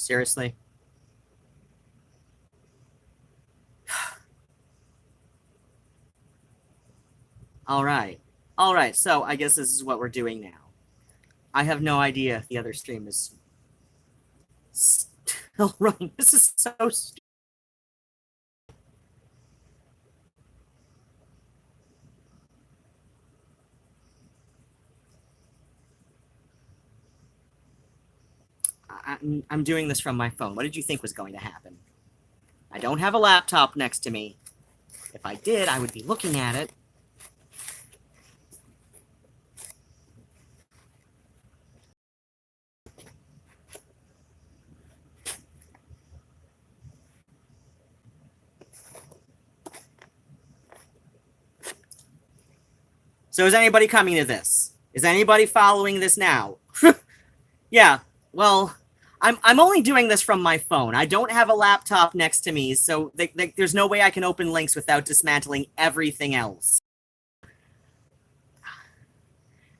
Seriously? All right. All right, so I guess this is what we're doing now. I have no idea if the other stream is still running. This is so stupid. I'm doing this from my phone. What did you think was going to happen? I don't have a laptop next to me. If I did, I would be looking at it. So is anybody coming to this? Is anybody following this now? Yeah, well, I'm only doing this from my phone. I don't have a laptop next to me, so there's no way I can open links without dismantling everything else.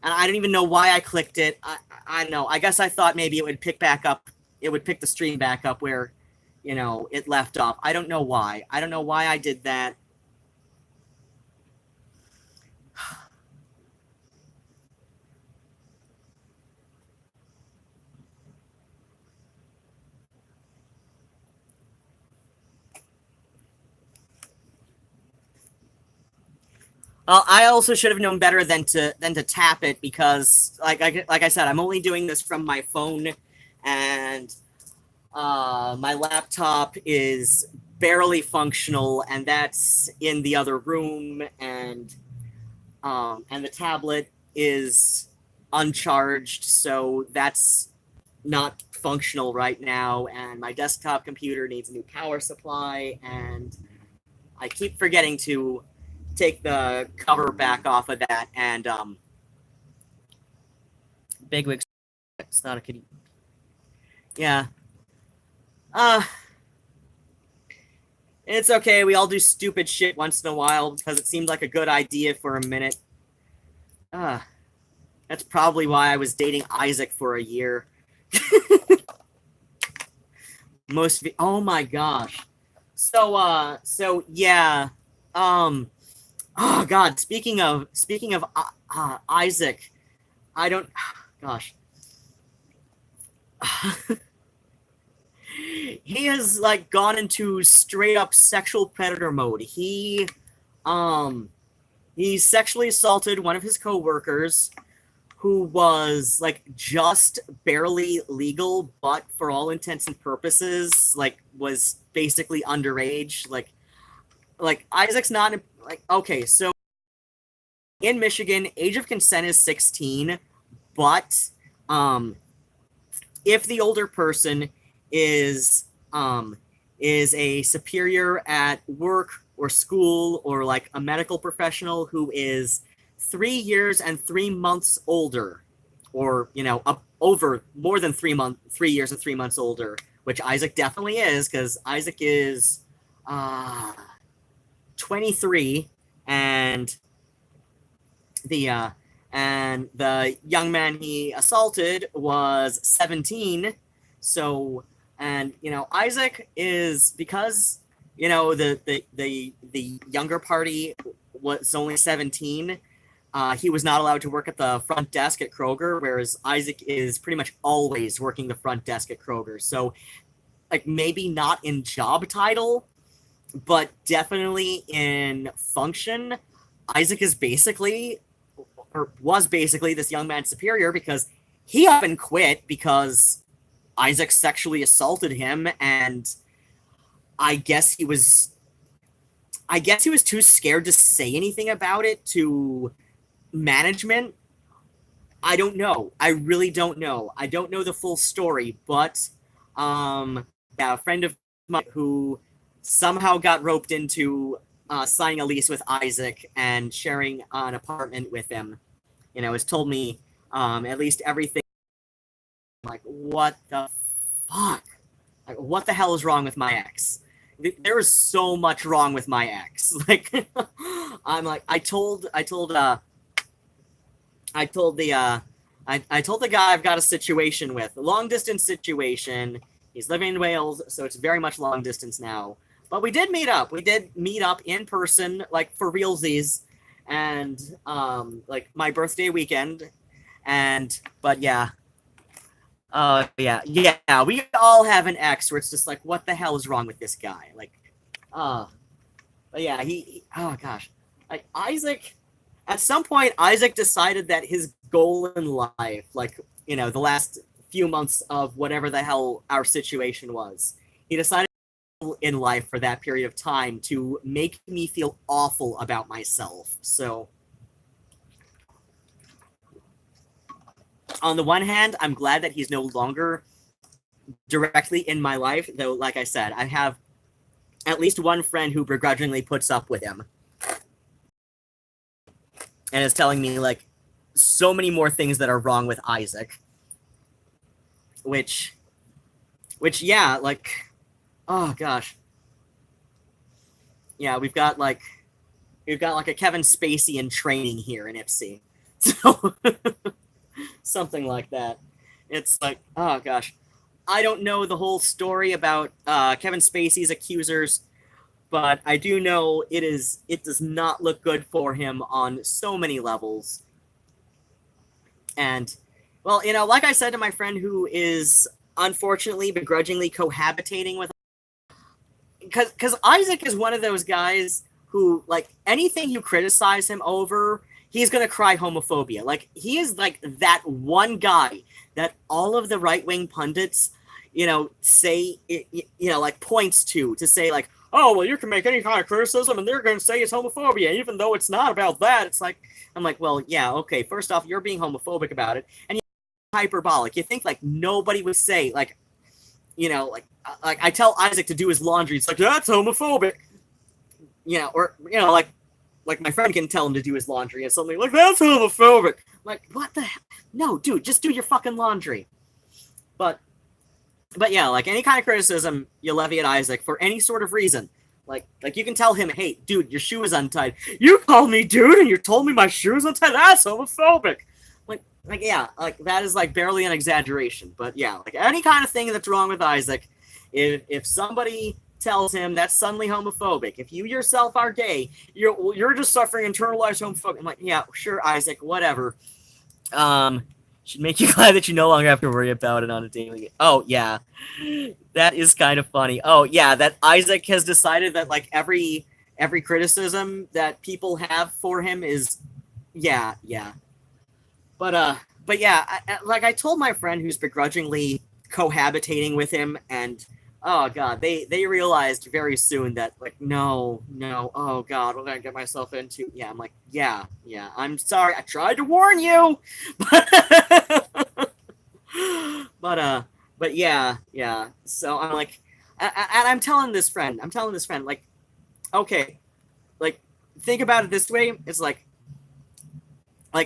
And I don't even know why I clicked it. I don't know. I guess I thought maybe it would pick back up. It would pick the stream back up where, it left off. I don't know why. I don't know why I did that. Well, I also should have known better than to tap it because, like I said, I'm only doing this from my phone, and my laptop is barely functional, and that's in the other room, and the tablet is uncharged, so that's not functional right now, and my desktop computer needs a new power supply, and I keep forgetting to take the cover back off of that, and Bigwig's it's not a kitty. Yeah. It's okay, we all do stupid shit once in a while because it seemed like a good idea for a minute. That's probably why I was dating Isaac for a year. Oh my gosh. So yeah. Oh God! Speaking of Isaac, I don't. Gosh, he has like gone into straight up sexual predator mode. He sexually assaulted one of his coworkers, who was like just barely legal, but for all intents and purposes, like was basically underage. Like Isaac's not. Like, okay, so in Michigan, age of consent is 16, but if the older person is a superior at work or school or like a medical professional who is 3 years and 3 months older, or up over more than 3 years and 3 months older, which Isaac definitely is, because Isaac is 23, and the young man he assaulted was 17. So, and Isaac is, because the younger party was only 17. He was not allowed to work at the front desk at Kroger, whereas Isaac is pretty much always working the front desk at Kroger. So, like, maybe not in job title, but definitely in function, Isaac is basically, or was basically, this young man's superior, because he up and quit because Isaac sexually assaulted him, and I guess he was too scared to say anything about it to management. I don't know. I really don't know. I don't know the full story, but yeah, a friend of mine who somehow got roped into signing a lease with Isaac and sharing an apartment with him, has told me at least everything. Like, what the fuck? Like, what the hell is wrong with my ex? There is so much wrong with my ex. Like, I'm like, I told the guy I've got a situation with, a long distance situation. He's living in Wales, so it's very much long distance now. But we did meet up. We did meet up in person, like for realsies, and like my birthday weekend. And but yeah, yeah. We all have an ex where it's just like, what the hell is wrong with this guy? Like, but yeah, oh gosh, like Isaac. At some point, Isaac decided that his goal in life, like the last few months of whatever the hell our situation was, he decided in life for that period of time to make me feel awful about myself. So on the one hand, I'm glad that he's no longer directly in my life, though, like I said, I have at least one friend who begrudgingly puts up with him and is telling me like so many more things that are wrong with Isaac, which yeah, like, oh gosh, yeah, we've got like a Kevin Spacey in training here in Ipsy, so something like that. It's like, oh gosh, I don't know the whole story about Kevin Spacey's accusers, but I do know it does not look good for him on so many levels. And, well, like I said to my friend who is unfortunately begrudgingly cohabitating with, because Isaac is one of those guys who, like, anything you criticize him over, he's gonna cry homophobia. Like, he is like that one guy that all of the right-wing pundits, say, like points to say like, oh, well, you can make any kind of criticism and they're going to say it's homophobia, even though it's not about that. It's like, I'm like, well, yeah, okay, first off, you're being homophobic about it, and you're hyperbolic. You think, like, nobody would say, like, like I tell Isaac to do his laundry, it's like, that's homophobic. Or, like my friend can tell him to do his laundry and something like, that's homophobic. Like, what the hell? No, dude, just do your fucking laundry. But yeah, like any kind of criticism you levy at Isaac for any sort of reason, like you can tell him, hey, dude, your shoe is untied. You called me dude and you told me my shoe is untied? That's homophobic. Like yeah, like that is like barely an exaggeration. But yeah, like any kind of thing that's wrong with Isaac, if somebody tells him that's suddenly homophobic, if you yourself are gay, you're just suffering internalized homophobia. I'm like, yeah, sure, Isaac, whatever. Should make you glad that you no longer have to worry about it on a daily. Oh yeah, that is kind of funny. Oh yeah, that Isaac has decided that like every criticism that people have for him is, yeah. But yeah, I told my friend who's begrudgingly cohabitating with him, and oh god, they realized very soon that like no, oh god, what did I get myself into? Yeah, I'm like, yeah, I'm sorry, I tried to warn you, but yeah. So I'm like, and I'm telling this friend, like, okay, like think about it this way, it's like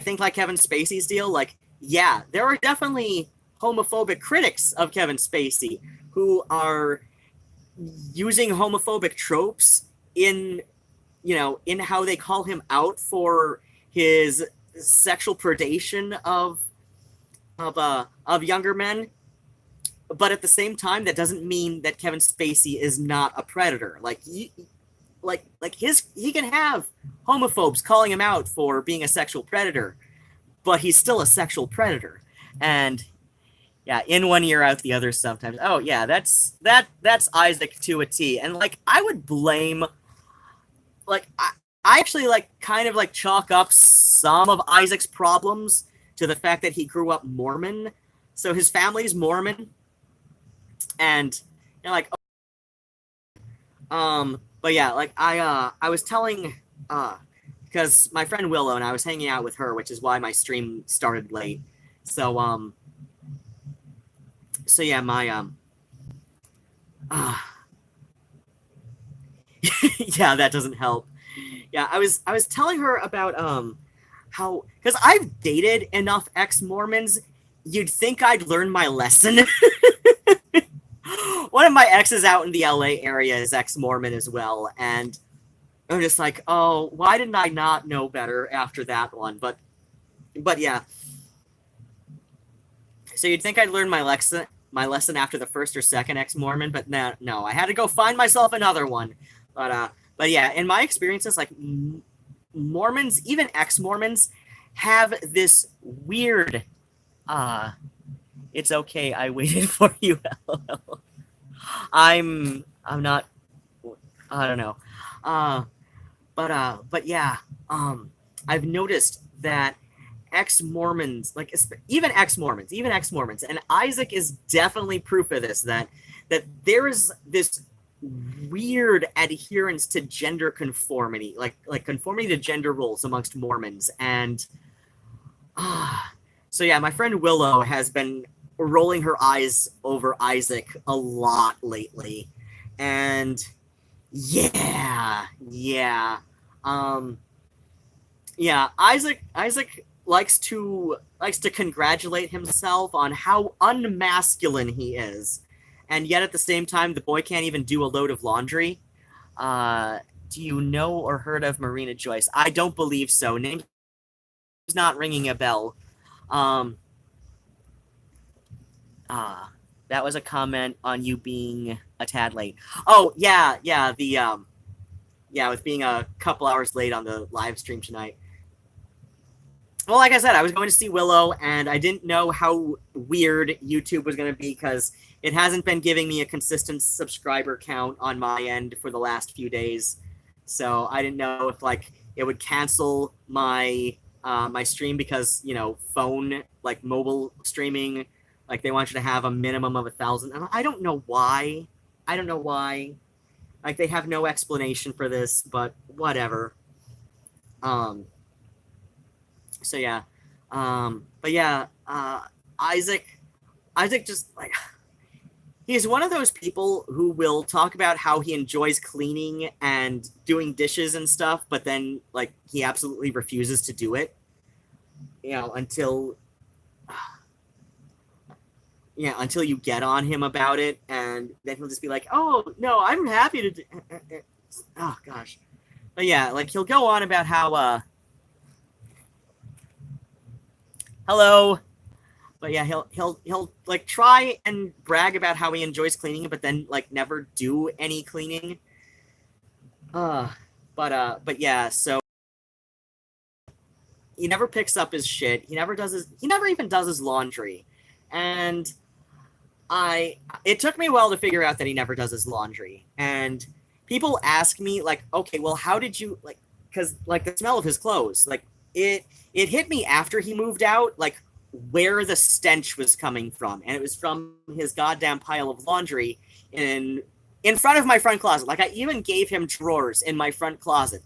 think like Kevin Spacey's deal, like, yeah, there are definitely homophobic critics of Kevin Spacey who are using homophobic tropes in how they call him out for his sexual predation of younger men. But at the same time, that doesn't mean that Kevin Spacey is not a predator. Like he can have homophobes calling him out for being a sexual predator, but he's still a sexual predator. And yeah, in one ear, out the other sometimes. Oh yeah, that's Isaac to a T. And like I would blame, like I actually like kind of like chalk up some of Isaac's problems to the fact that he grew up Mormon. So his family's Mormon, and but yeah, like I was telling because my friend Willow and I was hanging out with her, which is why my stream started late. So yeah, my yeah, that doesn't help. Yeah, I was telling her about how, because I've dated enough ex-Mormons, you'd think I'd learn my lesson. One of my exes out in the LA area is ex-Mormon as well, and I'm just like, oh, why didn't I not know better after that one? But yeah. So you'd think I'd learn my lesson, my lesson after the first or second ex-Mormon, but no, I had to go find myself another one. But yeah, in my experiences, like Mormons, even ex-Mormons, have this weird. It's okay. I waited for you. I'm not. I don't know. But yeah. I've noticed that ex-Mormons, like even ex-Mormons, and Isaac is definitely proof of this, that there is this weird adherence to gender conformity, like conformity to gender roles amongst Mormons. And so yeah, my friend Willow has been rolling her eyes over Isaac a lot lately. And yeah. Isaac likes to congratulate himself on how unmasculine he is, and yet at the same time, the boy can't even do a load of laundry. Do you know or heard of Marina Joyce? I don't believe so. Name's not ringing a bell. That was a comment on you being a tad late. Oh yeah. With being a couple hours late on the live stream tonight. Well, like I said, I was going to see Willow, and I didn't know how weird YouTube was going to be because it hasn't been giving me a consistent subscriber count on my end for the last few days. So I didn't know if like it would cancel my my stream because, you know, phone, like mobile streaming, like they want you to have a minimum of 1,000. And I don't know why. Like they have no explanation for this, but whatever. So yeah. But yeah, Isaac just like, he's one of those people who will talk about how he enjoys cleaning and doing dishes and stuff, but then like he absolutely refuses to do it. You know, until you get on him about it, and then he'll just be like, "Oh no, I'm happy to do." Oh gosh. But yeah, like he'll go on about how hello. But yeah, he'll like try and brag about how he enjoys cleaning, but then like never do any cleaning. But yeah, so he never picks up his shit. He never even does his laundry. And it took me a while to figure out that he never does his laundry. And people ask me like, okay, well, how did you, like, because like the smell of his clothes, like it hit me after he moved out, like where the stench was coming from. And it was from his goddamn pile of laundry in front of my front closet. Like I even gave him drawers in my front closet.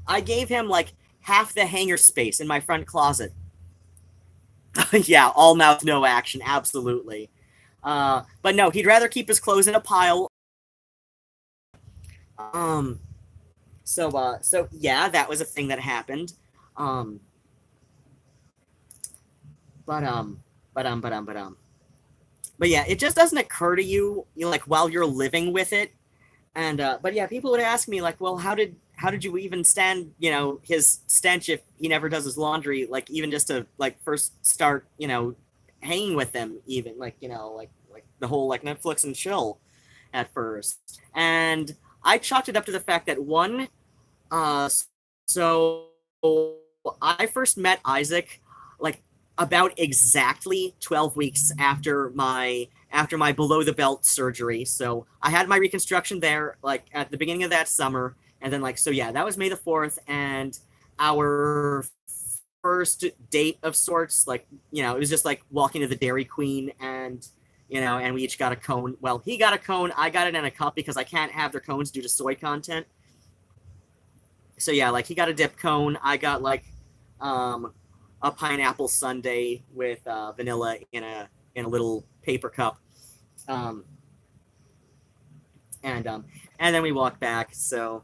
I gave him like half the hanger space in my front closet. Yeah, all mouth, no action, absolutely. But no, he'd rather keep his clothes in a pile. So yeah, that was a thing that happened. But yeah, it just doesn't occur to you, like while you're living with it. And but yeah, people would ask me like, well, how did you even stand, you know, his stench if he never does his laundry, like even just to like first start, you know, hanging with them, even like, you know, like the whole like Netflix and chill at first. And I chalked it up to the fact that one, so I first met Isaac like about exactly 12 weeks after my below the belt surgery. So I had my reconstruction there like at the beginning of that summer. And then like, so yeah, that was May the 4th. And our first date of sorts, like, you know, it was just like walking to the Dairy Queen, and, you know, and we each got a cone. Well, he got a cone. I got it in a cup because I can't have their cones due to soy content. So yeah, like he got a dip cone. I got like, a pineapple sundae with vanilla in a little paper cup, and then we walked back. So,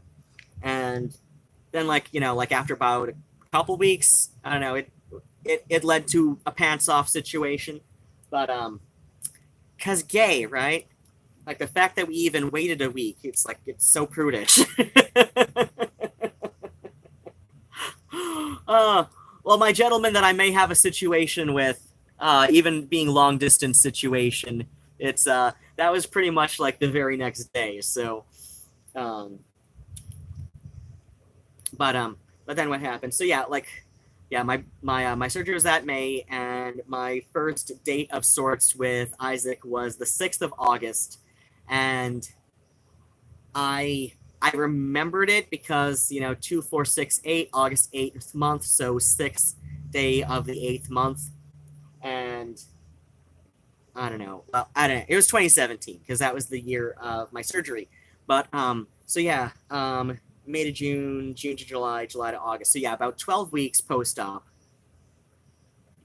and then like, you know, like after about a couple weeks, I don't know, it led to a pants off situation, but 'cause gay, right? Like the fact that we even waited a week, it's like it's so prudish. Well, my gentleman that I may have a situation with, even being long distance situation, It's that was pretty much like the very next day. So, um, but then what happened? So yeah, like yeah, my surgery was that May, and my first date of sorts with Isaac was the 6th of August, and I I remembered it because 2468 August 8th month, so 6th day of the 8th month, and I don't know. Well, I don't know. It was 2017 because that was the year of my surgery. But so yeah, May to June, June to July, July to August. So yeah, about 12 weeks post-op.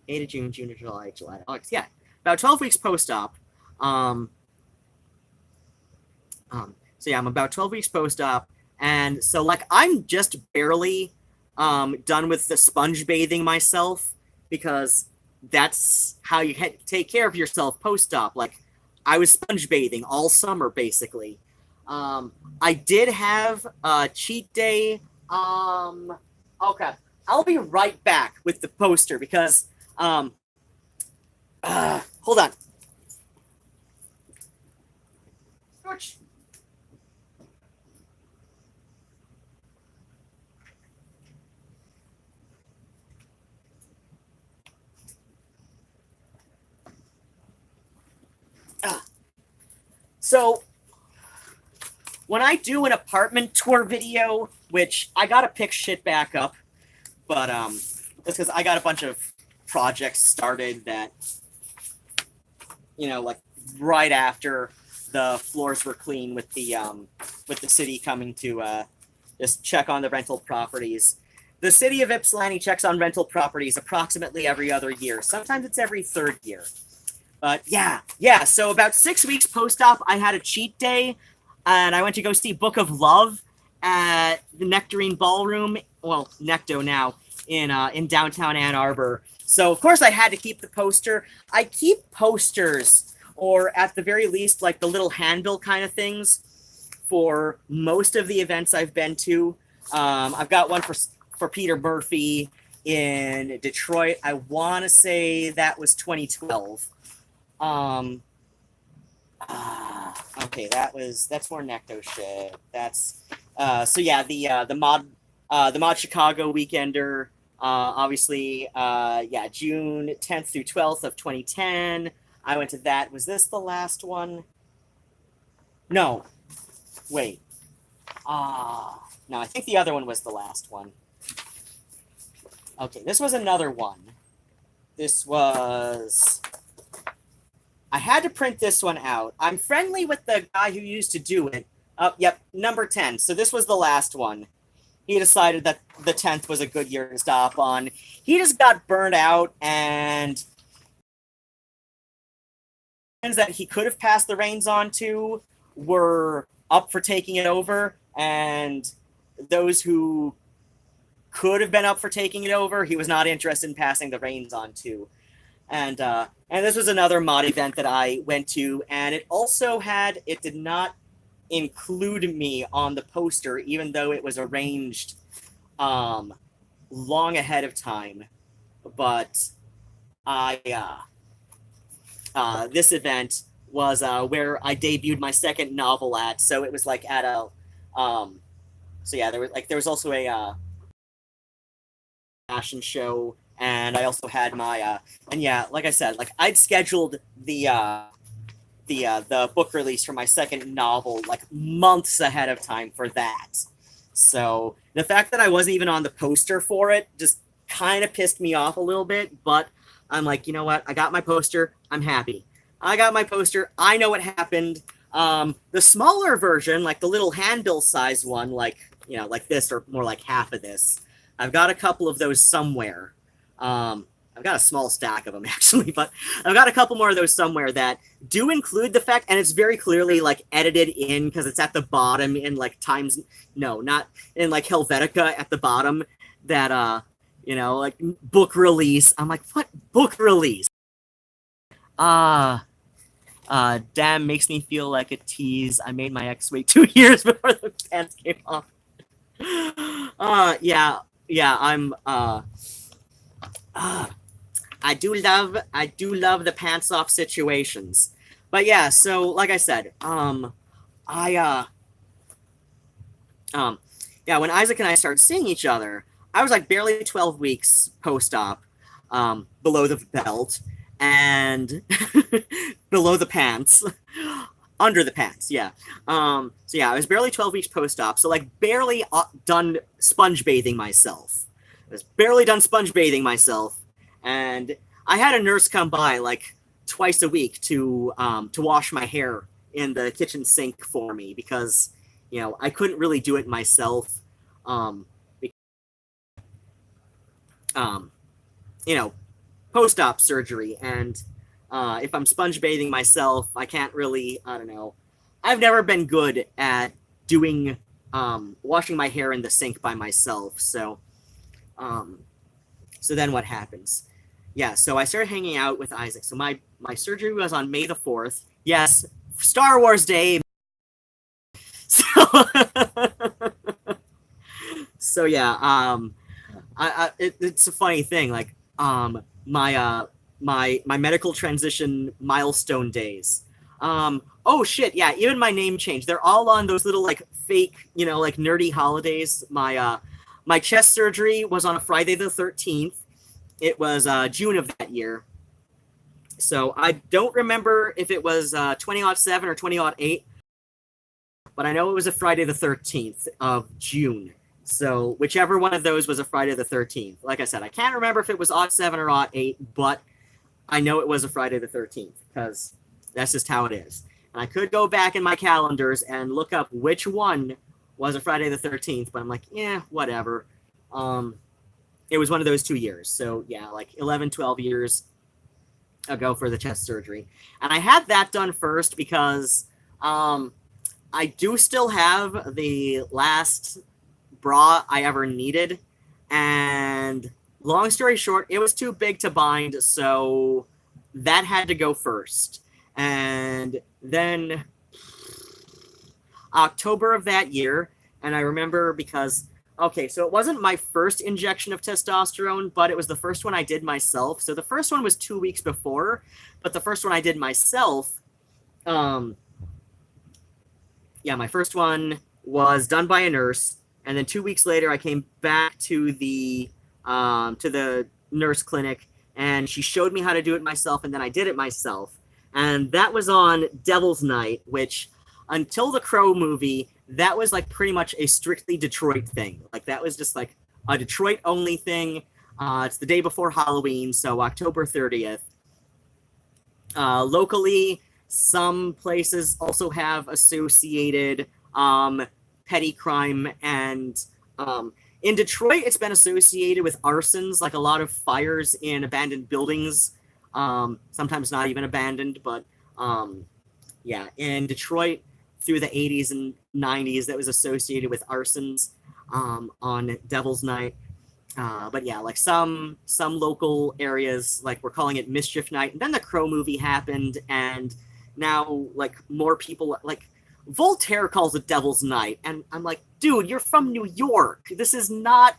May to June, June to July, July to August. Yeah, about 12 weeks post-op. Um, so yeah, I'm about 12 weeks post-op, and so like I'm just barely done with the sponge bathing myself because that's how you take care of yourself post-op. Like I was sponge bathing all summer basically. Um, I did have a cheat day. Okay, I'll be right back with the poster because hold on. So when I do an apartment tour video, which I gotta pick shit back up, but that's because I got a bunch of projects started that like right after the floors were clean with the city coming to just check on the rental properties. The city of Ypsilanti checks on rental properties approximately every other year. Sometimes it's every third year. But yeah. So about 6 weeks post-op, I had a cheat day, and I went to go see Book of Love at the Nectarine Ballroom. Well, Necto now in downtown Ann Arbor. So of course I had to keep the poster. I keep posters, or at the very least, like the little handbill kind of things, for most of the events I've been to. I've got one for Peter Murphy in Detroit. I want to say that was 2012. Okay, that's more Necto shit. That's so yeah, the mod Chicago Weekender, obviously, yeah, June 10th through 12th of 2010. I went to that. Was this the last one? No, wait. No, I think the other one was the last one. Okay, this was another one. This was. I had to print this one out. I'm friendly with the guy who used to do it. Yep, number 10. So this was the last one. He decided that the 10th was a good year to stop on. He just got burned out, and that he could have passed the reins on to were up for taking it over, and those who could have been up for taking it over, he was not interested in passing the reins on to. And this was another mod event that I went to, and it did not include me on the poster, even though it was arranged long ahead of time. But this event was where I debuted my second novel at, so it was like at a so yeah, there was also a fashion show, and I also had my and yeah, like I said, like I'd scheduled the book release for my second novel like months ahead of time for that. So the fact that I wasn't even on the poster for it just kind of pissed me off a little bit, but I'm like, you know what? I got my poster. I'm happy. I got my poster. I know what happened. The smaller version, like the little handbill size one, like like this, or more like half of this. I've got a couple of those somewhere. I've got a small stack of them actually, but I've got a couple more of those somewhere that do include the fact, and it's very clearly like edited in because it's at the bottom in like not in like Helvetica at the bottom, that like book release. I'm like, what book release? Damn, makes me feel like a tease. I made my ex wait 2 years before the pants came off. Yeah, I'm I do love the pants off situations. but yeah, so like I said, I yeah, when Isaac and I started seeing each other, I was like barely 12 weeks post-op, below the belt and below the pants, under the pants, yeah. So yeah, I was barely 12 weeks post-op, so like barely done sponge bathing myself. I was barely done sponge bathing myself, and I had a nurse come by like twice a week to wash my hair in the kitchen sink for me because I couldn't really do it myself. Um, um, you know, post-op surgery, and if I'm sponge bathing myself, I can't really. I don't know. I've never been good at doing washing my hair in the sink by myself. Um, so then what happens? Yeah, so I started hanging out with Isaac. So my surgery was on May the 4th. Yes, Star Wars Day. So, so yeah, it's a funny thing. Like, my medical transition milestone days. Oh shit, yeah, even my name changed. They're all on those little like fake, like nerdy holidays. My chest surgery was on a Friday the 13th. It was June of that year. So I don't remember if it was 2007 or 2008, but I know it was a Friday the 13th of June. So whichever one of those was a Friday the 13th. Like I said, I can't remember if it was 07 or 08, but I know it was a Friday the 13th because that's just how it is. And I could go back in my calendars and look up which one was a Friday the 13th, but I'm like, yeah, whatever. It was one of those 2 years. So yeah, like 11, 12 years ago for the chest surgery. And I had that done first because I do still have the last bra I ever needed. And long story short, it was too big to bind, so that had to go first. And then October of that year, and I remember because, okay, so it wasn't my first injection of testosterone, but it was the first one I did myself. So the first one was 2 weeks before, but the first one I did myself, my first one was done by a nurse, and then 2 weeks later I came back to the nurse clinic, and she showed me how to do it myself, and then I did it myself. And that was on Devil's Night, which until the Crow movie, that was like pretty much a strictly Detroit thing. Like that was just like a Detroit only thing. It's the day before Halloween, so October 30th. Locally, some places also have associated petty crime, and in Detroit, it's been associated with arsons, like a lot of fires in abandoned buildings, sometimes not even abandoned, but yeah, in Detroit through the 80s and 90s, that was associated with arsons on Devil's Night. But yeah, like some local areas, like we're calling it Mischief Night. And then the Crow movie happened, and now like more people, like Voltaire calls it Devil's Night, and I'm like, dude, you're from New York. This is not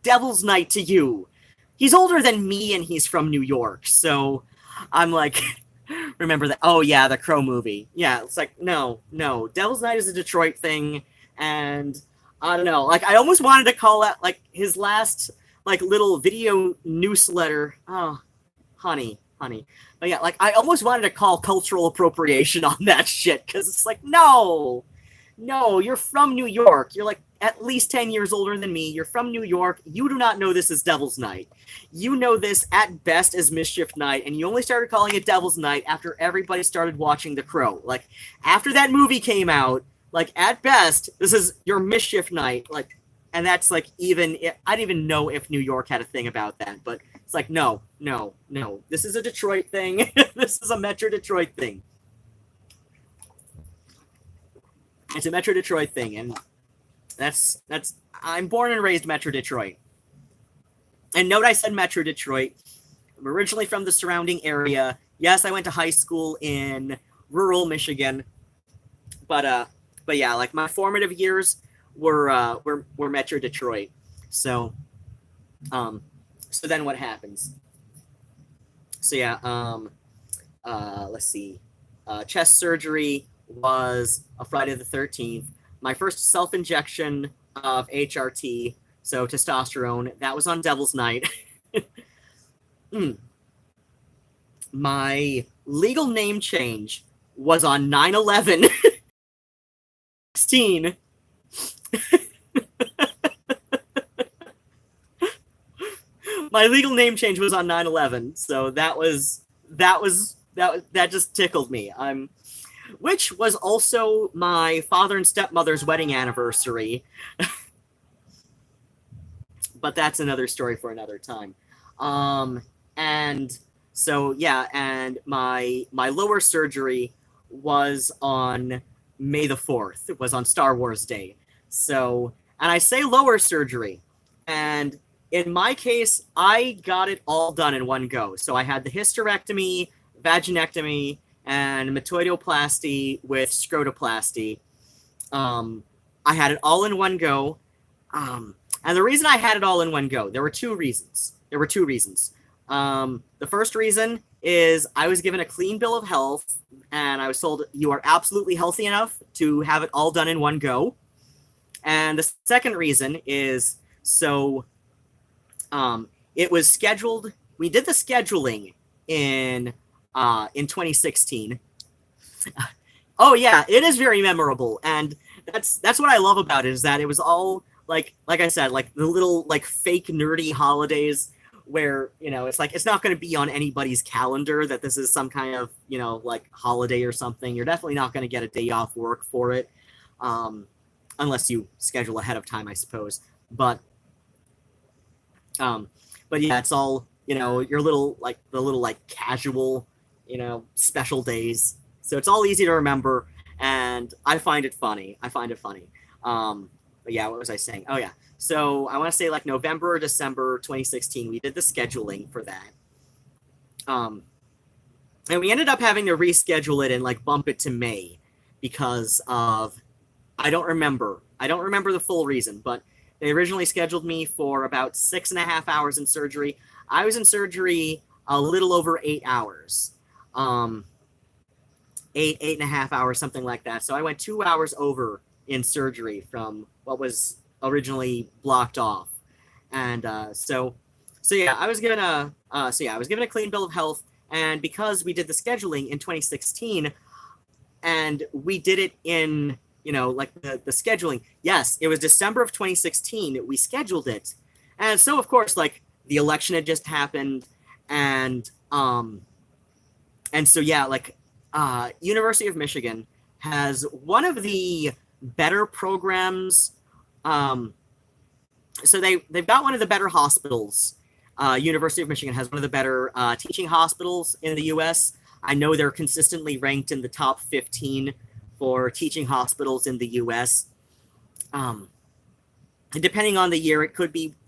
Devil's Night to you. He's older than me, and he's from New York. So I'm like, remember that? Oh yeah, the Crow movie. Yeah, it's like no. Devil's Night is a Detroit thing, and I don't know. Like I almost wanted to call that like his last like little video newsletter. Oh, honey. But yeah, like I almost wanted to call cultural appropriation on that shit because it's like no, you're from New York. You're like at least 10 years older than me. You're from New York. You do not know this as Devil's Night. You know this at best as Mischief Night, and you only started calling it Devil's Night after everybody started watching The Crow. Like after that movie came out, like at best, this is your Mischief Night. Like, and that's like even I didn't even know if New York had a thing about that, but it's like no. This is a Detroit thing. This is a Metro Detroit thing. It's a Metro Detroit thing, and that's I'm born and raised Metro Detroit. And note I said Metro Detroit. I'm originally from the surrounding area. Yes, I went to high school in rural Michigan, but yeah, like my formative years were Metro Detroit. So then what happens? So yeah, let's see. chest surgery was a Friday the 13th. My first self-injection of HRT, so testosterone, that was on Devil's Night. My legal name change was on 9/11. 16. My legal name change was on 9/11, so that just tickled me. Which was also my father and stepmother's wedding anniversary. But that's another story for another time. And so yeah, and my lower surgery was on May the 4th. It was on Star Wars Day. So, and I say lower surgery, and in my case, I got it all done in one go. So I had the hysterectomy, vaginectomy, and metoidoplasty with scrotoplasty. I had it all in one go. And the reason I had it all in one go, there were two reasons. The first reason is I was given a clean bill of health, and I was told you are absolutely healthy enough to have it all done in one go. And the second reason is it was scheduled. We did the scheduling in 2016. Oh yeah, it is very memorable, and that's what I love about it, is that it was all like I said, like the little like fake nerdy holidays where, you know, it's like it's not going to be on anybody's calendar that this is some kind of, you know, like holiday or something. You're definitely not going to get a day off work for it, unless you schedule ahead of time, I suppose. But yeah, it's all, you know, your little like the little like casual, you know, special days. So it's all easy to remember, and I find it funny. But yeah, what was I saying? Oh yeah. So I want to say like November or December 2016, we did the scheduling for that. And we ended up having to reschedule it and like bump it to May because of, I don't remember the full reason, but they originally scheduled me for about 6.5 hours in surgery. I was in surgery a little over 8 hours. 8.5 hours, something like that. So I went 2 hours over in surgery from what was originally blocked off. And so yeah, I was given a clean bill of health, and because we did the scheduling in 2016 and we did it in, you know, like the scheduling, yes, it was December of 2016 we scheduled it. And so of course, like the election had just happened, and so yeah, like University of Michigan has one of the better programs. So they've got one of the better hospitals. University of Michigan has one of the better teaching hospitals in the U.S. I know they're consistently ranked in the top 15 for teaching hospitals in the U.S. Depending on the year,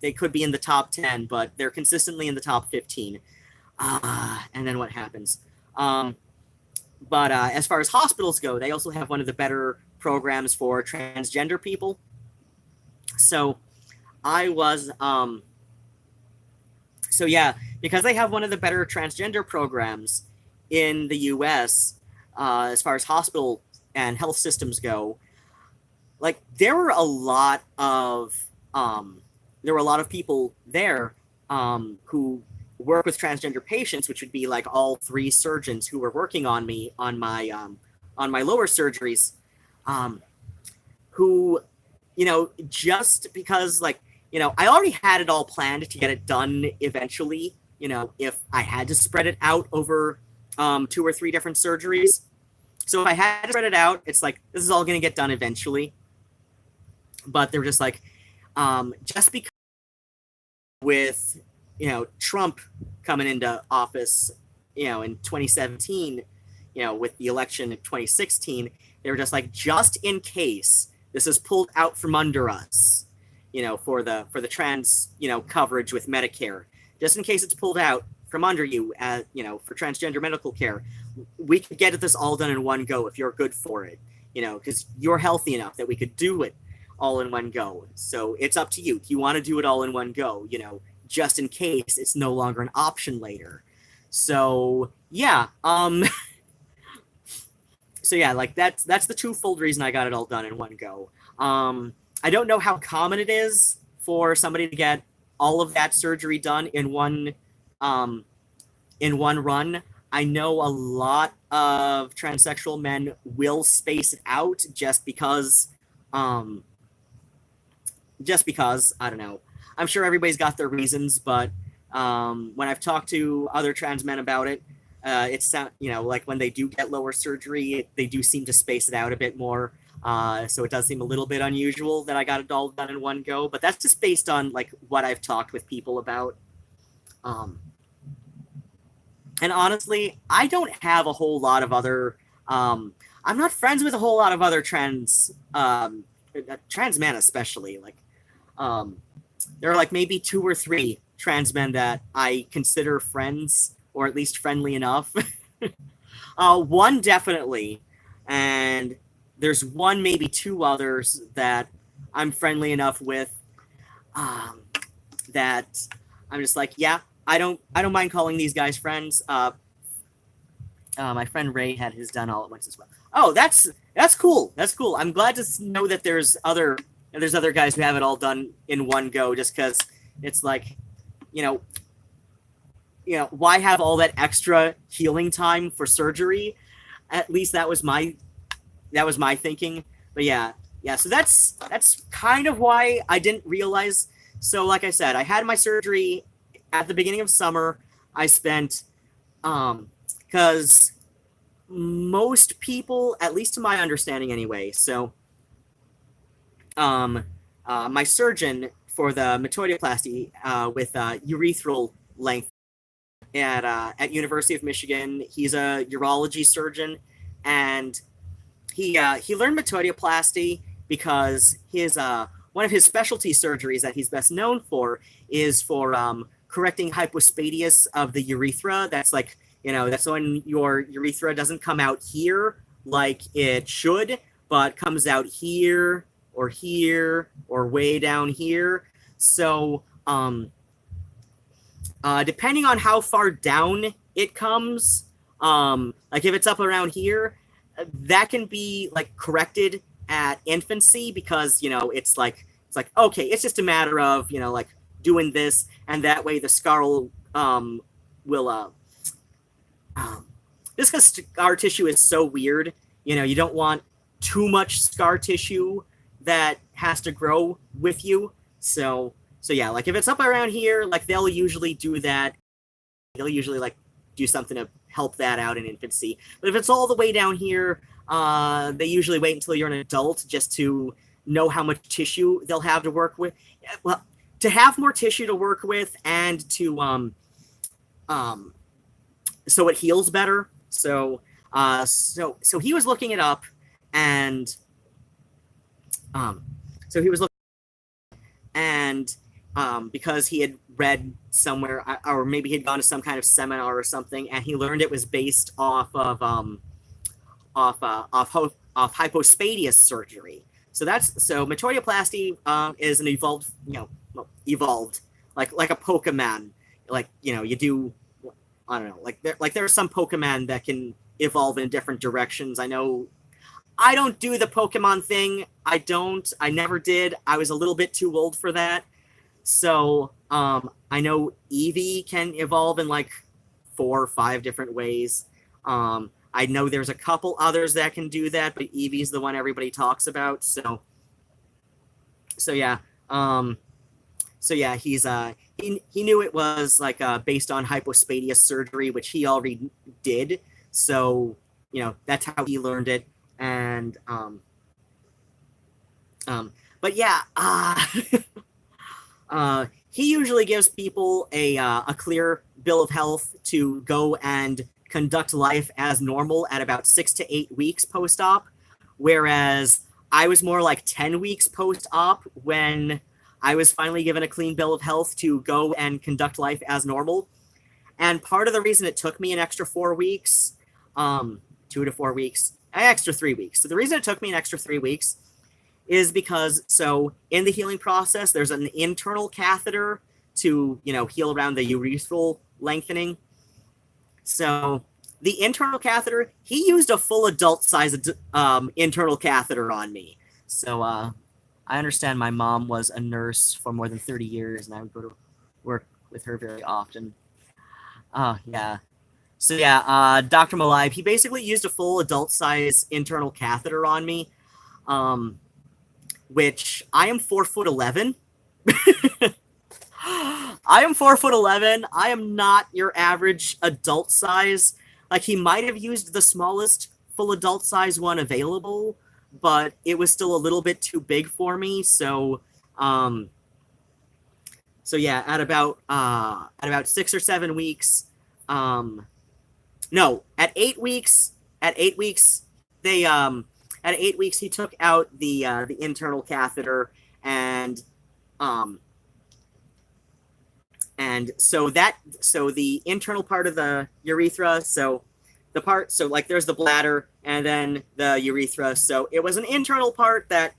they could be in the top 10, but they're consistently in the top 15. And then what happens? But as far as hospitals go, they also have one of the better programs for transgender people. So I was, so yeah, because they have one of the better transgender programs in the U.S. As far as hospital and health systems go, like there were a lot of people there who work with transgender patients, which would be like all three surgeons who were working on me on my lower surgeries, who, you know, just because like, you know, I already had it all planned to get it done eventually, you know, if I had to spread it out over 2 or 3 different surgeries. So if I had to spread it out, it's like, this is all going to get done eventually. But they were just like, just because with, you know, Trump coming into office, you know, in 2017, you know, with the election in 2016, they were just like, just in case this is pulled out from under us, you know, for the trans, you know, coverage with Medicare, just in case it's pulled out from under you, you know, for transgender medical care, we could get this all done in one go if you're good for it, you know, because you're healthy enough that we could do it all in one go. So it's up to you. Do you want to do it all in one go, you know, just in case it's no longer an option later? So yeah, yeah, like that's the twofold reason I got it all done in one go. I don't know how common it is for somebody to get all of that surgery done um, in one run. I know a lot of transsexual men will space it out um, just because I don't know. I'm sure everybody's got their reasons, but when I've talked to other trans men about it, it's like when they do get lower surgery, they do seem to space it out a bit more. So it does seem a little bit unusual that I got it all done in one go, but that's just based on like what I've talked with people about. And honestly, I don't have a whole lot of other. I'm not friends with a whole lot of other trans men, especially like. There are like maybe 2 or 3 trans men that I consider friends, or at least friendly enough. One definitely, and there's one, maybe 2 others that I'm friendly enough with. That I'm just like, yeah, I don't mind calling these guys friends. My friend Ray had his done all at once as well. Oh, that's cool. That's cool. I'm glad to know that there's other guys who have it all done in one go. Just because it's like, why have all that extra healing time for surgery? At least that was my thinking. But yeah. So that's kind of why I didn't realize. So like I said, I had my surgery at the beginning of summer. I spent because most people, at least to my understanding anyway, so my surgeon for the metoidioplasty with urethral length at University of Michigan, he's a urology surgeon, and he learned metoidioplasty because his one of his specialty surgeries that he's best known for is for correcting hypospadias of the urethra. That's like, that's when your urethra doesn't come out here like it should, but comes out here or way down here. So depending on how far down it comes, like if it's up around here, that can be like corrected at infancy, because it's like okay, it's just a matter of like doing this, and that way the scar will just because scar tissue is so weird, you don't want too much scar tissue that has to grow with you. So yeah, like if it's up around here, like they'll usually do that. They'll usually like do something to help that out in infancy. But if it's all the way down here, they usually wait until you're an adult just to know how much tissue they'll have to work with. Well, to have more tissue to work with, and to so it heals better. So he was looking it up, and so he was looking, and because he had read somewhere, or maybe he'd gone to some kind of seminar or something, and he learned it was based off of hypospadia surgery. So metoidioplasty is an evolved like a Pokemon. Like you do, I don't know, like there are some Pokemon that can evolve in different directions. I know I don't do the Pokemon thing. I never did. I was a little bit too old for that. So I know Eevee can evolve in like 4 or 5 different ways. I know there's a couple others that can do that, but Eevee's the one everybody talks about. So yeah. He's he knew it was like based on hypospadia surgery, which he already did. So that's how he learned it. And but yeah, he usually gives people a clear bill of health to go and conduct life as normal at about 6 to 8 weeks post-op, whereas I was more like 10 weeks post-op when I was finally given a clean bill of health to go and conduct life as normal. And part of the reason it took me an extra 4 weeks, 2 to 4 weeks, an extra 3 weeks. So the reason it took me an extra 3 weeks is because, so in the healing process, there's an internal catheter to, heal around the urethral lengthening. So the internal catheter, he used a full adult size internal catheter on me. So I understand my mom was a nurse for more than 30 years, and I would go to work with her very often. Oh, yeah. So yeah, Dr. Malib, he basically used a full adult size internal catheter on me, which I am 4'11". I am 4'11". I am not your average adult size. Like, he might have used the smallest full adult size one available, but it was still a little bit too big for me. So yeah, at about 6 or 7 weeks, no, at 8 weeks, they at 8 weeks he took out the internal catheter, and so the internal part of the urethra, so like there's the bladder and then the urethra. So it was an internal part that,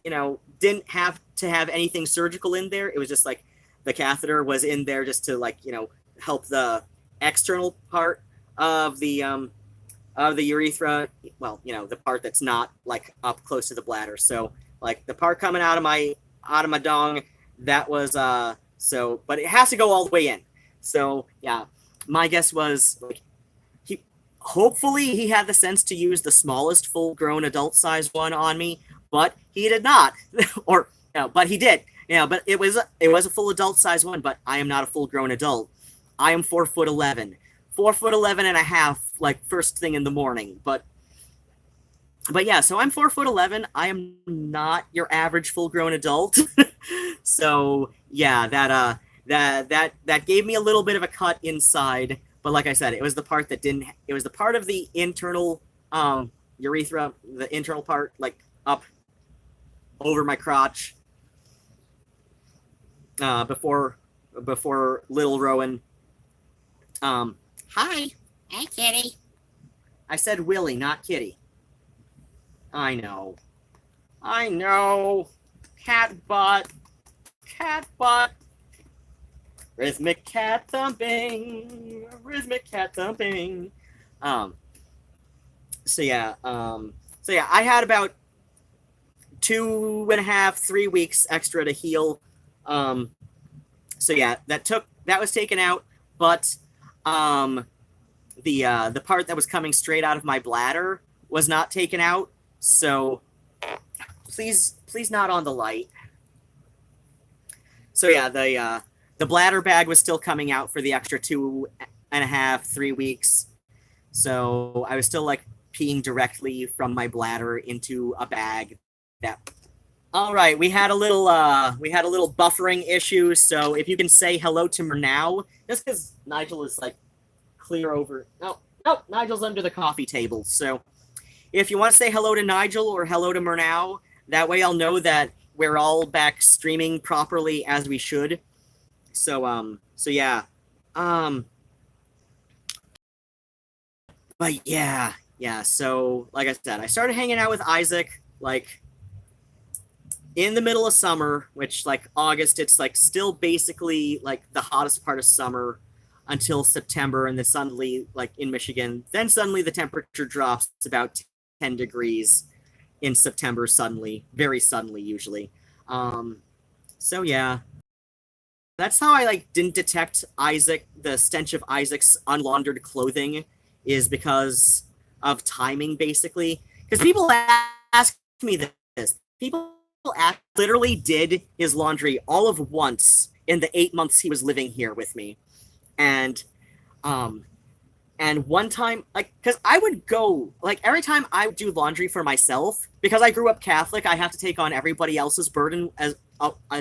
didn't have to have anything surgical in there. It was just like the catheter was in there just to, like, help the external part of the urethra. Well, the part that's not like up close to the bladder. So like the part coming out of my dong, that was but it has to go all the way in. So yeah, my guess was, like, hopefully he had the sense to use the smallest full-grown adult-sized one on me, but he did not. But he did. But it was a full adult-sized one, but I am not a full-grown adult. I am 4'11". 4'11" and a half, like, first thing in the morning. But yeah, so I'm 4'11". I am not your average full-grown adult. So yeah, that gave me a little bit of a cut inside. But like I said, it was the part that didn't. It was the part of the internal urethra, the internal part, like up over my crotch. Before little Rowan. Hi. Hey, kitty. I said Willie, not Kitty. I know. Cat butt. Rhythmic cat thumping. So yeah, I had about 2.5, 3 weeks extra to heal. So yeah, that was taken out, but the part that was coming straight out of my bladder was not taken out. So please not on the light. So yeah, the bladder bag was still coming out for the extra 2.5, 3 weeks. So I was still, like, peeing directly from my bladder into a bag. All right, we had a little buffering issue. So if you can say hello to Murnau, just because Nigel is, like, clear over. No, Nigel's under the coffee table. So if you want to say hello to Nigel or hello to Murnau, that way I'll know that we're all back streaming properly as we should. So yeah. But yeah. So like I said, I started hanging out with Isaac, like, in the middle of summer, which, like, August, it's, like, still basically, like, the hottest part of summer until September, and then suddenly, like, in Michigan, then suddenly the temperature drops about 10 degrees in September, very suddenly, usually. So yeah. That's how I, like, didn't detect the stench of Isaac's unlaundered clothing, is because of timing, basically. Because people ask me this. People literally did his laundry all of once in the 8 months he was living here with me. And one time, like, because I would go, like, every time I would do laundry for myself, because I grew up Catholic, I have to take on everybody else's burden as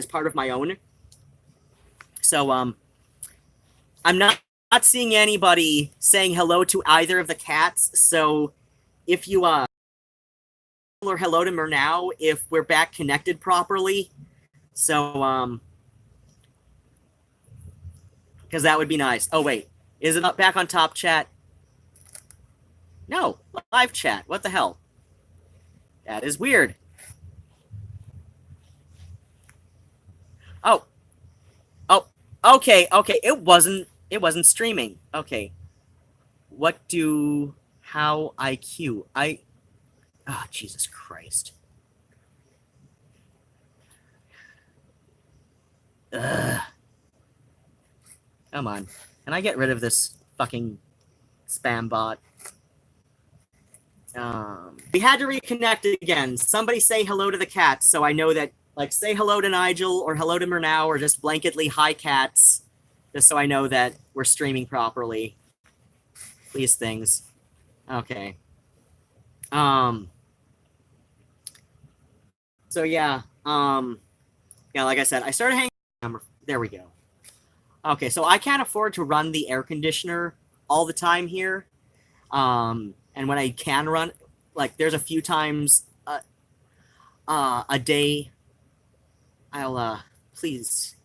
part of my own. So, I'm not seeing anybody saying hello to either of the cats. So if you, or hello to Murnau, if we're back connected properly. So, because that would be nice. Oh, wait. Is it not back on top chat? No, live chat. What the hell? That is weird. Oh, okay. It wasn't streaming. Okay. What do how IQ. Jesus Christ. Ugh. Come on. Can I get rid of this fucking spam bot? We had to reconnect again. Somebody say hello to the cats so I know that, like, say hello to Nigel or hello to Murnau or just blanketly hi cats, just so I know that we're streaming properly. Please, things. Okay. So yeah, like I said, I started hanging. There we go. Okay, so I can't afford to run the air conditioner all the time here. And when I can run, like, there's a few times a day, I'll please.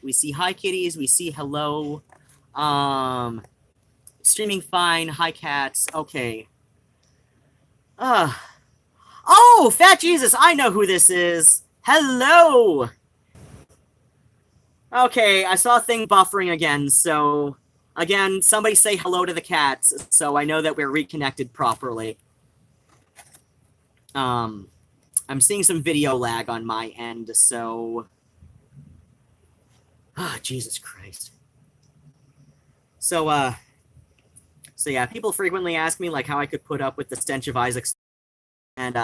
We see hi kitties, we see hello. Streaming fine, hi cats. Okay. Oh, Fat Jesus, I know who this is. Hello. Okay, I saw a thing buffering again, so again, somebody say hello to the cats so I know that we're reconnected properly. I'm seeing some video lag on my end, so Jesus Christ. So yeah, people frequently ask me like how I could put up with the stench of Isaac's, and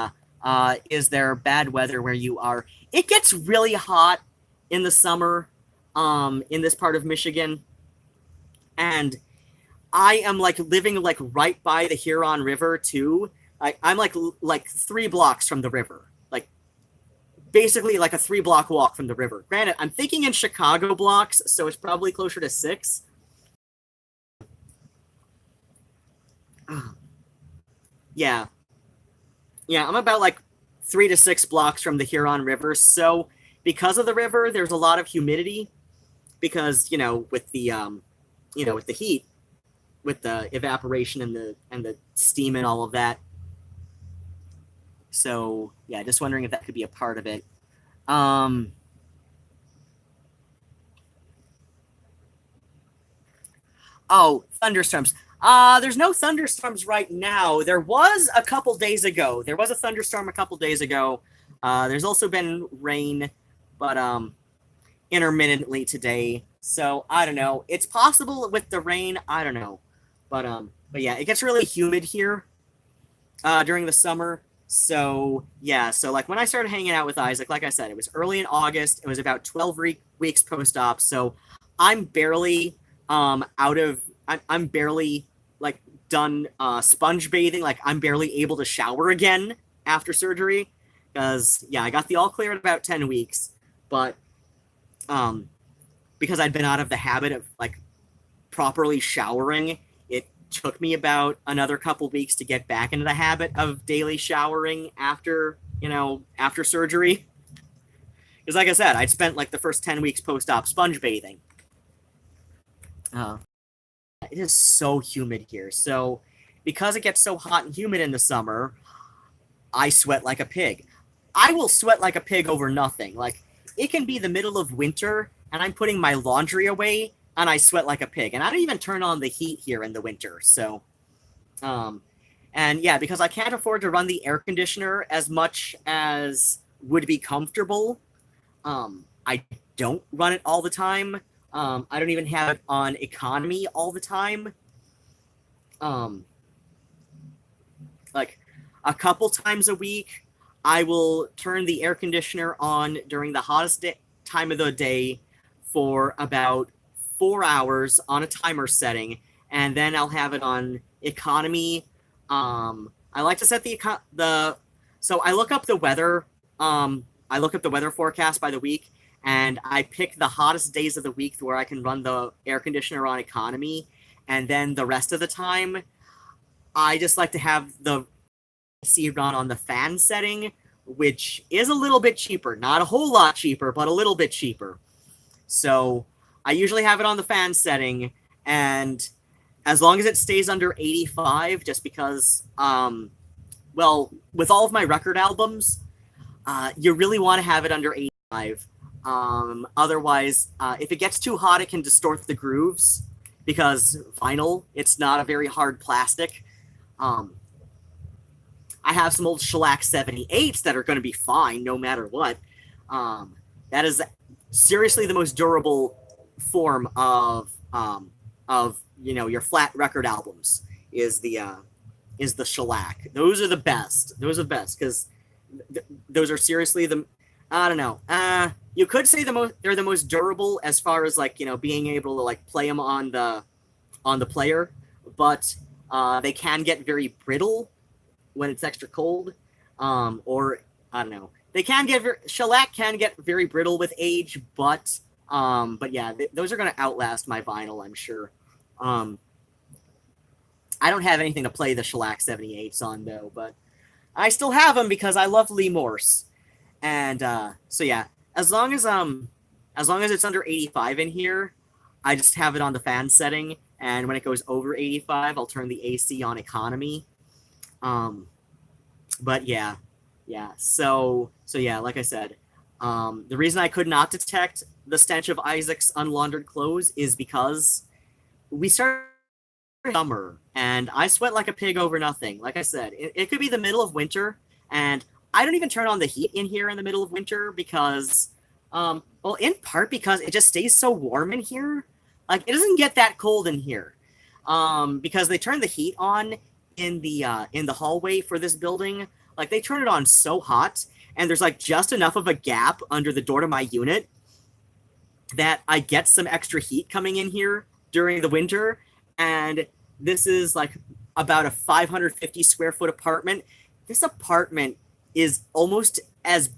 is there bad weather where you are? It gets really hot in the summer in this part of Michigan, and I am like living like right by the Huron River too. I'm like 3 blocks from the river, like basically like a 3-block walk from the river. Granted, I'm thinking in Chicago blocks, so it's probably closer to 6. Yeah, I'm about like 3 to 6 blocks from the Huron River. So because of the river, there's a lot of humidity because, with the with the heat, with the evaporation and the steam and all of that. So yeah, just wondering if that could be a part of it. Oh, thunderstorms. There's no thunderstorms right now. There was a couple days ago. There was a thunderstorm a couple days ago. There's also been rain, but intermittently today. So I don't know. It's possible with the rain. I don't know, but yeah, it gets really humid here during the summer. So yeah, so like when I started hanging out with Isaac, like I said, it was early in August. It was about 12 weeks post-op. So I'm barely I'm barely like done sponge bathing. Like I'm barely able to shower again after surgery because yeah, I got the all clear at about 10 weeks, but because I'd been out of the habit of like properly showering, it took me about another couple weeks to get back into the habit of daily showering after surgery. Because like I said, I'd spent like the first 10 weeks post-op sponge bathing. It is so humid here. So because it gets so hot and humid in the summer, I sweat like a pig. I will sweat like a pig over nothing. Like it can be the middle of winter and I'm putting my laundry away and I sweat like a pig. And I don't even turn on the heat here in the winter. So, and yeah, because I can't afford to run the air conditioner as much as would be comfortable, I don't run it all the time. I don't even have it on economy all the time. Like a couple times a week, I will turn the air conditioner on during the hottest time of the day for about 4 hours on a timer setting, and then I'll have it on economy. I like to set so I look up the weather. I look up the weather forecast by the week, and I pick the hottest days of the week where I can run the air conditioner on economy, and then the rest of the time, I just like to have the AC run on the fan setting, which is a little bit cheaper. Not a whole lot cheaper, but a little bit cheaper. So I usually have it on the fan setting, and as long as it stays under 85, just because, well, with all of my record albums, you really want to have it under 85. Otherwise, if it gets too hot, it can distort the grooves because vinyl, it's not a very hard plastic. I have some old shellac 78s that are going to be fine no matter what. That is seriously the most durable form of your flat record albums is the shellac. Those are the best. Those are the best because those are seriously the, I don't know. You could say they're the most durable as far as being able to play them on the player, but they can get very brittle when it's extra cold, or I don't know. Shellac can get very brittle with age, but yeah, those are going to outlast my vinyl, I'm sure. I don't have anything to play the shellac 78s on though, but I still have them because I love Lee Morse. And so yeah, as long as it's under 85 in here, I just have it on the fan setting, and when it goes over 85, I'll turn the AC on economy. But yeah. So yeah, like I said, the reason I could not detect the stench of Isaac's unlaundered clothes is because we started summer, and I sweat like a pig over nothing. Like I said, it could be the middle of winter, and I don't even turn on the heat in here in the middle of winter because, in part because it just stays so warm in here. Like, it doesn't get that cold in here, because they turn the heat on in the hallway for this building. Like, they turn it on so hot, and there's just enough of a gap under the door to my unit that I get some extra heat coming in here during the winter. And this is about a 550 square foot apartment. This apartment is almost as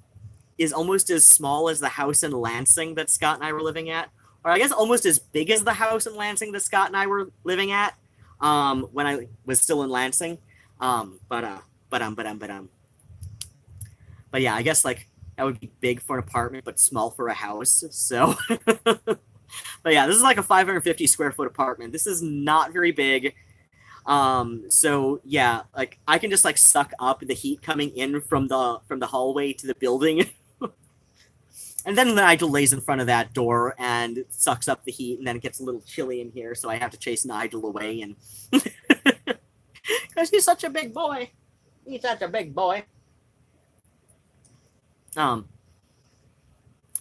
small as the house in Lansing that Scott and I were living at, or I guess almost as big as the house in Lansing that Scott and I were living at when I was still in Lansing. But yeah, I guess that would be big for an apartment, but small for a house. So, but yeah, this is a 550 square foot apartment. This is not very big. So yeah, I can just suck up the heat coming in from the hallway to the building. And then Nigel lays in front of that door and sucks up the heat, and then it gets a little chilly in here, so I have to chase Nigel away, and because he's such a big boy. He's such a big boy. But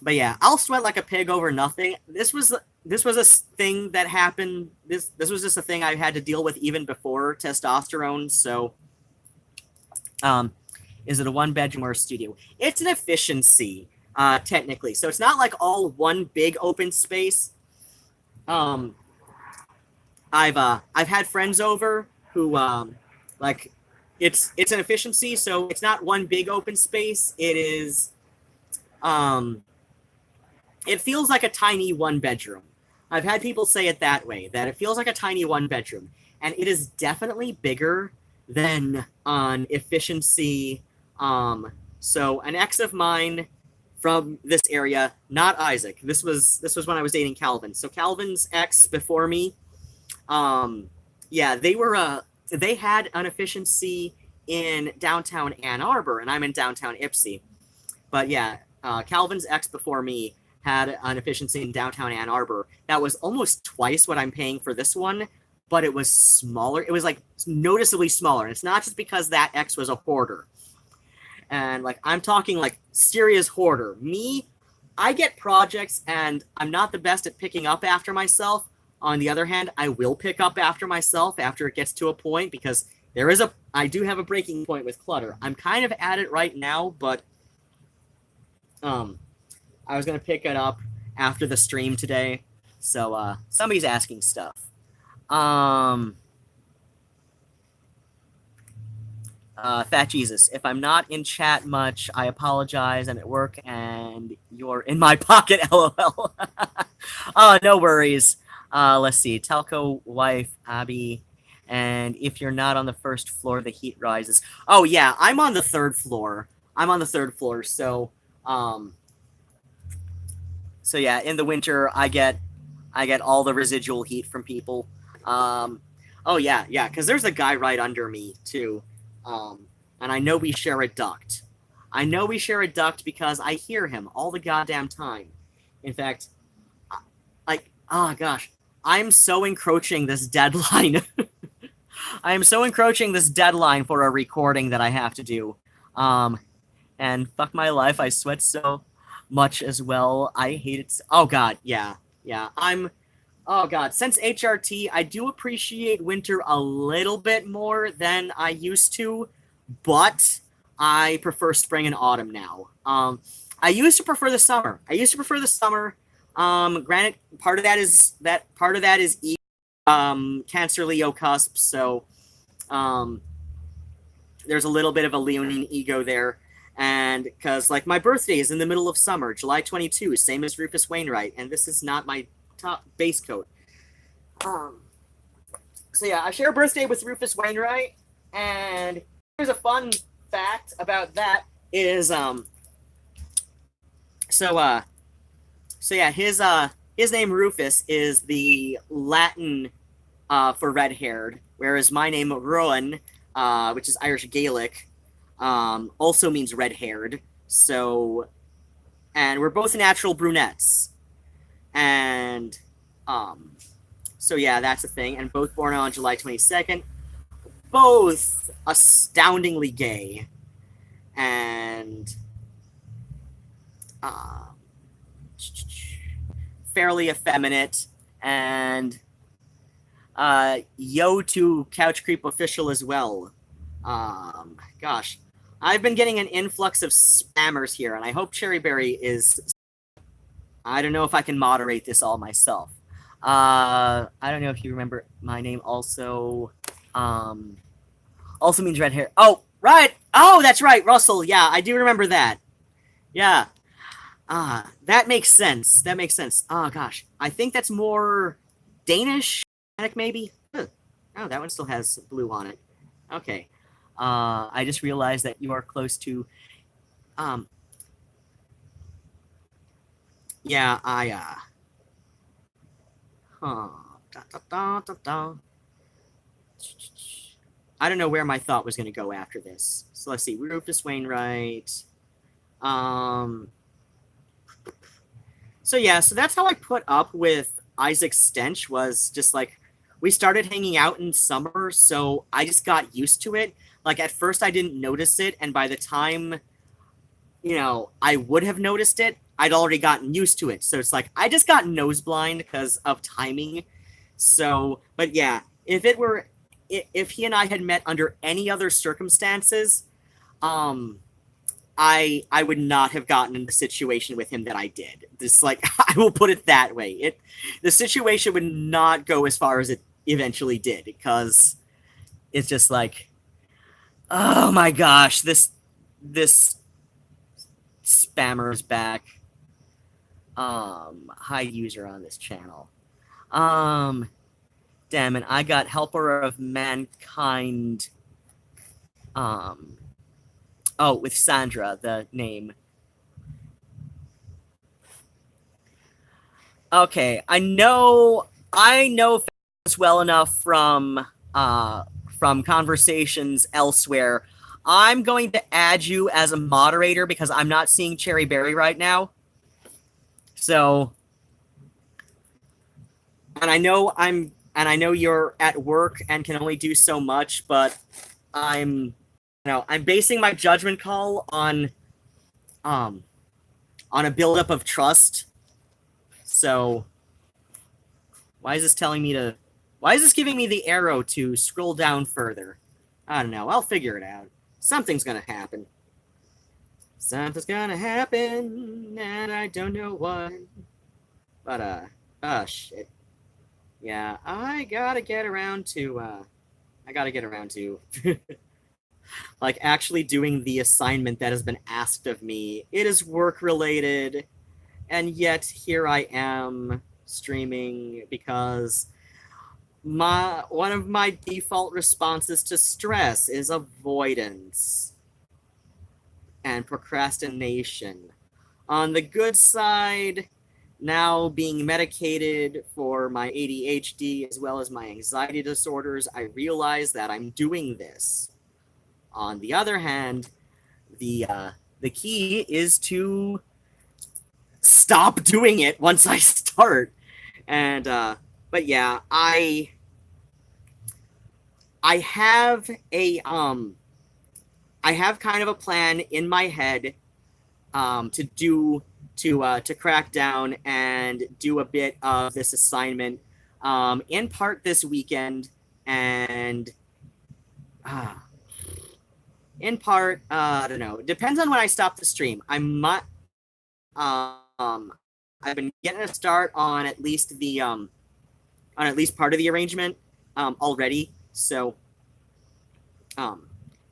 yeah, I'll sweat like a pig over nothing. This was a thing that happened. This was just a thing I had to deal with even before testosterone. So, is it a 1-bedroom or a studio? It's an efficiency, technically. So it's not all one big open space. I've had friends over who it's an efficiency, so it's not one big open space. It is it feels like a tiny 1-bedroom. I've had people say it that way, that it feels like a tiny 1-bedroom, and it is definitely bigger than an efficiency. So an ex of mine from this area, not Isaac. This was when I was dating Calvin. So Calvin's ex before me, they had an efficiency in downtown Ann Arbor, and I'm in downtown Ypsi. But yeah, Calvin's ex before me had an efficiency in downtown Ann Arbor that was almost twice what I'm paying for this one, but it was smaller. It was noticeably smaller. And it's not just because that ex was a hoarder. And I'm talking serious hoarder. Me, I get projects and I'm not the best at picking up after myself. On the other hand, I will pick up after myself after it gets to a point, because I do have a breaking point with clutter. I'm kind of at it right now, but I was going to pick it up after the stream today. So somebody's asking stuff. Fat Jesus, if I'm not in chat much, I apologize. I'm at work and you're in my pocket, LOL. Oh, no worries. Let's see. Telco wife, Abby. And if you're not on the first floor, the heat rises. Oh, yeah. I'm on the third floor. So, yeah, in the winter, I get all the residual heat from people. Oh, yeah, because there's a guy right under me, too. And I know we share a duct. Because I hear him all the goddamn time. In fact, like, oh gosh, I'm so encroaching this deadline. I am so encroaching this deadline for a recording that I have to do. And fuck my life, I sweat so much as well. I hate it. Oh god, yeah. Oh god, since HRT, I do appreciate winter a little bit more than I used to, but I prefer spring and autumn now. I used to prefer the summer. Granted, part of that is Cancer Leo cusp, so there's a little bit of a Leonine ego there. And because, like, my birthday is in the middle of summer, July 22, same as Rufus Wainwright, and this is not my top base coat. So yeah, I share a birthday with Rufus Wainwright, and here's a fun fact about that is, so yeah, his name Rufus is the Latin for red-haired, whereas my name Ruadhán, which is Irish Gaelic, also means red-haired. So, and we're both natural brunettes, and so yeah, that's the thing. And both born on July 22nd, both astoundingly gay, and fairly effeminate, and yo to Couch Creep official as well. Gosh, I've been getting an influx of spammers here, and I hope Cherryberry is... I don't know if I can moderate this all myself. I don't know if you remember my name also means red hair. Oh, right! Oh, that's right, Russell. Yeah, I do remember that. Yeah. That makes sense. Oh, gosh. I think that's more Danish, maybe? Oh, that one still has blue on it. Okay. I just realized that you are close to... Yeah, I don't know where my thought was going to go after this. So let's see. Rufus Wainwright. So yeah, so that's how I put up with Isaac's stench, was just like, we started hanging out in summer, so I just got used to it. Like, at first I didn't notice it, and by the time, I would have noticed it, I'd already gotten used to it. So it's like, I just got nose blind because of timing. So, but yeah, if he and I had met under any other circumstances, I would not have gotten in the situation with him that I did. This, like, I will put it that way. The situation would not go as far as it eventually did, because it's just like, oh my gosh, this spammer is back. High user on this channel. Damn it, I got Helper of Mankind. With Sandra, the name. Okay, I know this well enough from conversations elsewhere. I'm going to add you as a moderator because I'm not seeing Cherryberry right now. So, and I know you're at work and can only do so much, but I'm basing my judgment call on a buildup of trust. So, why is this giving me the arrow to scroll down further? I don't know. I'll figure it out. Something's gonna happen. Something's gonna happen, and I don't know what. But, shit. Yeah, I gotta get around to, like, actually doing the assignment that has been asked of me. It is work-related, and yet here I am streaming because one of my default responses to stress is avoidance and procrastination. On the good side, now being medicated for my ADHD as well as my anxiety disorders, I realize that I'm doing this. On the other hand, the key is to stop doing it once I start. And but yeah, I have I have kind of a plan in my head to do to crack down and do a bit of this assignment in part this weekend, and in part I don't know. It depends on when I stop the stream. I might I've been getting a start on at least the on at least part of the arrangement already. So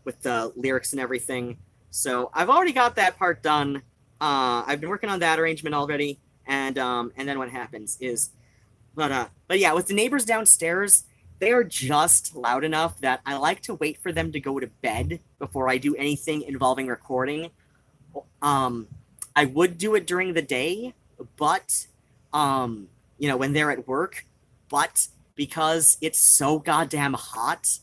with the lyrics and everything. So I've already got that part done. I've been working on that arrangement already, and then what happens is, but yeah, with the neighbors downstairs, they are just loud enough that I like to wait for them to go to bed before I do anything involving recording. I would do it during the day, but you know, when they're at work, but because it's so goddamn hot,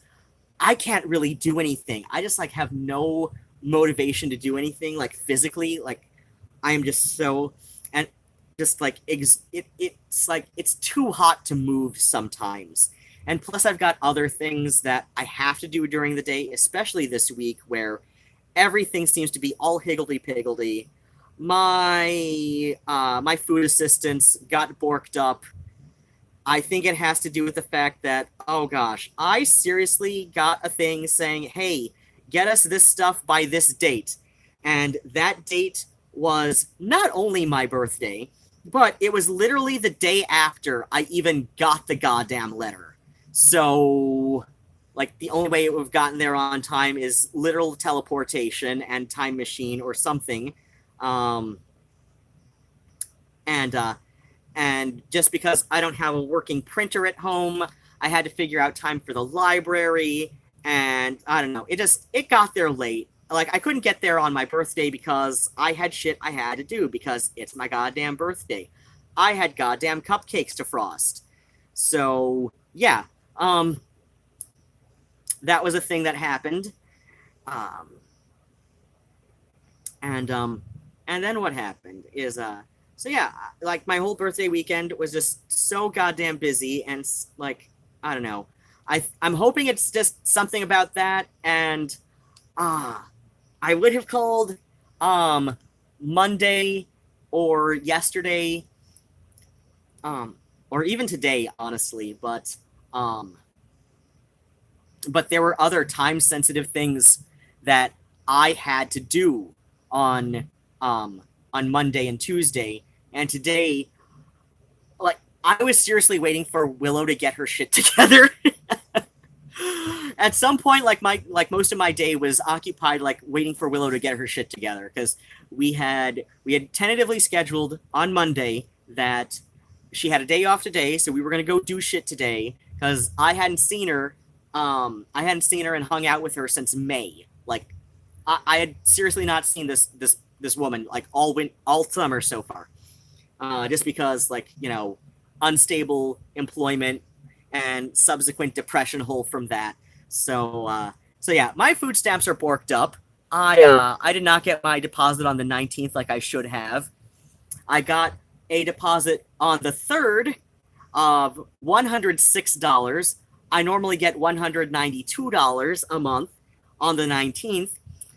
I can't really do anything. I just like have no motivation to do anything like physically. Like I am just so, and just like it's like it's too hot to move sometimes. And plus I've got other things that I have to do during the day, especially this week where everything seems to be all higgledy-piggledy. My food assistants got borked up. I think it has to do with the fact that, oh gosh, I seriously got a thing saying, hey, get us this stuff by this date. And that date was not only my birthday, but it was literally the day after I even got the goddamn letter. So, like, the only way it would have gotten there on time is literal teleportation and time machine or something. And just because I don't have a working printer at home, I had to figure out time for the library, and I don't know, it got there late. Like, I couldn't get there on my birthday because I had shit I had to do because it's my goddamn birthday. I had goddamn cupcakes to frost. So, yeah, that was a thing that happened. And then what happened is, so yeah, like my whole birthday weekend was just so goddamn busy, and like, I don't know. I'm hoping it's just something about that, and I would have called Monday or yesterday, or even today, honestly, but there were other time sensitive things that I had to do on Monday and Tuesday, and today, like, I was seriously waiting for Willow to get her shit together. At some point, like most of my day was occupied like waiting for Willow to get her shit together, because we had tentatively scheduled on Monday that she had a day off today, so we were gonna go do shit today, because I hadn't seen her and hung out with her since May. Like, I had seriously not seen this woman like all summer so far, just because, like, you know, unstable employment and subsequent depression hole from that. So yeah, my food stamps are borked up. I did not get my deposit on the 19th like I should have. I got a deposit on the 3rd of $106. I normally get $192 a month on the 19th.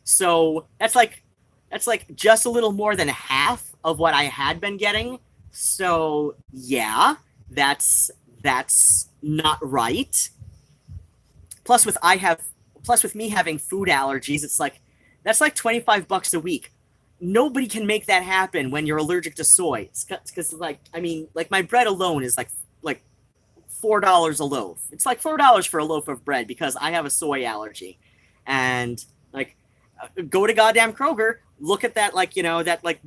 So that's like just a little more than half of what I had been getting. So yeah, that's not right. Plus with me having food allergies, it's like that's like $25 a week. Nobody can make that happen when you're allergic to soy. Because like, I mean, like my bread alone is like $4 a loaf. It's like $4 for a loaf of bread because I have a soy allergy. And like, go to goddamn Kroger, look at that, like, you know, that like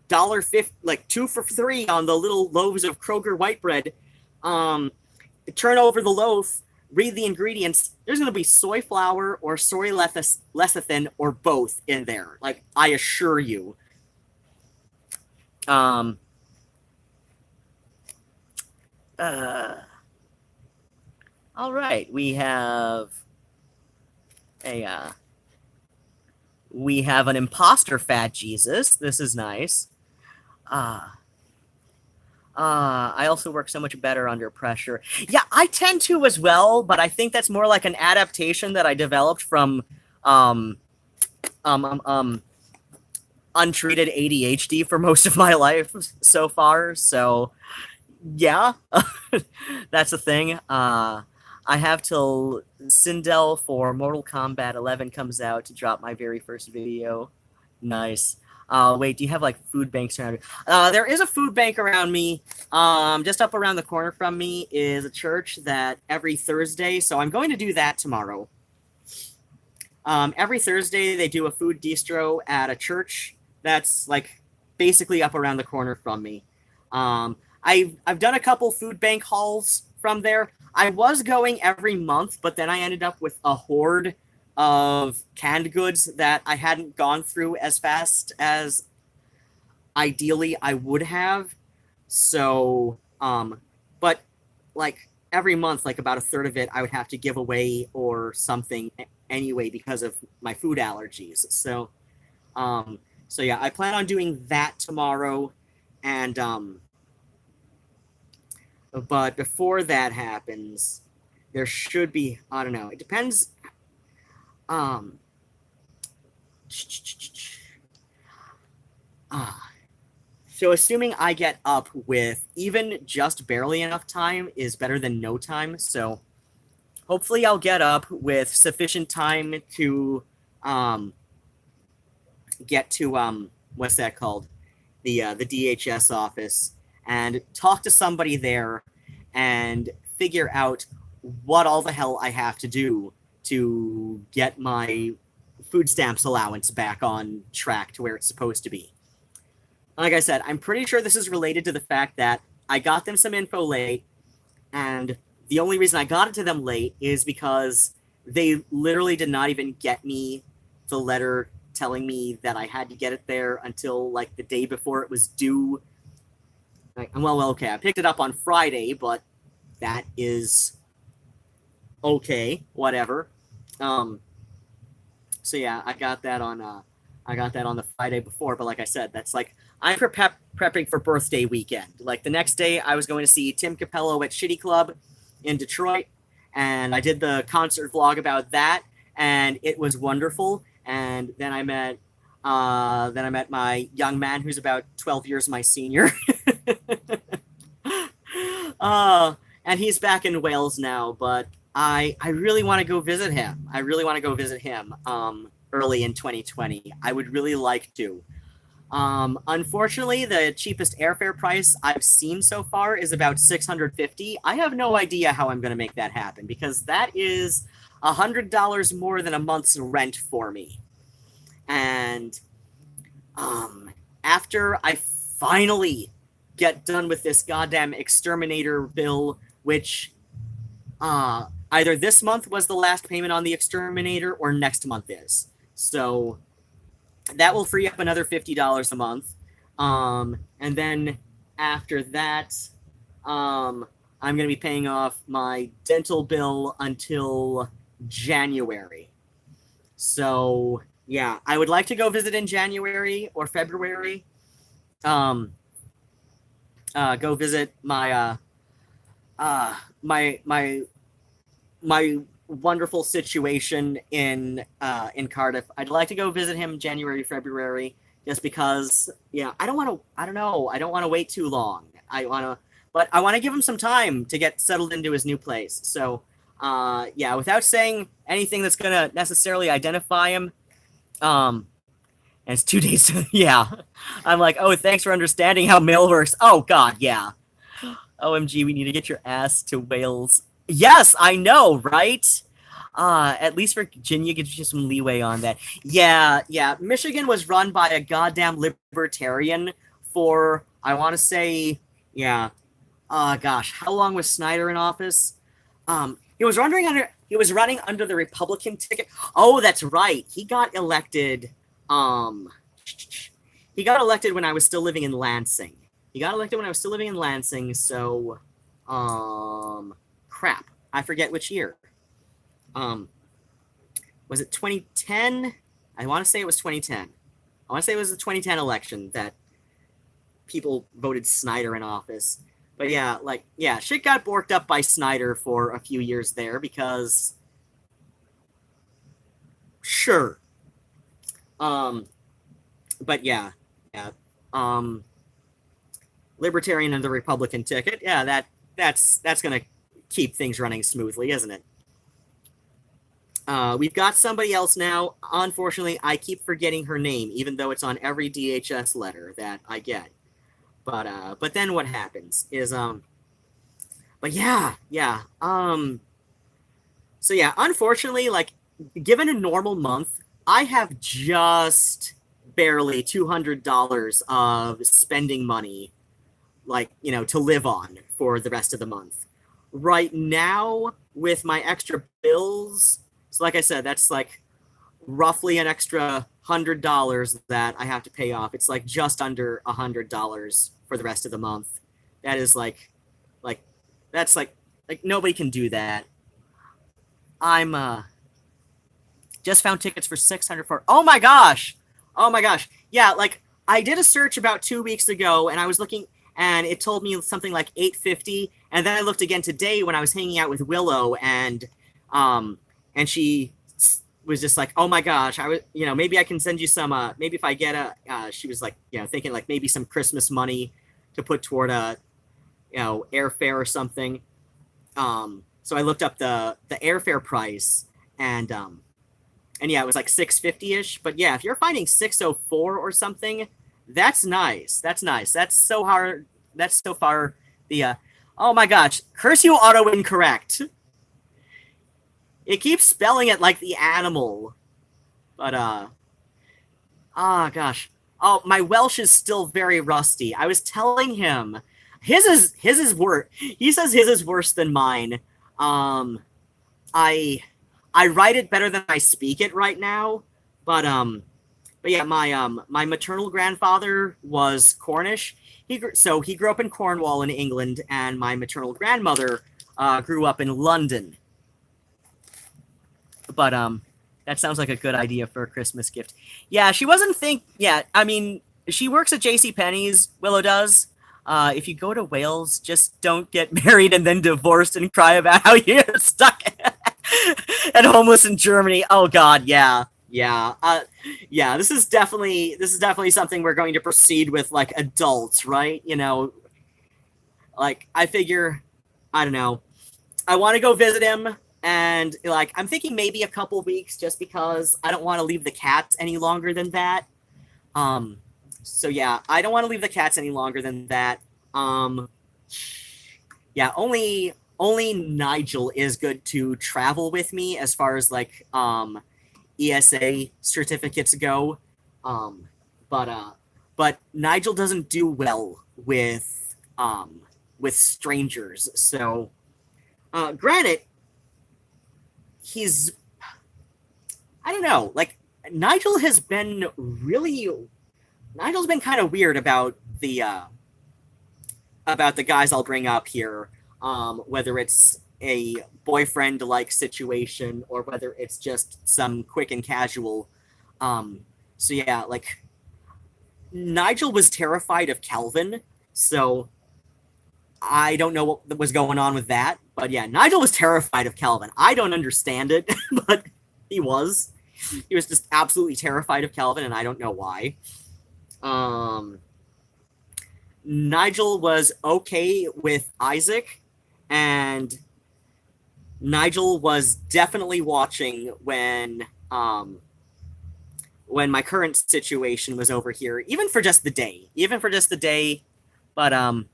$1.50, like 2 for $3 on the little loaves of Kroger white bread. Turn over the loaf, read the ingredients. There's going to be soy flour or soy lecithin or both in there. Like, I assure you. All right, we have an imposter fat Jesus. This is nice. Ah. I also work so much better under pressure. Yeah, I tend to as well, but I think that's more like an adaptation that I developed from um, um, um, um, untreated ADHD for most of my life so far. So, yeah, that's the thing. I have till Sindel for Mortal Kombat 11 comes out to drop my very first video. Nice. Wait, do you have like food banks around you? There is a food bank around me. Just up around the corner from me is a church that every Thursday, so I'm going to do that tomorrow. Every Thursday they do a food distro at a church that's like basically up around the corner from me. I've done a couple food bank hauls from there. I was going every month, but then I ended up with a hoard of canned goods that I hadn't gone through as fast as ideally I would have. So, but like every month, like about a third of it, I would have to give away or something anyway because of my food allergies. So yeah, I plan on doing that tomorrow, and but before that happens, there should be, I don't know. It depends. Um, so assuming I get up with even just barely enough time is better than no time. So hopefully I'll get up with sufficient time to get to what's that called? The DHS office and talk to somebody there and figure out what all the hell I have to do to get my food stamps allowance back on track to where it's supposed to be. Like I said, I'm pretty sure this is related to the fact that I got them some info late, and the only reason I got it to them late is because they literally did not even get me the letter telling me that I had to get it there until like the day before it was due. Like, well, okay, I picked it up on Friday, but that is okay, whatever. So yeah, I got that on the Friday before, but like I said, that's like I'm prepping for birthday weekend. Like the next day, I was going to see Tim Capello at Shitty Club in Detroit, and I did the concert vlog about that, and it was wonderful. And then I met my young man who's about 12 years my senior. And he's back in Wales now, but I really want to go visit him. Early in 2020. I would really like to. Unfortunately, the cheapest airfare price I've seen so far is about $650. I have no idea how I'm going to make that happen because that is $100 more than a month's rent for me. And after I finally get done with this goddamn exterminator bill, which either this month was the last payment on the exterminator or next month is. So that will free up another $50 a month. And then after that, I'm going to be paying off my dental bill until January. So yeah, I would like to go visit in January or February. Go visit my my wonderful situation in Cardiff. I'd like to go visit him January, February, just because, yeah, I don't want to wait too long. But I want to give him some time to get settled into his new place. So, yeah, without saying anything that's going to necessarily identify him, and it's 2 days, yeah. I'm like, oh, thanks for understanding how mail works. Oh, God, yeah. OMG, we need to get your ass to Wales. Yes, I know, right? At least Virginia gives you some leeway on that. Yeah. Michigan was run by a goddamn libertarian for, I want to say, yeah. Gosh, how long was Snyder in office? He was running under the Republican ticket. Oh, that's right. He got elected. He got elected when I was still living in Lansing. So, crap. I forget which year. Was it 2010? I want to say it was 2010. I want to say it was the 2010 election that people voted Snyder in office. But yeah, like, yeah, shit got borked up by Snyder for a few years there because, sure. But yeah, yeah. Libertarian and the Republican ticket, yeah, that's gonna keep things running smoothly, isn't it? We've got somebody else now. Unfortunately, I keep forgetting her name, even though it's on every DHS letter that I get. But then what happens is but yeah. So yeah, unfortunately, like, given a normal month, I have just barely $200 of spending money, like, to live on for the rest of the month. Right now, with my extra bills, so like I said, that's like roughly an extra $100 that I have to pay off. It's like just under $100 for the rest of the month. That is like that's like nobody can do that. I'm just found tickets for 600 for. Oh my gosh. Yeah, like, I did a search about 2 weeks ago, and I was looking, and it told me something like 850, and then I looked again today when I was hanging out with Willow, and she was just like, oh my gosh, I was, maybe I can send you some, maybe if I get she was like, thinking like maybe some Christmas money to put toward a, airfare or something. So I looked up the airfare price, and yeah, it was like 650-ish. But yeah, if you're finding 604 or something, that's nice. That's so hard. That's so far the oh my gosh, curse you, auto incorrect. It keeps spelling it like the animal. But gosh. Oh, my Welsh is still very rusty. I was telling him his is worse. He says his is worse than mine. I write it better than I speak it right now, but yeah, my maternal grandfather was Cornish. He grew up in Cornwall in England, and my maternal grandmother grew up in London. But that sounds like a good idea for a Christmas gift. Yeah, she wasn't yeah, I mean, she works at JCPenney's, Willow does. If you go to Wales, just don't get married and then divorced and cry about how you're stuck and homeless in Germany. Oh God, yeah. This is definitely something we're going to proceed with, like, adults, right? Like, I figure, I don't know, I want to go visit him, and like, I'm thinking maybe a couple weeks, just because I don't want to leave the cats any longer than that. So yeah, I don't want to leave the cats any longer than that. Yeah, only Nigel is good to travel with me as far as, like, ESA certificates go. But Nigel doesn't do well with strangers. So granted, I don't know, like, Nigel's been kind of weird about the guys I'll bring up here, whether it's a boyfriend-like situation or whether it's just some quick and casual. So yeah, like, Nigel was terrified of Calvin, so I don't know what was going on with that. But yeah, Nigel was terrified of Calvin. I don't understand it, but he was. He was just absolutely terrified of Calvin, and I don't know why. Nigel was okay with Isaac, and Nigel was definitely watching when my current situation was over here, even for just the day. But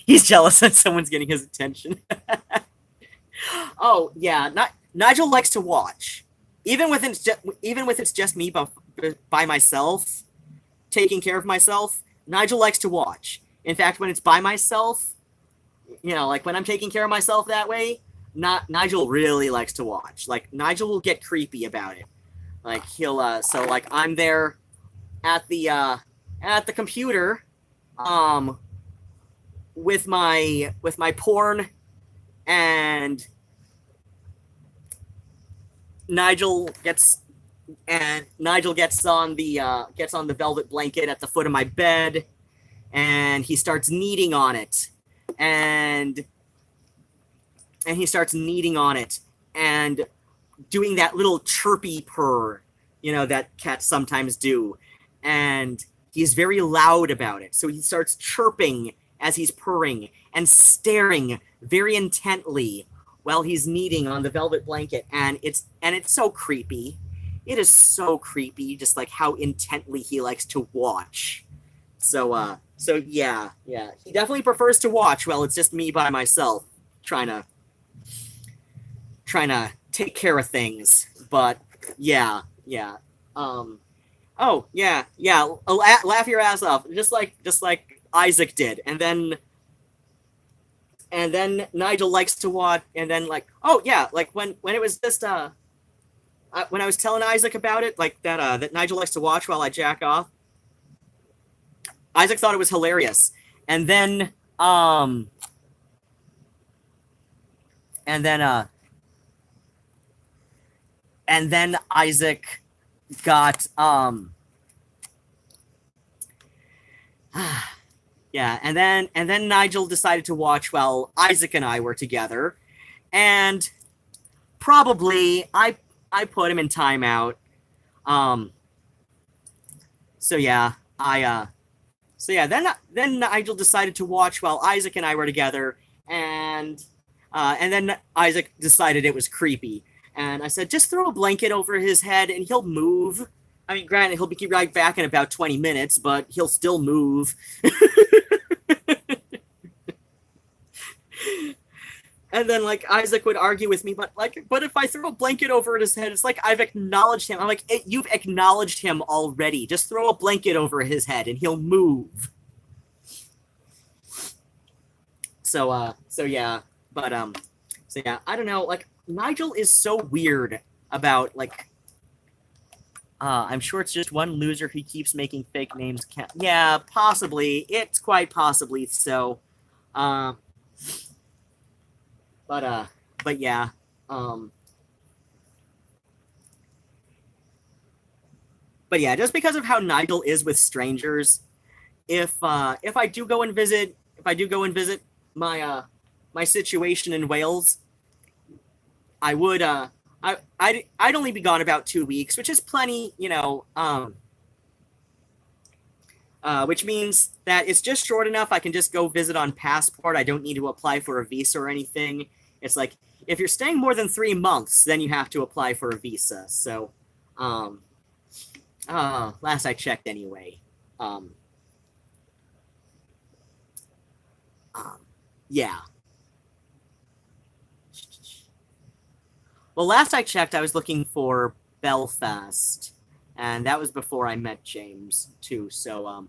he's jealous that someone's getting his attention. Oh yeah, Nigel likes to watch, even with it's just me by myself, taking care of myself. Nigel likes to watch. In fact, when it's by myself, like when I'm taking care of myself that way, Nigel really likes to watch. Like, Nigel will get creepy about it. Like, he'll so like, I'm there at the computer, with my porn, and Nigel gets on the velvet blanket at the foot of my bed, and he starts kneading on it, and he starts kneading on it and doing that little chirpy purr, that cats sometimes do. And he's very loud about it. So he starts chirping as he's purring and staring very intently while he's kneading on the velvet blanket. And it's so creepy. It is so creepy, just like how intently he likes to watch. So yeah. He definitely prefers to watch while it's just me by myself trying to take care of things. But yeah. Oh yeah. Laugh your ass off, just like Isaac did, and then Nigel likes to watch, and then oh yeah, when it was just when I was telling Isaac about it, that Nigel likes to watch while I jack off. Isaac thought it was hilarious, and then Isaac got yeah, and then Nigel decided to watch while Isaac and I were together, and probably I put him in timeout. Then Nigel decided to watch while Isaac and I were together, and then Isaac decided it was creepy. And I said, just throw a blanket over his head and he'll move. I mean, granted, he'll be right back in about 20 minutes, but he'll still move. And then, Isaac would argue with me, but if I throw a blanket over his head, it's like I've acknowledged him. I'm like, you've acknowledged him already. Just throw a blanket over his head and he'll move. So yeah. But, I don't know, Nigel is so weird about, I'm sure it's just one loser who keeps making fake names count. Yeah, possibly. It's quite possibly so. But yeah. But yeah, just because of how Nigel is with strangers, if I do go and visit my my situation in Wales, I would I'd only be gone about 2 weeks, which is plenty, which means that it's just short enough I can just go visit on passport. I don't need to apply for a visa or anything. It's like, if you're staying more than 3 months, then you have to apply for a visa. So, last I checked anyway. Yeah. Well, last I checked, I was looking for Belfast, and that was before I met James, too, so,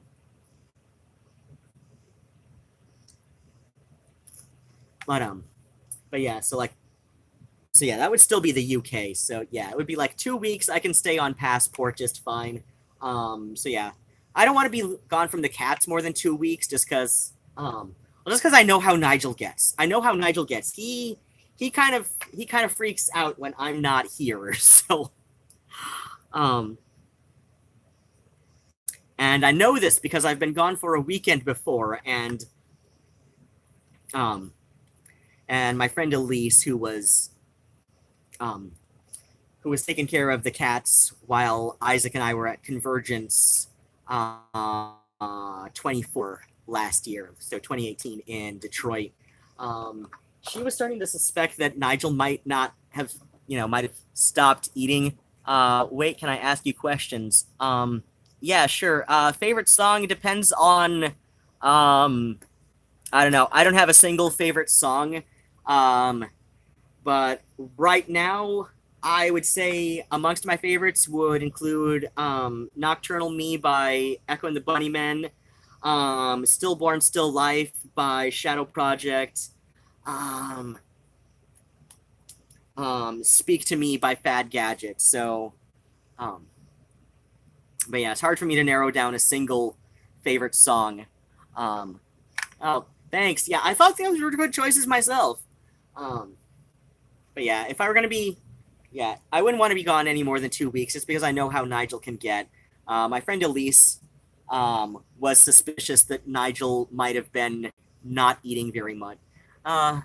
but yeah, so yeah, that would still be the UK, so yeah, it would be 2 weeks. I can stay on passport just fine. So yeah, I don't want to be gone from the cats more than 2 weeks, just because I know how Nigel gets. He kind of freaks out when I'm not here. So, and I know this because I've been gone for a weekend before, and my friend Elise, who was taking care of the cats while Isaac and I were at Convergence 24 last year, so 2018 in Detroit. She was starting to suspect that Nigel might have stopped eating. Wait, can I ask you questions? Yeah, sure. Favorite song depends on, I don't know. I don't have a single favorite song. But right now, I would say amongst my favorites would include Nocturnal Me by Echo and the Bunnymen, Stillborn Still Life by Shadow Project, Speak to Me by Fad Gadget. So, but yeah, it's hard for me to narrow down a single favorite song. Oh, thanks. Yeah, I thought those were good choices myself. But yeah, if I were going to be, yeah, I wouldn't want to be gone any more than 2 weeks, just because I know how Nigel can get. My friend Elise, was suspicious that Nigel might have been not eating very much. Uh,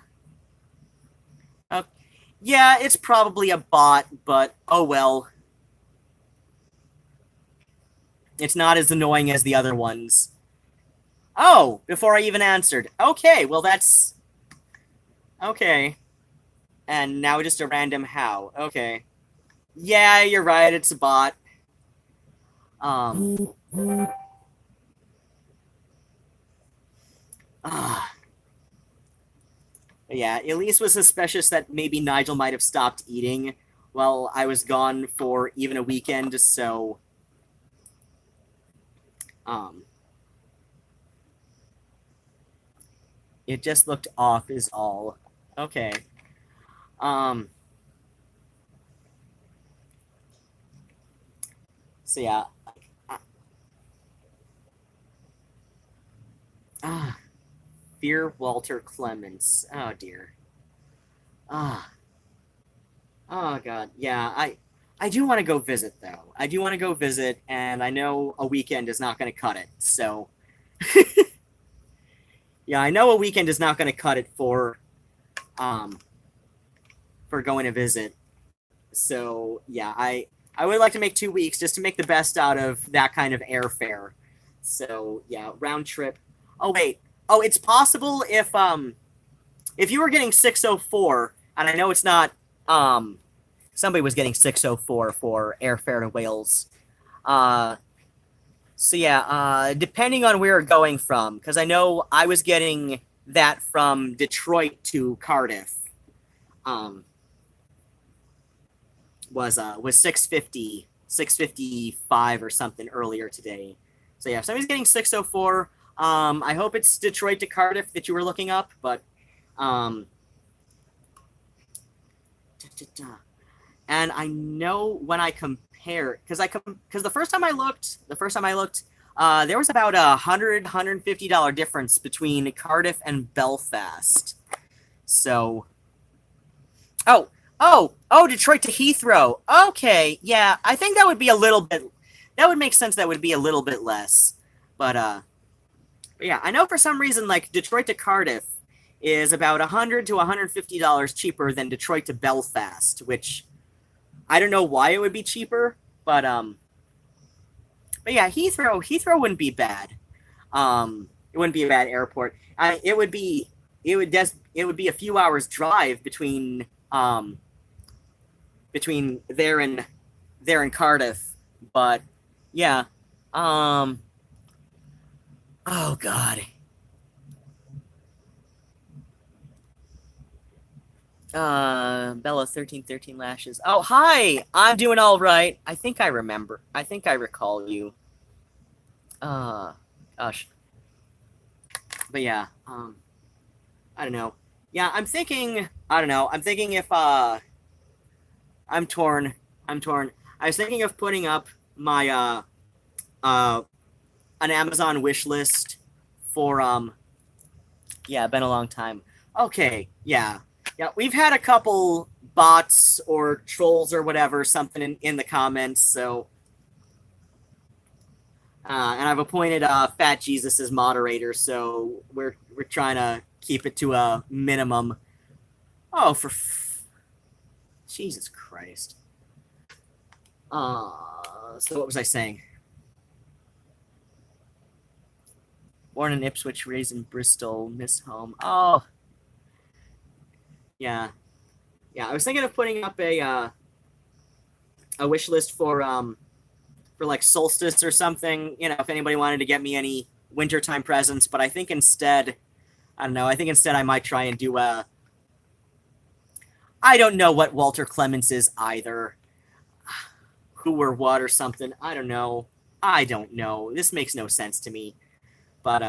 yeah, it's probably a bot, but oh well. It's not as annoying as the other ones. Oh, before I even answered. Okay, well that's... Okay. And now just a random how. Okay. Yeah, you're right, it's a bot. Yeah, Elise was suspicious that maybe Nigel might have stopped eating while I was gone for even a weekend, so... It just looked off is all. Okay. So yeah. Fear Walter Clements. Oh dear. Oh god. Yeah, I do want to go visit though. I do want to go visit, and I know a weekend is not going to cut it. So yeah, I know a weekend is not going to cut it for going to visit. So yeah, I would like to make 2 weeks just to make the best out of that kind of airfare. So yeah, round trip. Oh wait. Oh, it's possible if you were getting 604, and I know it's not somebody was getting 604 for airfare to Wales. So yeah, depending on where you're going from, because I know I was getting that from Detroit to Cardiff. Was 650, 655 or something earlier today. So yeah, if somebody's getting 604, I hope it's Detroit to Cardiff that you were looking up, but and I know when I compare, because the first time I looked, there was about $150 difference between Cardiff and Belfast. So, Detroit to Heathrow. Okay, yeah, I think that would be a little bit. That would make sense. That would be a little bit less, but yeah, I know for some reason like Detroit to Cardiff is about $100 to $150 cheaper than Detroit to Belfast, which I don't know why it would be cheaper, but yeah, Heathrow wouldn't be bad. It wouldn't be a bad airport. It would be a few hours drive between there and Cardiff, but yeah. Oh god. Bella 1313 lashes. Oh, hi. I'm doing all right. I think I remember. I think I recall you. Gosh. But yeah, I don't know. Yeah, I'm thinking, I don't know. I'm thinking if I'm torn. I was thinking of putting up my an Amazon wish list for yeah, been a long time. Okay, yeah. Yeah, we've had a couple bots or trolls or whatever, something in the comments, so and I've appointed Fat Jesus as moderator, so we're trying to keep it to a minimum. Oh, Jesus Christ. So what was I saying? Born in Ipswich, raised in Bristol, miss home. Oh. Yeah. Yeah, I was thinking of putting up a wish list for like solstice or something, you know, if anybody wanted to get me any wintertime presents, but I think instead, I don't know, I might try and do I don't know what Walter Clements is either. Who or what or something. I don't know. This makes no sense to me. But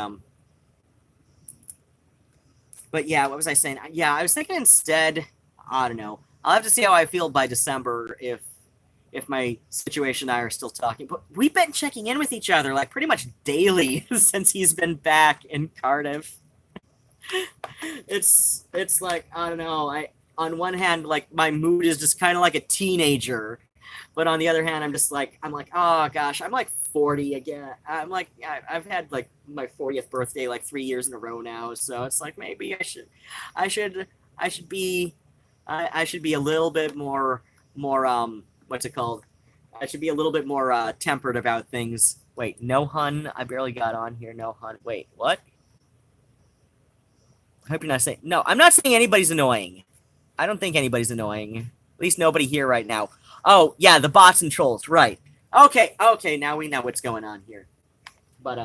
yeah, what was I saying? Yeah, I was thinking instead, I don't know. I'll have to see how I feel by December if my situation and I are still talking. But we've been checking in with each other like pretty much daily since he's been back in Cardiff. It's like, I don't know. On one hand, like my mood is just kind of like a teenager, But on the other hand, I'm like, oh gosh, I'm like 40 again. I've had like my 40th birthday like 3 years in a row now. So it's like maybe I should, I should be, I should be a little bit more, what's it called? I should be a little bit more tempered about things. Wait, no hun. I barely got on here. No hun. Wait, what? I hope you're not saying. No, I'm not saying anybody's annoying. I don't think anybody's annoying. At least nobody here right now. Oh, yeah, the bots and trolls. Right. Okay, now we know what's going on here. But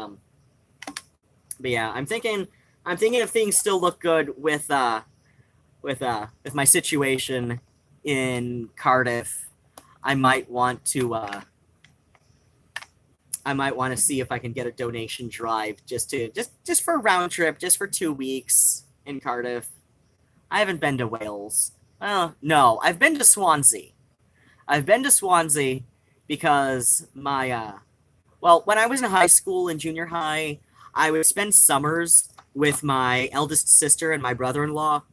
yeah, I'm thinking if things still look good with my situation in Cardiff, I might want to see if I can get a donation drive just for a round trip, just for 2 weeks in Cardiff. I haven't been to Wales. Well, no, I've been to Swansea. I've been to Swansea because my when I was in high school and junior high, I would spend summers with my eldest sister and my brother-in-law.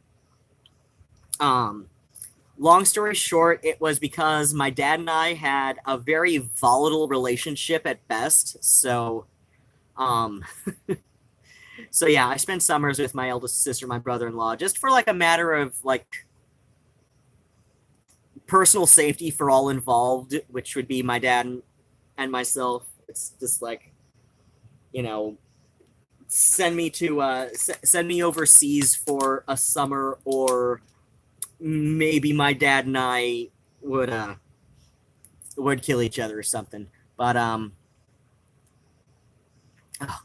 Long story short, it was because my dad and I had a very volatile relationship at best. So, so yeah, I spent summers with my eldest sister, my brother-in-law, just for like a matter of like personal safety for all involved, which would be my dad and myself. It's just like, send me overseas for a summer, or maybe my dad and I would kill each other or something. But oh god.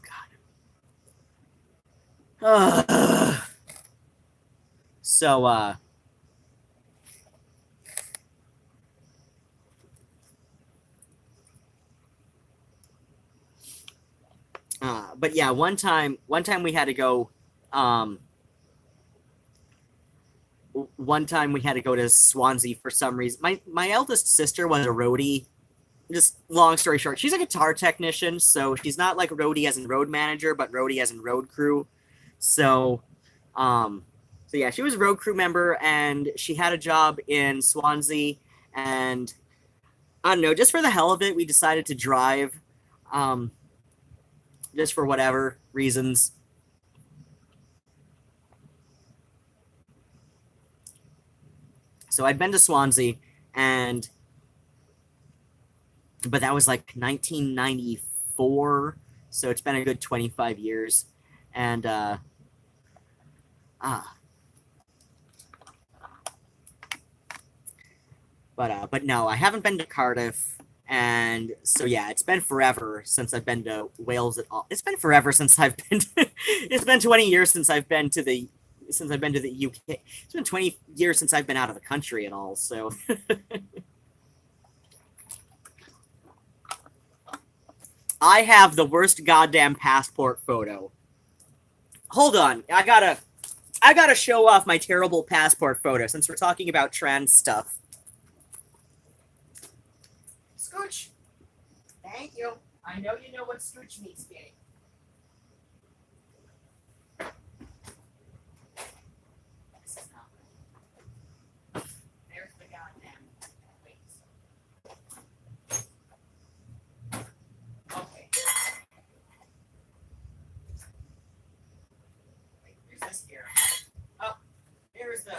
So but yeah, one time we had to go to Swansea for some reason. My eldest sister was a roadie. Just long story short, she's a guitar technician, so she's not like roadie as in road manager, but roadie as in road crew. So yeah, she was a road crew member, and she had a job in Swansea, and I don't know, just for the hell of it, we decided to drive, just for whatever reasons. So I'd been to Swansea, but that was like 1994, so it's been a good 25 years, and but no, I haven't been to Cardiff, and so yeah, it's been forever since I've been to Wales at all. It's been forever since I've been. It's been 20 years since I've been to the UK. It's been 20 years since I've been out of the country at all. So. I have the worst goddamn passport photo. Hold on, I gotta show off my terrible passport photo since we're talking about trans stuff. Scooch. Thank you. I know you know what Scooch means, Gay. This is not right. There's the goddamn weights. Okay. Wait, here's this here. Oh, here's the.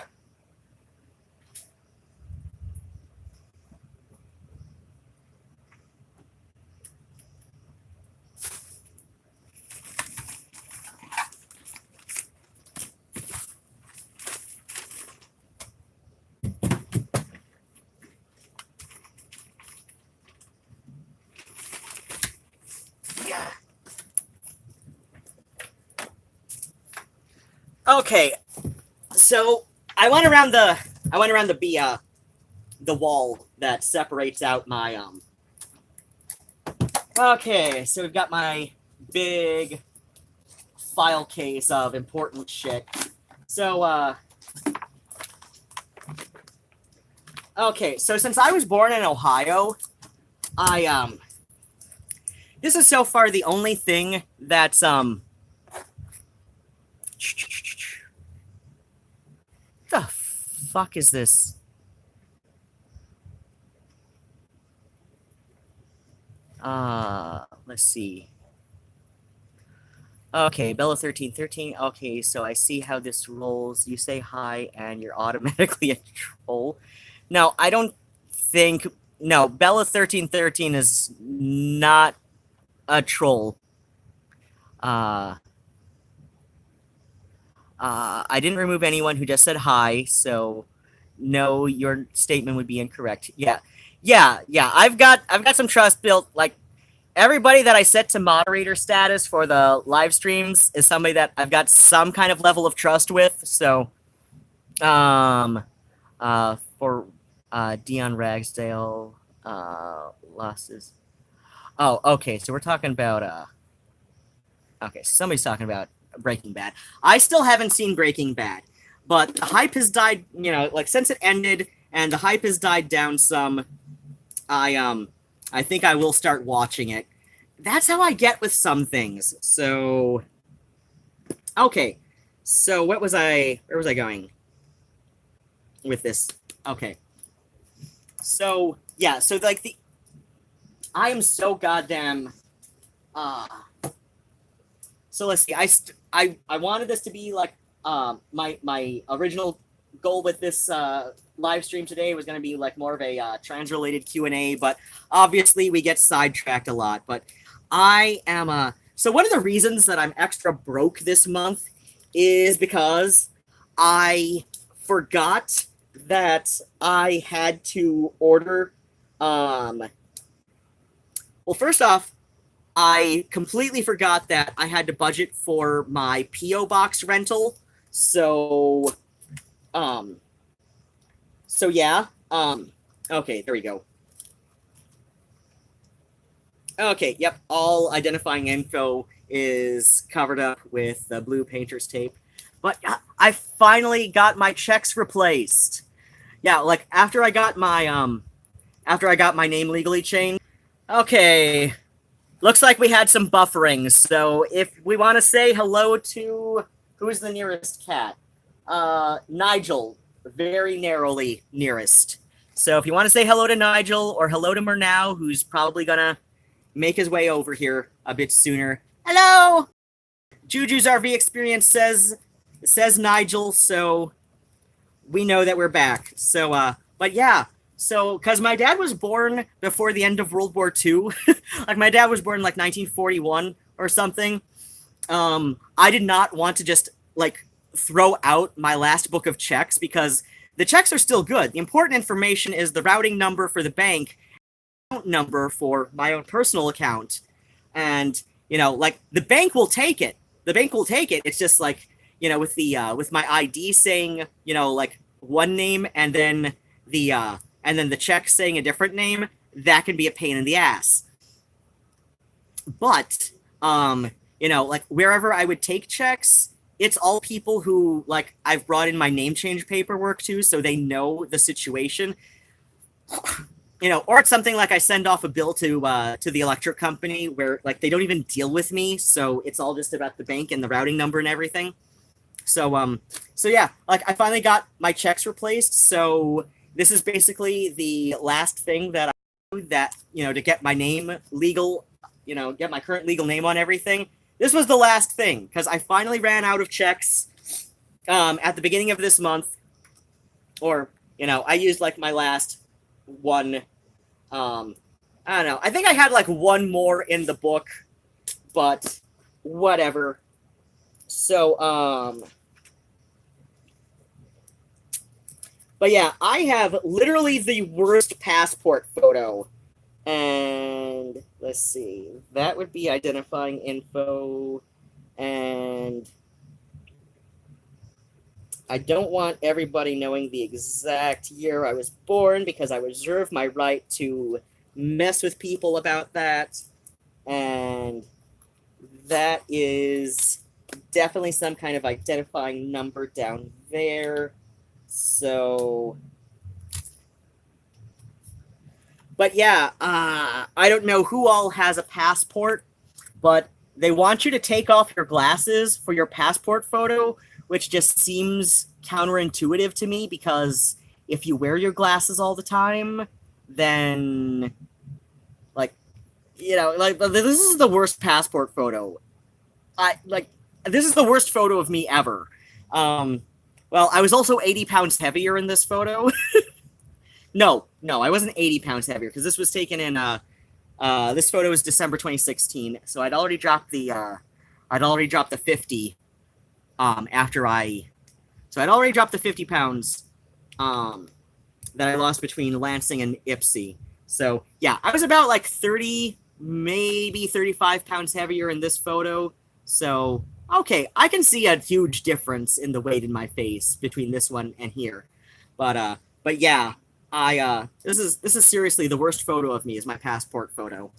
Okay, so I went around the wall that separates out my Okay, so we've got my big file case of important shit. So okay, so since I was born in Ohio, this is so far the only thing that's the fuck is this? Let's see. Okay, Bella1313. Okay, so I see how this rolls. You say hi, and you're automatically a troll. No, I don't think. No, Bella1313 is not a troll. I didn't remove anyone who just said hi, so no, your statement would be incorrect. Yeah, yeah. I've got some trust built. Like everybody that I set to moderator status for the live streams is somebody that I've got some kind of level of trust with. So, for Dion Ragsdale, losses. Oh, okay. So we're talking about okay, somebody's talking about Breaking Bad. I still haven't seen Breaking Bad, but the hype has died. Like since it ended, and the hype has died down some. I think I will start watching it. That's how I get with some things. So, okay. So where was I going with this? Okay. So yeah. So like I am so goddamn. So let's see. I wanted this to be like my original goal with this live stream today was going to be like more of a trans-related Q&A, but obviously we get sidetracked a lot. But I am so one of the reasons that I'm extra broke this month is because I forgot that I had to order well, first off, I completely forgot that I had to budget for my P.O. box rental. So yeah. Okay, there we go. Okay, yep, all identifying info is covered up with the blue painter's tape. But I finally got my checks replaced. Yeah, like after I got my name legally changed. Okay. Looks like we had some buffering, so if we want to say hello to... Who's the nearest cat? Nigel, very narrowly nearest. So if you want to say hello to Nigel, or hello to Murnau, who's probably going to make his way over here a bit sooner. Hello! Juju's RV Experience says Nigel, so we know that we're back. So, but yeah... So, because my dad was born before the end of World War II, like my dad was born in like 1941 or something. I did not want to just like throw out my last book of checks because the checks are still good. The important information is the routing number for the bank, account number for my own personal account, and like the bank will take it. The bank will take it. It's just like with the with my ID saying like one name and then the check saying a different name, that can be a pain in the ass. But, like wherever I would take checks, it's all people who like I've brought in my name change paperwork to, so they know the situation. Or it's something like I send off a bill to the electric company where like they don't even deal with me, so it's all just about the bank and the routing number and everything. So yeah, like I finally got my checks replaced, so this is basically the last thing that I do to get my name legal, get my current legal name on everything. This was the last thing because I finally ran out of checks at the beginning of this month. Or, I used like my last one. I don't know. I think I had like one more in the book, but whatever. So, but yeah, I have literally the worst passport photo. And let's see. That would be identifying info. And I don't want everybody knowing the exact year I was born because I reserve my right to mess with people about that. And that is definitely some kind of identifying number down there. So, but yeah, I don't know who all has a passport, but they want you to take off your glasses for your passport photo, which just seems counterintuitive to me because if you wear your glasses all the time, then like like this is the worst passport photo. This is the worst photo of me ever. Well, I was also 80 pounds heavier in this photo. No, I wasn't 80 pounds heavier because this was taken in this photo was December 2016, so I'd already dropped the 50 after I'd already dropped the 50 pounds that I lost between Lansing and Ipsy. So yeah, I was about like 30, maybe 35 pounds heavier in this photo. So okay, I can see a huge difference in the weight in my face between this one and here. But yeah, this is seriously the worst photo of me is my passport photo.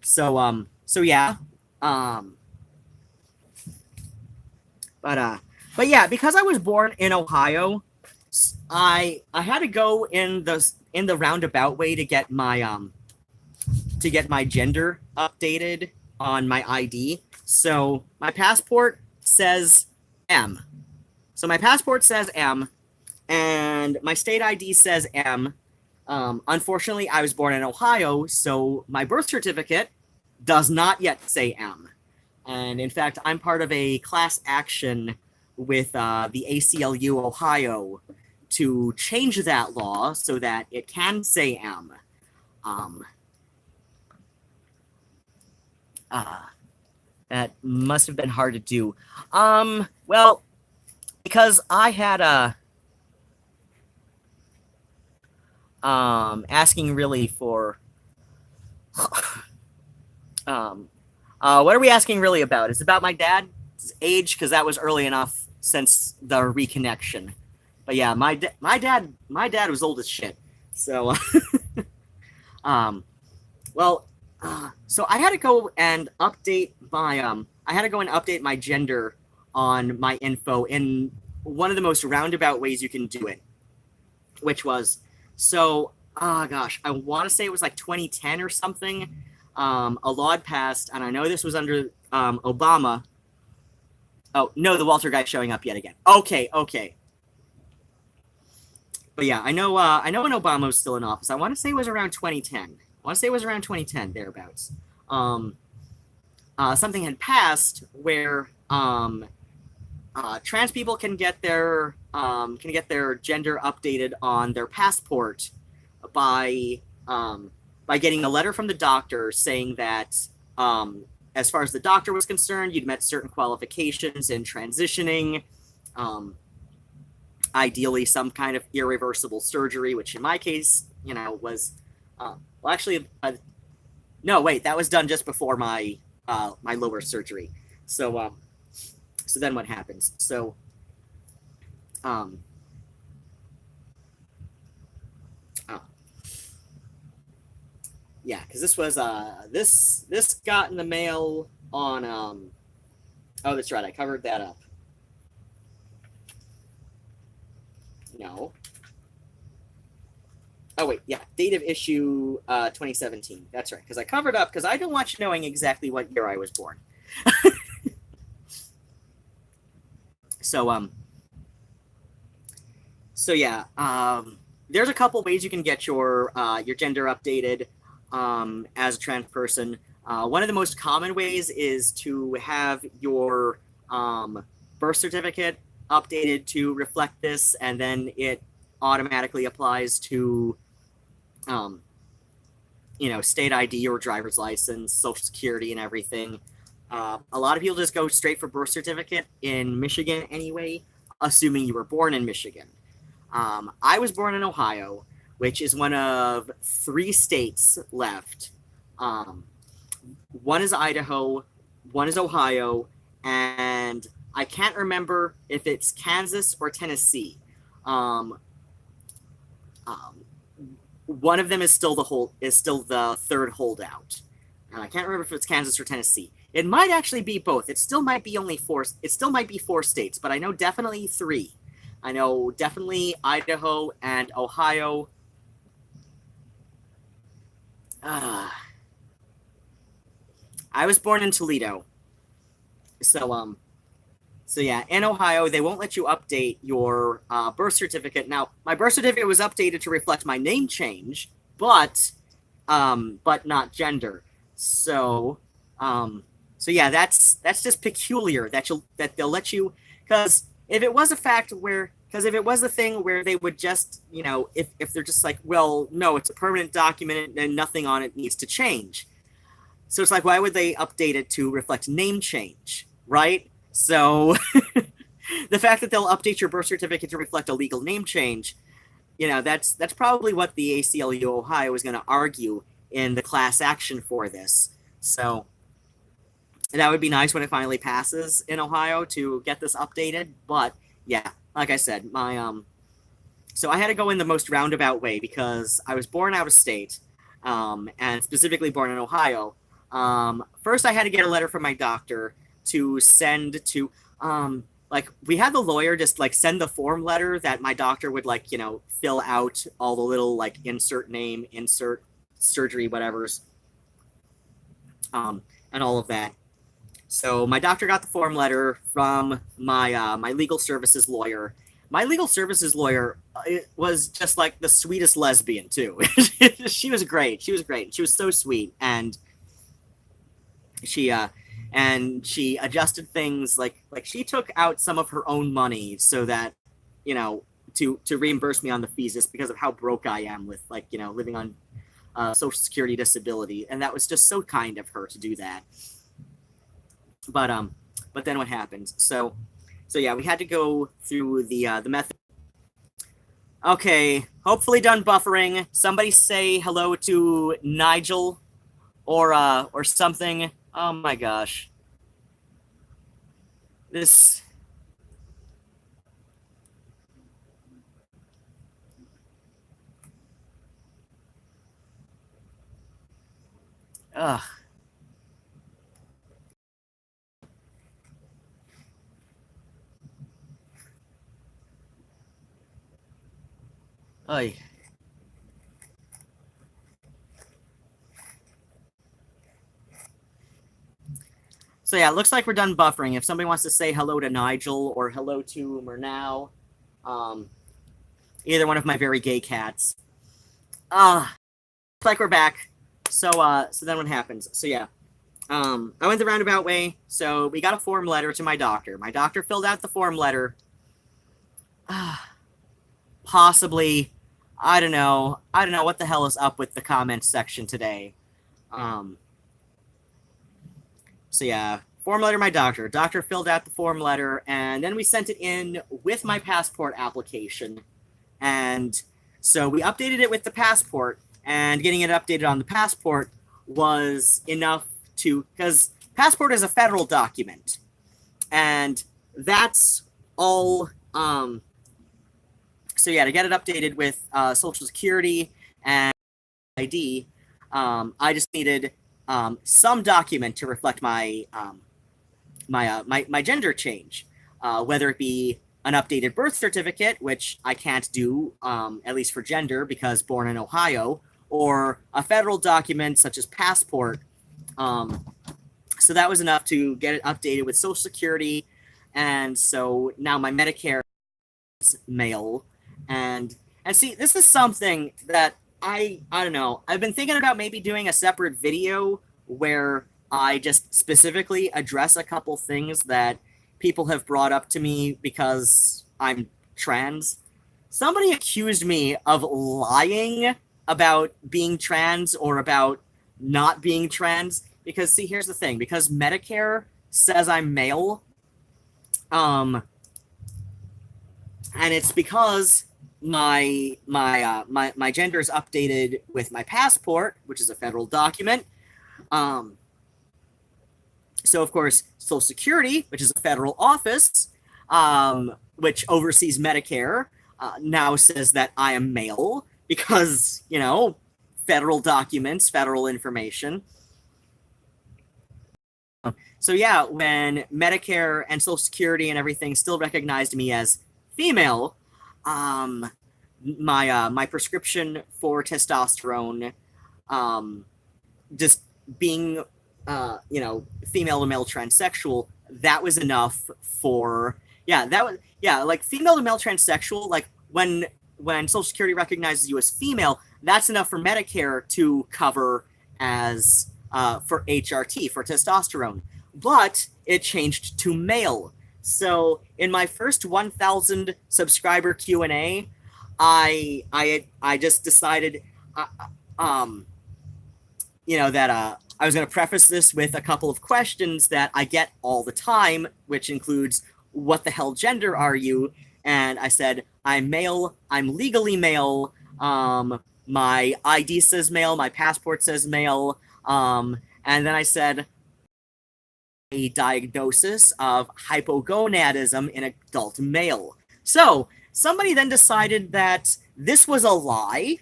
So yeah. But yeah, because I was born in Ohio, I had to go in the roundabout way to get my gender updated on my ID. So my passport says M. So my passport says M, and my state ID says M. Unfortunately, I was born in Ohio, so my birth certificate does not yet say M. And in fact, I'm part of a class action with the ACLU Ohio to change that law so that it can say M. That must have been hard to do. Well, because I had asking really for what are we asking really about? It's about my dad's age, because that was early enough since the reconnection. But yeah, my dad was old as shit. So so I had to go and update my gender on my info in one of the most roundabout ways you can do it, which was I want to say it was like 2010 or something. A law had passed, and I know this was under Obama. Oh no, the Walter guy's showing up yet again. Okay. But yeah, I know when Obama was still in office. I want to say it was around 2010. Thereabouts. Something had passed where trans people can get their gender updated on their passport by getting a letter from the doctor saying that as far as the doctor was concerned, you'd met certain qualifications in transitioning, ideally some kind of irreversible surgery, which in my case, was no, wait, that was done just before my my lower surgery. So then what happens? So yeah, because this was this got in the mail on oh, that's right, I covered that up. No. Oh wait, yeah, date of issue 2017. That's right, because I covered up because I don't want you knowing exactly what year I was born. So yeah, there's a couple ways you can get your gender updated as a trans person. One of the most common ways is to have your birth certificate updated to reflect this, and then it automatically applies to state ID or driver's license, social security, and everything. A lot of people just go straight for birth certificate in Michigan anyway, assuming you were born in Michigan. I was born in Ohio, which is one of 3 states left. One is Idaho, one is Ohio, and I can't remember if it's Kansas or Tennessee. One of them is still the third holdout. And I can't remember if it's Kansas or Tennessee. It might actually be both. It still might be only 4. It still might be 4 states, but I know definitely 3. I know definitely Idaho and Ohio. I was born in Toledo. So yeah, in Ohio, they won't let you update your birth certificate. Now, my birth certificate was updated to reflect my name change, but but not gender. So, so yeah, that's just peculiar that they'll let you, because if it was a fact where, because if it was a thing where they would just, if they're just like, well, no, it's a permanent document and nothing on it needs to change. So it's like, why would they update it to reflect name change, right? So the fact that they'll update your birth certificate to reflect a legal name change, that's probably what the ACLU Ohio is going to argue in the class action for this. So that would be nice when it finally passes in Ohio to get this updated. But yeah, like I said, so I had to go in the most roundabout way because I was born out of state, and specifically born in Ohio. First, I had to get a letter from my doctor to send to, we had the lawyer just send the form letter that my doctor would fill out all the little insert name, insert surgery, whatever's, and all of that. So my doctor got the form letter from my legal services lawyer. My legal services lawyer was just the sweetest lesbian too. She was great. She was so sweet, and she adjusted things like she took out some of her own money so that to reimburse me on the fees just because of how broke I am with living on Social Security disability, and that was just so kind of her to do that. But then what happened? So yeah, we had to go through the method. Okay, hopefully done buffering. Somebody say hello to Nigel, or something. Oh my gosh, this. Ugh. Oy. So yeah, it looks like we're done buffering. If somebody wants to say hello to Nigel or hello to Murnau, either one of my very gay cats. Looks like we're back. So then what happens? So yeah, I went the roundabout way. So we got a form letter to my doctor. My doctor filled out the form letter. Possibly, I don't know what the hell is up with the comments section today. So yeah, form letter, my doctor. Doctor filled out the form letter, and then we sent it in with my passport application. And so we updated it with the passport, and getting it updated on the passport was enough to, because passport is a federal document, and that's all. So yeah, to get it updated with Social Security and ID, I just needed some document to reflect my gender change, whether it be an updated birth certificate, which I can't do, at least for gender, because born in Ohio, or a federal document such as passport. So that was enough to get it updated with Social Security, and so now my Medicare is male, and see, this is something that I don't know. I've been thinking about maybe doing a separate video where I just specifically address a couple things that people have brought up to me because I'm trans. Somebody accused me of lying about being trans or about not being trans, because see, here's the thing, because Medicare says I'm male, and it's because my gender is updated with my passport, which is a federal document. So of course, Social Security, which is a federal office, which oversees Medicare, now says that I am male because, federal documents, federal information. So yeah, when Medicare and Social Security and everything still recognized me as female, my prescription for testosterone, just being female to male transsexual, that was enough for female to male transsexual, when Social Security recognizes you as female, that's enough for Medicare to cover as for HRT, for testosterone. But it changed to male. So in my first 1,000 subscriber Q&A, I just decided, that I was going to preface this with a couple of questions that I get all the time, which includes, what the hell gender are you? And I said, I'm male, I'm legally male, my ID says male, my passport says male, and then I said, a diagnosis of hypogonadism in adult male. So, somebody then decided that this was a lie.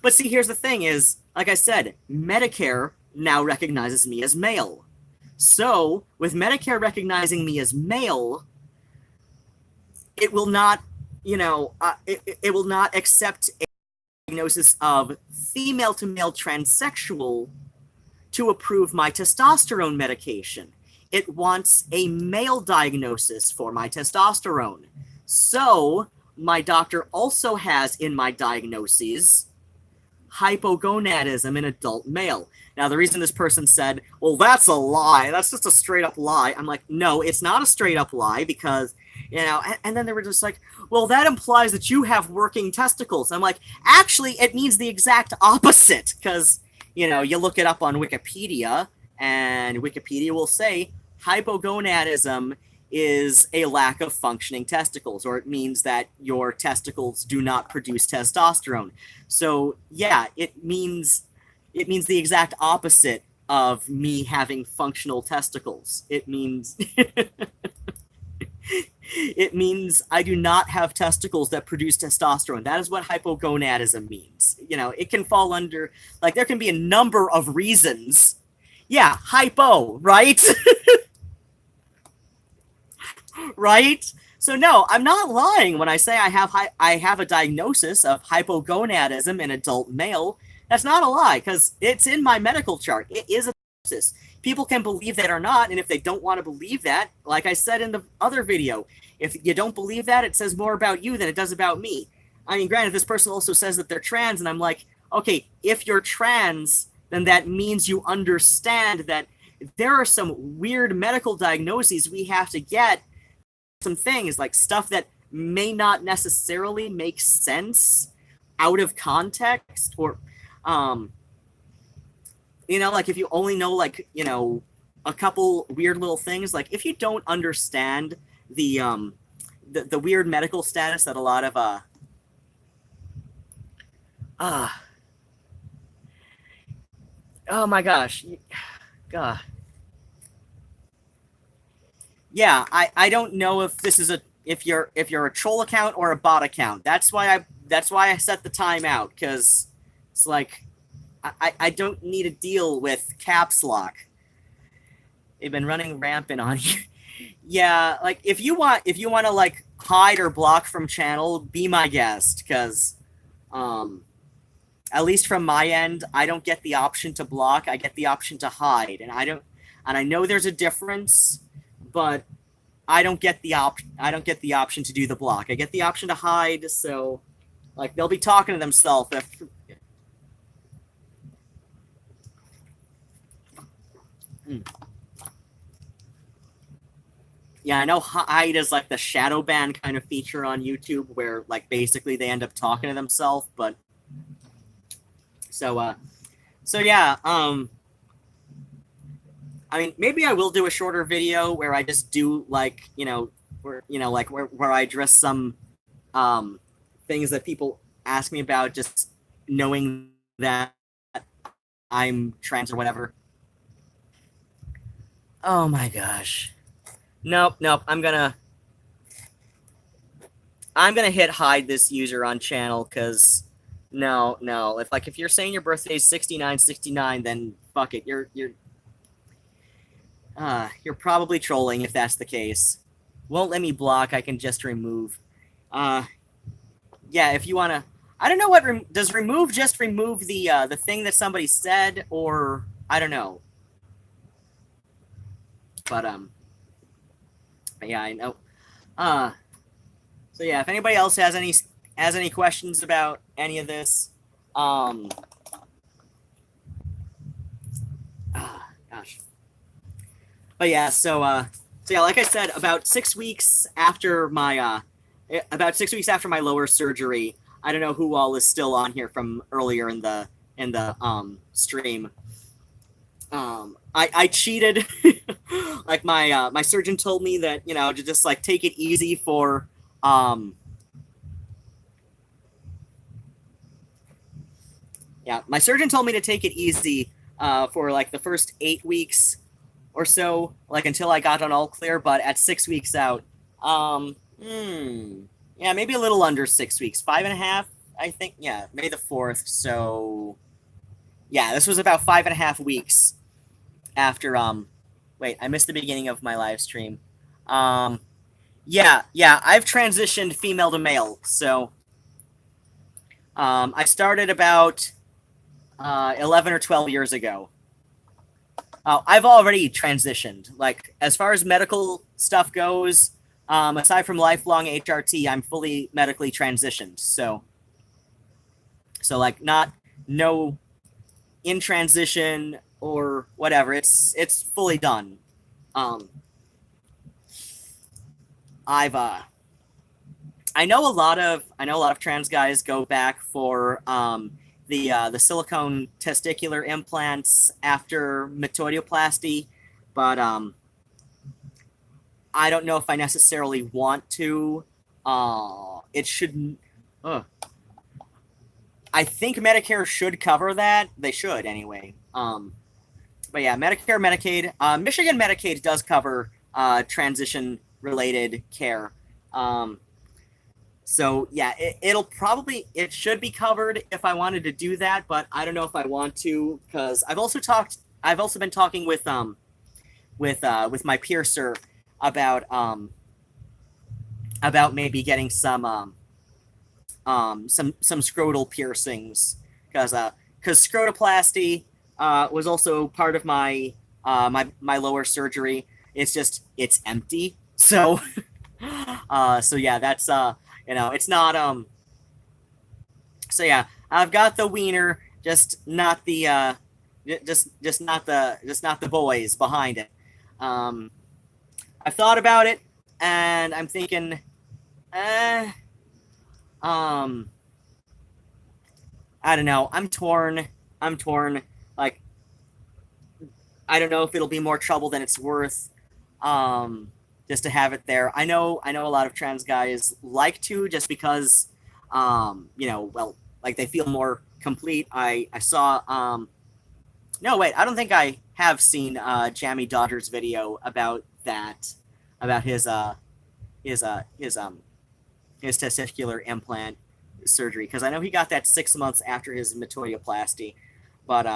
But see, here's the thing is, like I said, Medicare now recognizes me as male. So, with Medicare recognizing me as male, it will not, it will not accept a diagnosis of female to male transsexual to approve my testosterone medication. It wants a male diagnosis for my testosterone. So, my doctor also has in my diagnoses hypogonadism in adult male. Now, the reason this person said, well, that's a lie, that's just a straight up lie, I'm like, no, it's not a straight up lie, because, and then they were just like, well, that implies that you have working testicles. I'm like, actually, it means the exact opposite, because, you look it up on Wikipedia, and Wikipedia will say hypogonadism is a lack of functioning testicles, or it means that your testicles do not produce testosterone. So yeah, it means the exact opposite of me having functional testicles. It means it means I do not have testicles that produce testosterone. That is what hypogonadism means. It can fall under, like, there can be a number of reasons. Yeah, hypo, right? Right? So no, I'm not lying when I say I have a diagnosis of hypogonadism in adult male. That's not a lie, because it's in my medical chart. It is a diagnosis. People can believe that or not, and if they don't want to believe that, like I said in the other video, if you don't believe that, it says more about you than it does about me. I mean, granted, this person also says that they're trans, and I'm like, okay, if you're trans, then that means you understand that there are some weird medical diagnoses we have to get, some things, like stuff that may not necessarily make sense out of context, or like if you only know, like, a couple weird little things, like if you don't understand the weird medical status that a lot of oh my gosh, God. Yeah, I don't know if this is if you're a troll account or a bot account. That's why I set the time out, because it's like I don't need to deal with caps lock. They've been running rampant on you. Yeah, like if you want to like hide or block from channel, be my guest, because at least from my end, I don't get the option to block. I get the option to hide, and I know there's a difference, but I don't get the option to do the block. I get the option to hide, so like they'll be talking to themselves if. Yeah, I know hide is like the shadow ban kind of feature on YouTube, where like basically they end up talking to themselves, but so yeah, I mean, maybe I will do a shorter video where I just do like, where I address some things that people ask me about, just knowing that I'm trans or whatever. Oh my gosh. Nope. I'm gonna hit hide this user on channel, because no. If you're saying your birthday is 6969, then fuck it. You're probably trolling if that's the case. Won't let me block, I can just remove. Yeah, if you wanna, I don't know what does remove just remove the thing that somebody said, or I don't know. But yeah, I know. So yeah, if anybody else has any has any questions about any of this. Gosh. But yeah, so like I said, about 6 weeks after my lower surgery, I don't know who all is still on here from earlier in the stream. I cheated. Like my surgeon told me that, to just like take it easy for my surgeon told me to take it easy for like the first 8 weeks or so, like until I got on all clear. But at 6 weeks out, maybe a little under 6 weeks, 5.5, I think. Yeah, May the 4th. So yeah, this was about 5.5 weeks after. Wait, I missed the beginning of my live stream. I've transitioned female to male. So I started about 11 or 12 years ago. I've already transitioned. Like, as far as medical stuff goes, aside from lifelong HRT, I'm fully medically transitioned. So like, no in transition or whatever. It's fully done. I know a lot of trans guys go back for the silicone testicular implants after metoidioplasty, but I don't know if I necessarily want to. It shouldn't. I think Medicare should cover that. They should anyway. But yeah, Medicare, Medicaid, Michigan Medicaid does cover transition-related care. So yeah, it should be covered if I wanted to do that, but I don't know if I want to, because I've also been talking with my piercer about maybe getting some scrotal piercings, because scrotoplasty was also part of my lower surgery. It's empty, so yeah, that's it's not so yeah, I've got the wiener, just not the not the boys behind it. I've thought about it, and I'm thinking I don't know. I'm torn. Like, I don't know if it'll be more trouble than it's worth. Just to have it there. I know a lot of trans guys like to, just because, like, they feel more complete. I saw. No, wait. I don't think I have seen Jammy Daughter's video about that, about his testicular implant surgery, because I know he got that 6 months after his metoidioplasty. But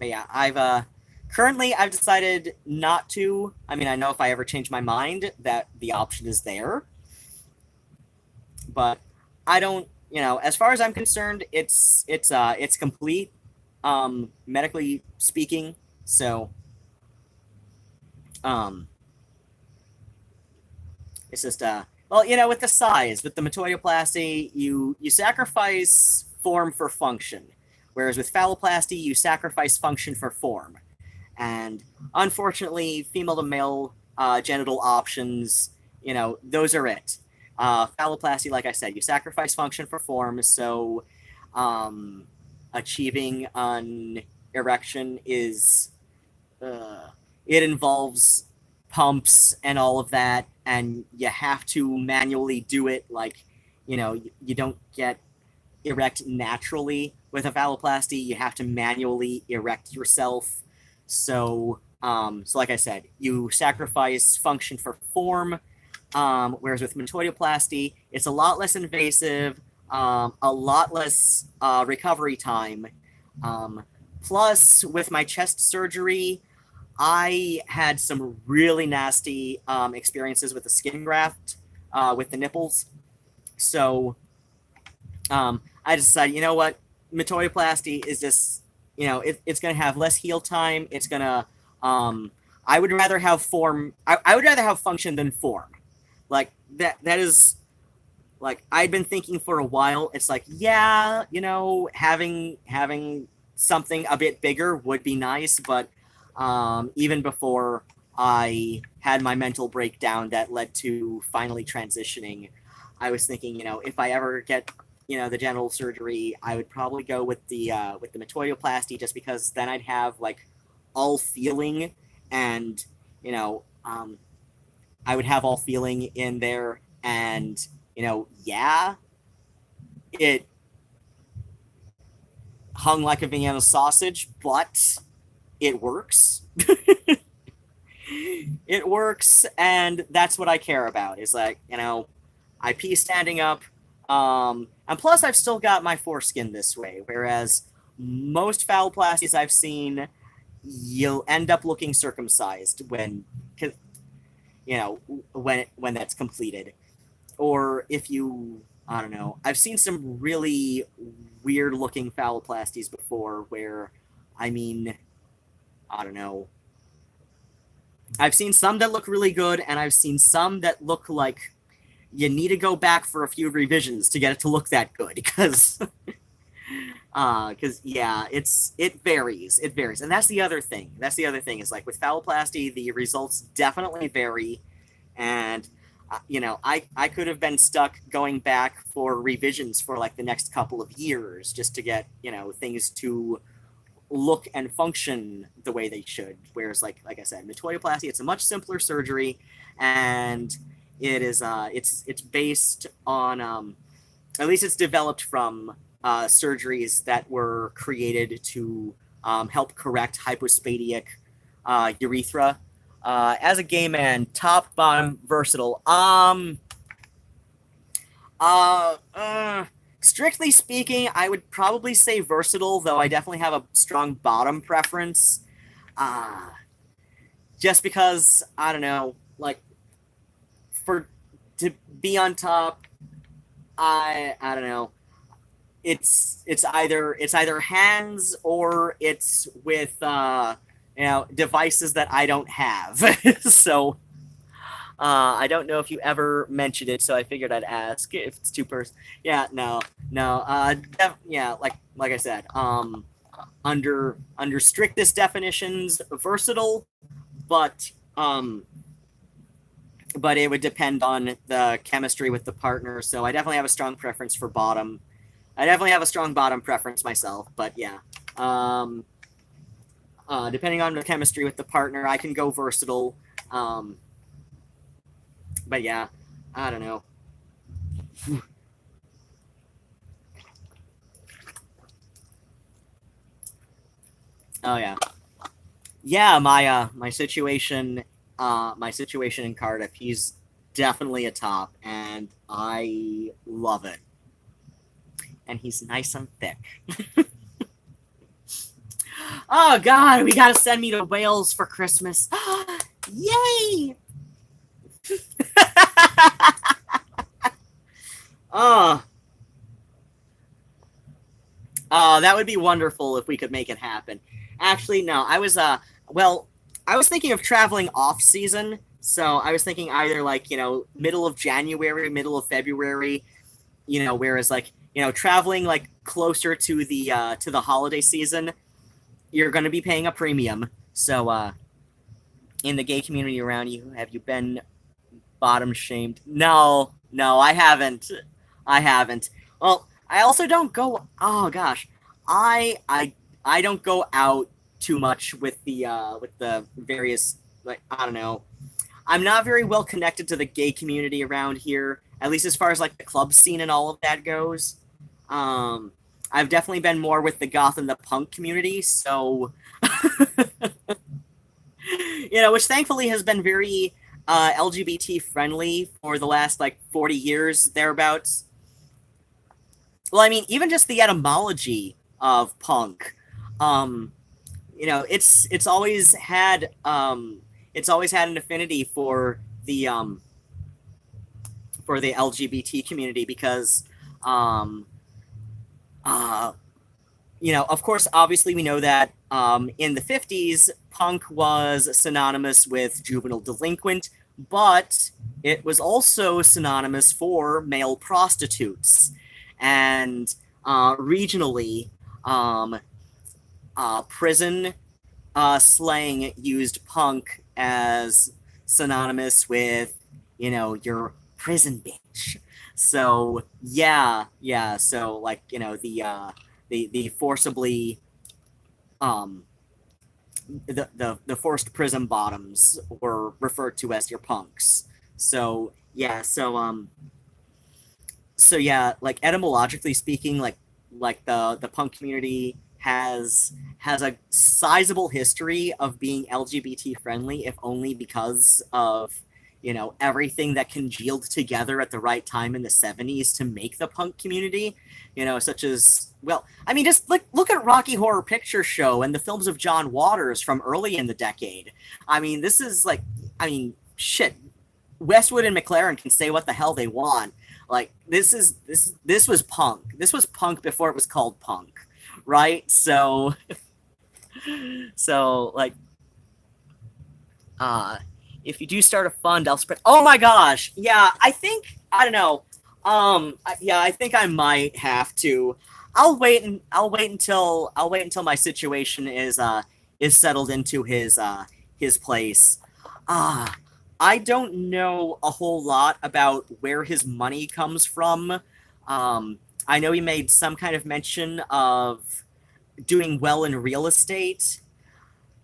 yeah, currently I've decided not to. I mean, I know if I ever change my mind that the option is there, but I don't. As far as I'm concerned, it's complete, medically speaking. So it's just with the size, with the metoidioplasty, you sacrifice form for function, whereas with phalloplasty, you sacrifice function for form. And unfortunately, female to male genital options, those are it. Phalloplasty, like I said, you sacrifice function for form, so achieving an erection is it involves pumps and all of that, and you have to manually do it. Like, you don't get erect naturally with a phalloplasty. You have to manually erect yourself. So like I said, you sacrifice function for form, whereas with metoidioplasty, it's a lot less invasive, a lot less recovery time. Plus, with my chest surgery, I had some really nasty experiences with the skin graft with the nipples. So I decided, what, metoidioplasty is just, it's going to have less heal time. It's going to, I would rather have form. I would rather have function than form. Like, that is, like I'd been thinking for a while. It's like, yeah, having something a bit bigger would be nice, but even before I had my mental breakdown that led to finally transitioning, I was thinking, if I ever get, the genital surgery, I would probably go with the metoidoplasty, just because then I'd have like all feeling, and I would have all feeling in there, and yeah, it hung like a Vienna sausage, but it works. It works, and that's what I care about. Is like, I pee standing up, and plus I've still got my foreskin this way, whereas most phalloplasties I've seen, you'll end up looking circumcised when that's completed. Or if you, I don't know, I've seen some really weird looking phalloplasties before where, I mean, I don't know. I've seen some that look really good, and I've seen some that look like you need to go back for a few revisions to get it to look that good, because yeah, it varies, and that's the other thing. Is like with phalloplasty, the results definitely vary, and I could have been stuck going back for revisions for like the next couple of years just to get things to look and function the way they should. Whereas like I said, metoidoplasty, it's a much simpler surgery, and it is it's based on at least it's developed from surgeries that were created to help correct hypospadic urethra. As a gay man, top, bottom, versatile. Strictly speaking, I would probably say versatile, though I definitely have a strong bottom preference. Just because, I don't know, like, to be on top, I don't know. It's either hands or it's with devices that I don't have. So I don't know if you ever mentioned it, so I figured I'd ask if it's two person. Yeah, no. Yeah, like I said, under strictest definitions, versatile, but it would depend on the chemistry with the partner. So I definitely have a strong preference for bottom. I definitely have a strong bottom preference myself, but yeah. Depending on the chemistry with the partner, I can go versatile. But yeah, I don't know. Oh yeah, yeah. My situation in Cardiff. He's definitely a top, and I love it. And he's nice and thick. Oh God, we gotta send me to Wales for Christmas. Yay! Oh, that would be wonderful if we could make it happen. Actually, no, I was thinking of traveling off season, so I was thinking either like middle of January, middle of February, whereas like traveling like closer to the holiday season, you're going to be paying a premium. So in the gay community around you, have you been bottom shamed? No, I haven't. Well, I also don't go. Oh gosh, I don't go out too much with the various, like, I don't know. I'm not very well connected to the gay community around here, at least as far as like the club scene and all of that goes. I've definitely been more with the goth and the punk community, so which thankfully has been very LGBT friendly for the last like 40 years thereabouts. Well, I mean, even just the etymology of punk, it's always had an affinity for the LGBT community because, of course, obviously we know that in the 50s, punk was synonymous with juvenile delinquent, but it was also synonymous for male prostitutes, and regionally, prison slang used punk as synonymous with, your prison bitch. So yeah. So like, the forcibly um the forced prison bottoms were referred to as your punks. So yeah, so yeah, like etymologically speaking, like the punk community has a sizable history of being LGBT friendly, if only because of everything that congealed together at the right time in the 70s to make the punk community, such as, well, I mean, just look at Rocky Horror Picture Show and the films of John Waters from early in the decade. I mean, this is like, I mean, shit, Westwood and McLaren can say what the hell they want. Like, this was punk. This was punk before it was called punk, right? So like, if you do start a fund, I'll spread. Oh my gosh, yeah, I don't know. Yeah, I think I might have to. I'll wait until my situation is settled into his place. Ah, I don't know a whole lot about where his money comes from. I know he made some kind of mention of doing well in real estate,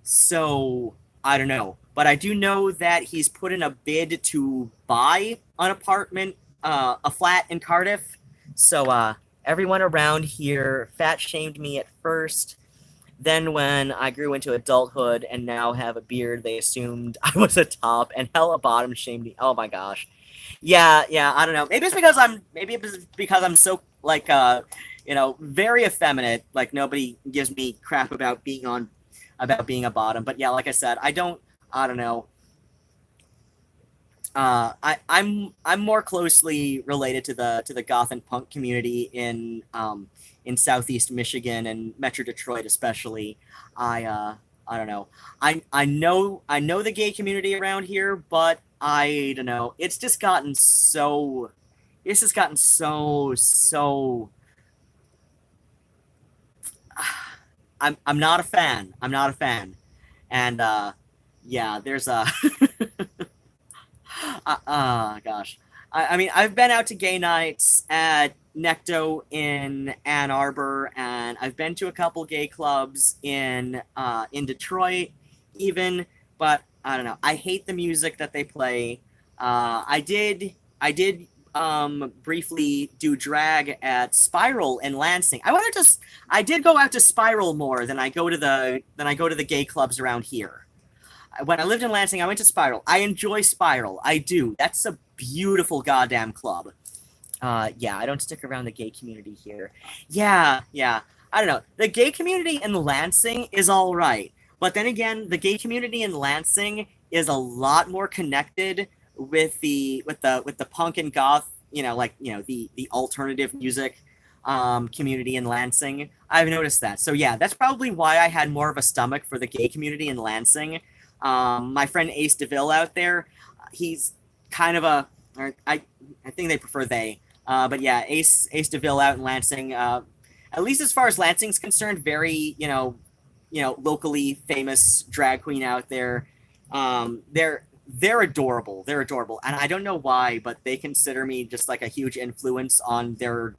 so I don't know. But I do know that he's put in a bid to buy an apartment, a flat in Cardiff. So everyone around here fat shamed me at first. Then when I grew into adulthood and now have a beard, they assumed I was a top, and hella bottom shamed me. Oh my gosh. Yeah, I don't know. Maybe it's because I'm so like very effeminate. Like, nobody gives me crap about being a bottom. But yeah, like I said, I don't know. I'm more closely related to the goth and punk community in Southeast Michigan and Metro Detroit especially. I don't know. I know the gay community around here, but I don't know. It's just gotten so. I'm not a fan. I'm not a fan. And yeah, there's a gosh. I mean, I've been out to gay nights at Necto in Ann Arbor, and I've been to a couple gay clubs in Detroit, even. But I don't know. I hate the music that they play. I did briefly do drag at Spiral in Lansing. I did go out to Spiral more than I go to the gay clubs around here. When I lived in Lansing, I went to Spiral. I enjoy Spiral. I do. That's a beautiful goddamn club. Yeah, I don't stick around the gay community here. Yeah. I don't know. The gay community in Lansing is all right. But then again, the gay community in Lansing is a lot more connected with the punk and goth, the alternative music community in Lansing. I've noticed that. So yeah, that's probably why I had more of a stomach for the gay community in Lansing. My friend Ace DeVille out there, he's kind of I think they prefer they. But yeah, Ace DeVille out in Lansing, at least as far as Lansing's concerned, very, locally famous drag queen out there. They're adorable. They're adorable. And I don't know why, but they consider me just like a huge influence on their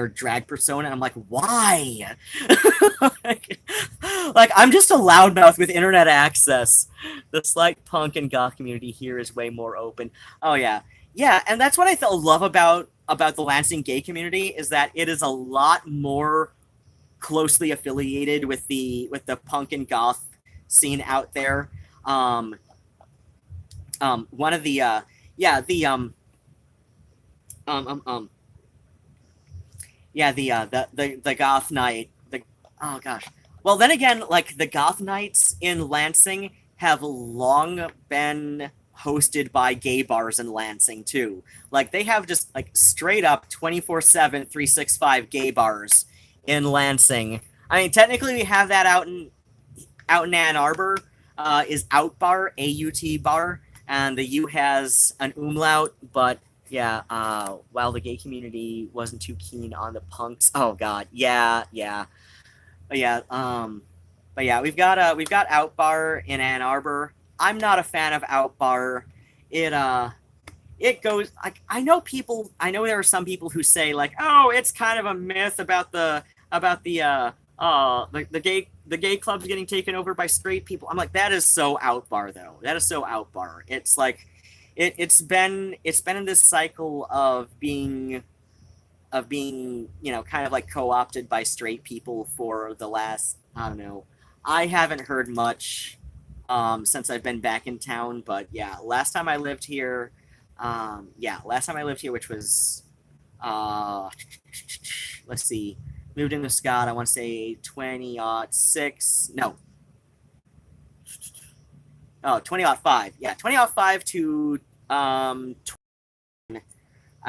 drag persona. And I'm like, why? like, I'm just a loudmouth with internet access. The slight punk and goth community here is way more open. Oh yeah. Yeah, and that's what I love about the Lansing gay community, is that it is a lot more closely affiliated with the punk and goth scene out there. One of the the goth night. Oh gosh. Well, then again, like, the goth nights in Lansing have long been hosted by gay bars in Lansing too. Like, they have just like straight up 24/7 365 gay bars in Lansing. I mean, technically we have that out in Ann Arbor, is Out Bar, AUT Bar. and the U has an umlaut, but yeah, while the gay community wasn't too keen on the punks. Oh God, yeah. But yeah, we've got Outbar in Ann Arbor. I'm not a fan of Outbar. It it goes like I know there are some people who say like, oh, it's kind of a myth about the gay clubs getting taken over by straight people. I'm like, that is so Outbar though. That is so Outbar. It's like it's been in this cycle of being, you know, kind of like co-opted by straight people for the last, I don't know. I haven't heard much since I've been back in town, but yeah, last time I lived here, which was, uh, let's see, moved into Scott, I want to say 2006, no, oh, 2005, yeah, 2005 to, I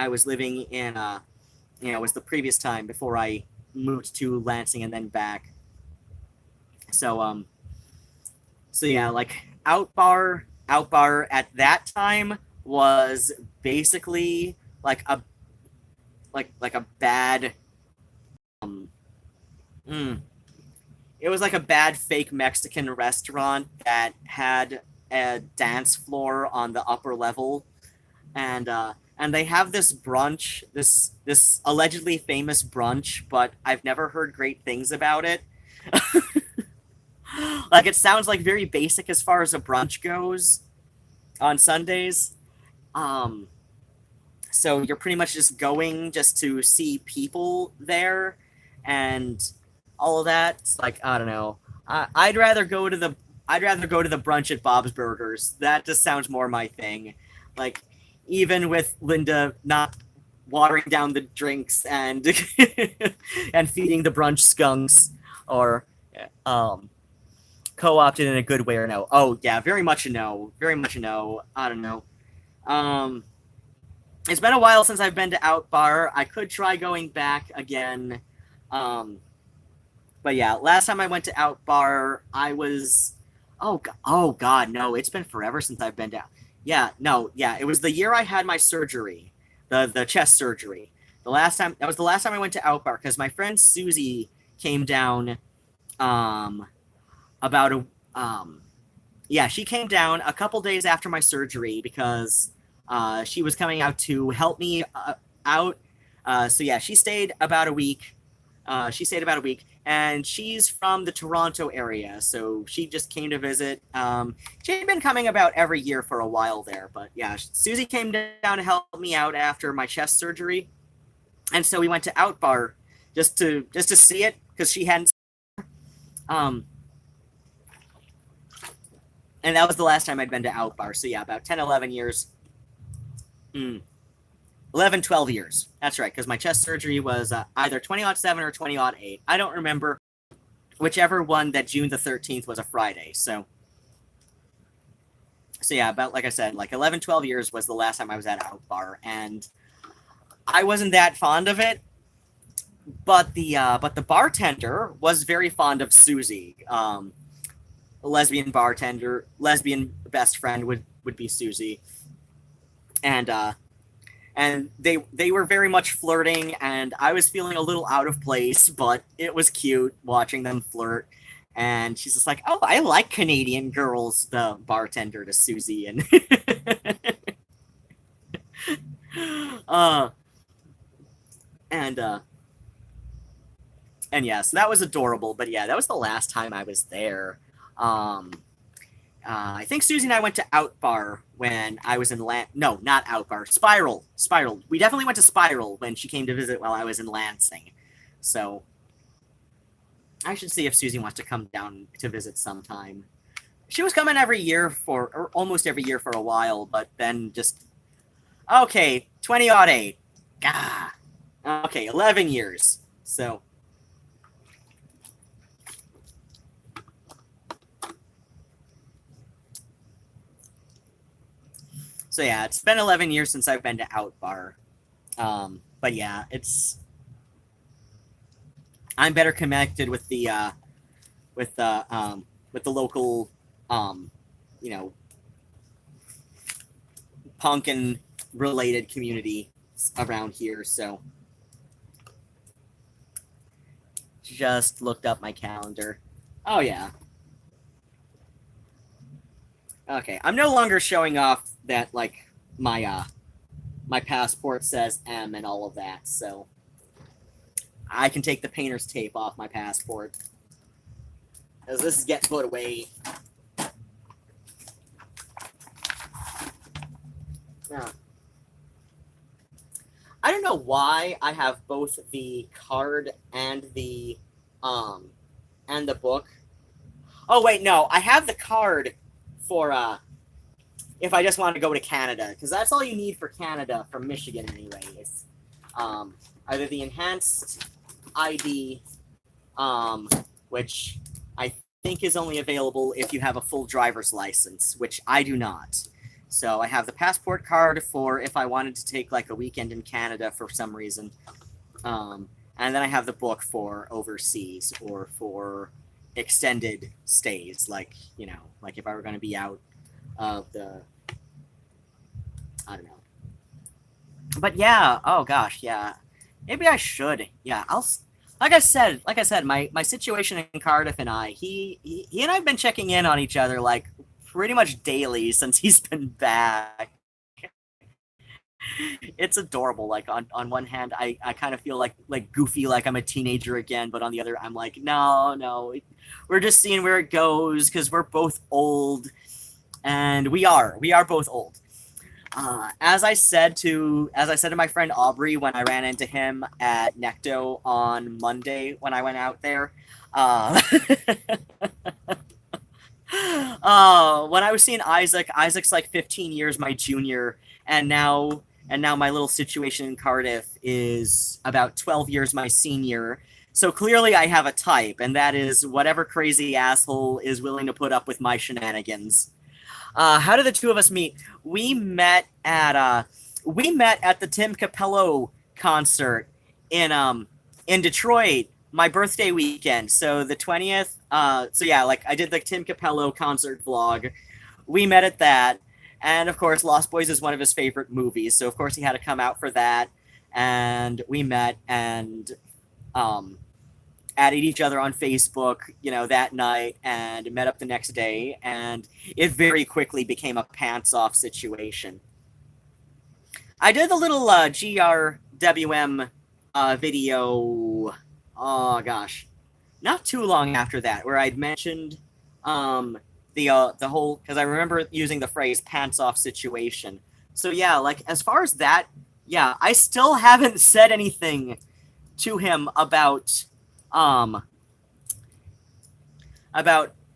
was living in, you know, was the previous time before I moved to Lansing and then back. So so yeah, like Outbar at that time was basically like a like a bad um mm, it was like a bad fake Mexican restaurant that had a dance floor on the upper level, and they have this brunch, this allegedly famous brunch, but I've never heard great things about it. Like it sounds like very basic as far as a brunch goes on Sundays. Um, so you're pretty much just going just to see people there and all of that. It's like, I don't know. I'd rather go to the brunch at Bob's Burgers. That just sounds more my thing. Like even with Linda not watering down the drinks and and feeding the brunch skunks or um co-opted in a good way or no. Oh yeah, very much a no. Very much a no. I don't know. Um it's been a while since I've been to Outbar. I could try going back again. Um, but yeah, last time I went to Outbar, I was oh god, no, it's been forever since I've been down. Yeah, no, yeah, it was the year I had my surgery, the chest surgery. That was the last time I went to Outbar because my friend Susie came down um about a yeah, she came down a couple days after my surgery because she was coming out to help me out. So yeah, she stayed about a week, and she's from the Toronto area, so she just came to visit. She had been coming about every year for a while there, but yeah, Susie came down to help me out after my chest surgery, and so we went to Outbar just to see it because she hadn't. Um, and that was the last time I'd been to Outbar. So yeah, about 10, 11 years. 11, 12 years. That's right, because my chest surgery was either 2007 or 2008. I don't remember whichever one that June the 13th was a Friday. So yeah, about like I said, like 11, 12 years was the last time I was at Outbar, and I wasn't that fond of it. But the bartender was very fond of Susie. Lesbian bartender, lesbian best friend would be Susie, and they were very much flirting, and I was feeling a little out of place, but it was cute watching them flirt. And she's just like, "Oh, I like Canadian girls," the bartender to Susie, and uh, and uh, and yeah, so that was adorable. But yeah, that was the last time I was there. Um, I think Susie and I went to Outbar when I was in No, not Outbar. Spiral. Spiral. We definitely went to Spiral when she came to visit while I was in Lansing. So I should see if Susie wants to come down to visit sometime. She was coming every year or almost every year for a while, but then just okay, 20 odd 8. Gah. Okay, 11 years. So yeah, it's been 11 years since I've been to Outbar. But yeah, I'm better connected with the local, you know, pumpkin related community around here, so just looked up my calendar. Oh yeah. Okay, I'm no longer showing off that like my passport says M and all of that, so I can take the painter's tape off my passport. As this is getting put away. Yeah. I don't know why I have both the card and the book. Oh wait, no, I have the card for if I just want to go to Canada, because that's all you need for Canada from Michigan anyway. Is either the enhanced ID, which I think is only available if you have a full driver's license, which I do not. So I have the passport card for if I wanted to take like a weekend in Canada for some reason. And then I have the book for overseas or for extended stays, like, you know, like if I were going to be out of the, I don't know. But yeah, oh gosh, yeah. Maybe I should. Yeah, like I said, my situation in Cardiff and he and I've been checking in on each other like pretty much daily since he's been back. It's adorable. Like on one hand, I kind of feel like goofy, like I'm a teenager again, but on the other, I'm like, no, we're just seeing where it goes because we're both old, and we are both old. As I said to my friend Aubrey when I ran into him at Necto on Monday when I went out there, when I was seeing Isaac's like 15 years my junior, and now my little situation in Cardiff is about 12 years my senior. So clearly I have a type, and that is whatever crazy asshole is willing to put up with my shenanigans. How did the two of us meet? We met at the Tim Capello concert in Detroit, my birthday weekend. So the 20th. So yeah, like I did the Tim Capello concert vlog. We met at that, and of course, Lost Boys is one of his favorite movies. So of course he had to come out for that, and we met and added each other on Facebook, you know, that night, and met up the next day, and it very quickly became a pants-off situation. I did the little GRWM video, oh gosh, not too long after that, where I'd mentioned the whole, because I remember using the phrase pants-off situation. So yeah, like, as far as that, yeah, I still haven't said anything to him about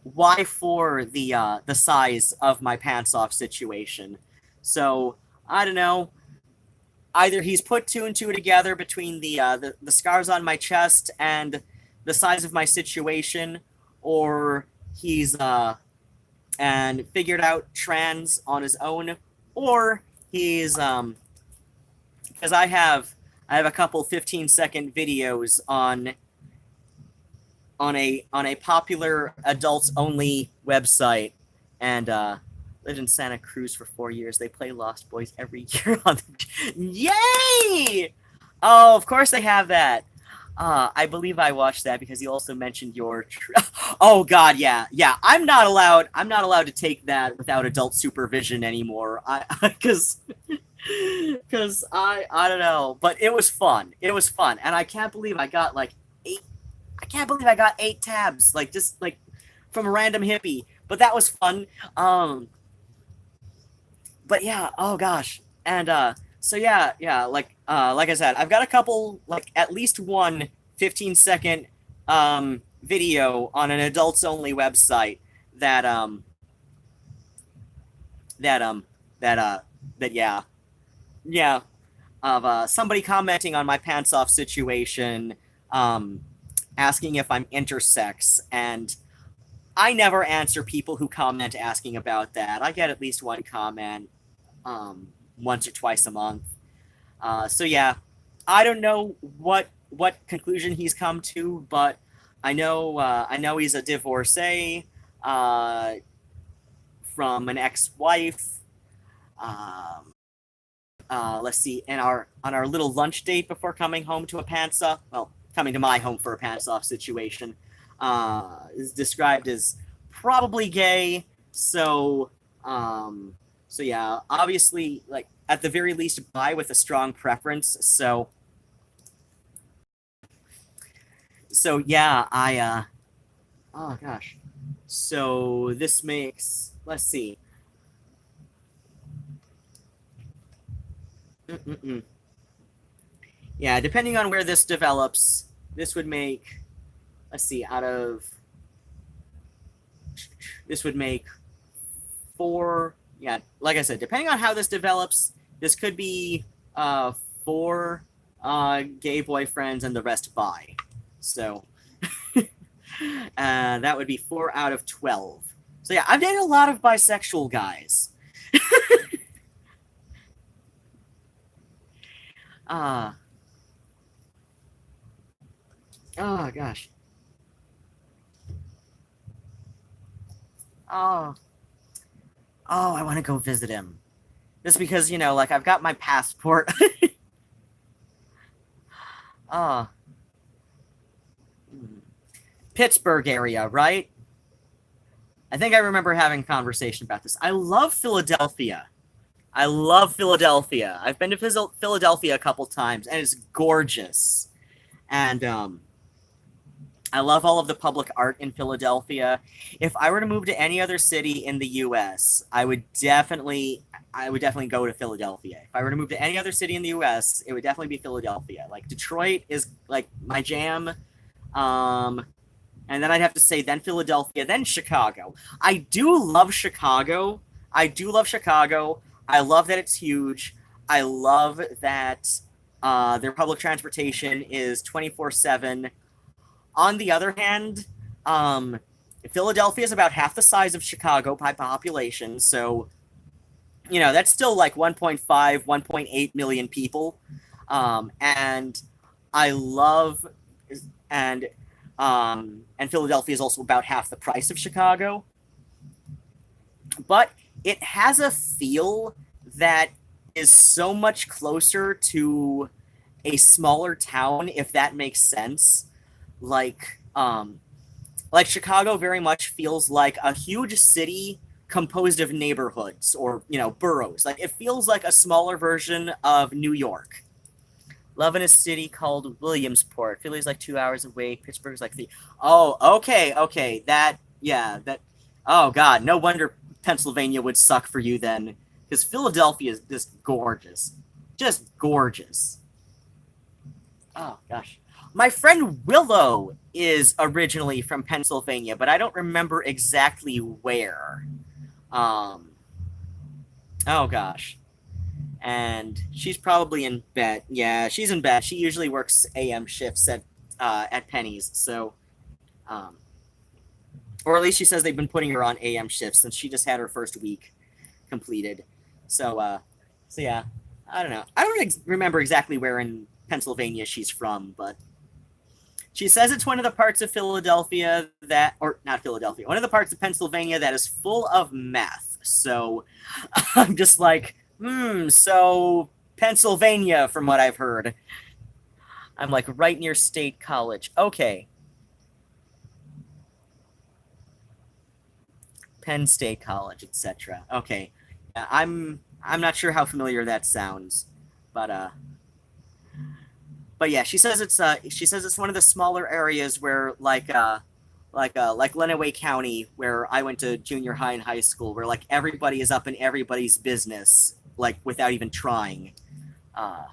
why for the size of my pants off situation. So I don't know. Either he's put two and two together between the scars on my chest and the size of my situation, or he's and figured out trans on his own, or he's because I have a couple 15-second videos on a popular adults only website, and lived in Santa Cruz for 4 years. They play Lost Boys every year on the... Yay! Oh, of course they have that. I believe I watched that because you also mentioned your... Oh God, yeah. I'm not allowed to take that without adult supervision anymore. Because I don't know, but it was fun. And I can't believe I got like 8 tabs, like just like from a random hippie. But that was fun. But yeah, oh gosh. And so yeah, like I said, I've got a couple, like at least one 15-second video on an adults only website that yeah, of somebody commenting on my pants off situation, asking if I'm intersex, and I never answer people who comment asking about that. I get at least one comment once or twice a month. So yeah, I don't know what conclusion he's come to, but I know he's a divorcee from an ex-wife. let's see, in our on our little lunch date before coming home to a pants off, well, coming to my home for a pants off situation, is described as probably gay. So, so yeah, obviously, like at the very least, bi with a strong preference. So yeah, oh gosh, so this makes, let's see. Mm-mm-mm. Yeah, depending on where this develops, this would make, let's see, out of, this would make four, yeah, like I said, depending on how this develops, this could be four gay boyfriends and the rest bi. So that would be 4 out of 12. So yeah, I've dated a lot of bisexual guys. uh, oh gosh. Oh, oh, I want to go visit him. Just because, like I've got my passport. uh, Pittsburgh area, right? I think I remember having a conversation about this. I love Philadelphia. I love Philadelphia. I've been to Philadelphia a couple times, and it's gorgeous. And I love all of the public art in Philadelphia. If I were to move to any other city in the U.S., I would definitely go to Philadelphia. If I were to move to any other city in the U.S., it would definitely be Philadelphia. Like Detroit is like my jam. And then I'd have to say then Philadelphia, then Chicago. I do love Chicago. I love that it's huge. I love that their public transportation is 24/7. On the other hand, Philadelphia is about half the size of Chicago by population. So, that's still like 1.5, 1.8 million people. And I love, and Philadelphia is also about half the price of Chicago. But it has a feel that is so much closer to a smaller town, if that makes sense. Like Chicago very much feels like a huge city composed of neighborhoods or, boroughs. Like it feels like a smaller version of New York. Love in a city called Williamsport. Philly's like 2 hours away. Pittsburgh's like 3. Oh, okay. Oh God, no wonder Pennsylvania would suck for you then. Because Philadelphia is just gorgeous. Just gorgeous. Oh gosh. My friend Willow is originally from Pennsylvania, but I don't remember exactly where. Oh gosh. And she's probably in bed. Yeah, she's in bed. She usually works AM shifts at Penny's, so or at least she says they've been putting her on AM shifts since she just had her first week completed. So yeah, I don't know. I don't remember exactly where in Pennsylvania she's from, but she says it's one of the parts of Philadelphia that, or not Philadelphia, one of the parts of Pennsylvania that is full of meth. So I'm just like, so Pennsylvania, from what I've heard. I'm like right near State College. Okay. Penn State College, etc. Okay. I'm not sure how familiar that sounds, but yeah, she says it's one of the smaller areas where like Lenawee County, where I went to junior high and high school, where like everybody is up in everybody's business, like without even trying. God.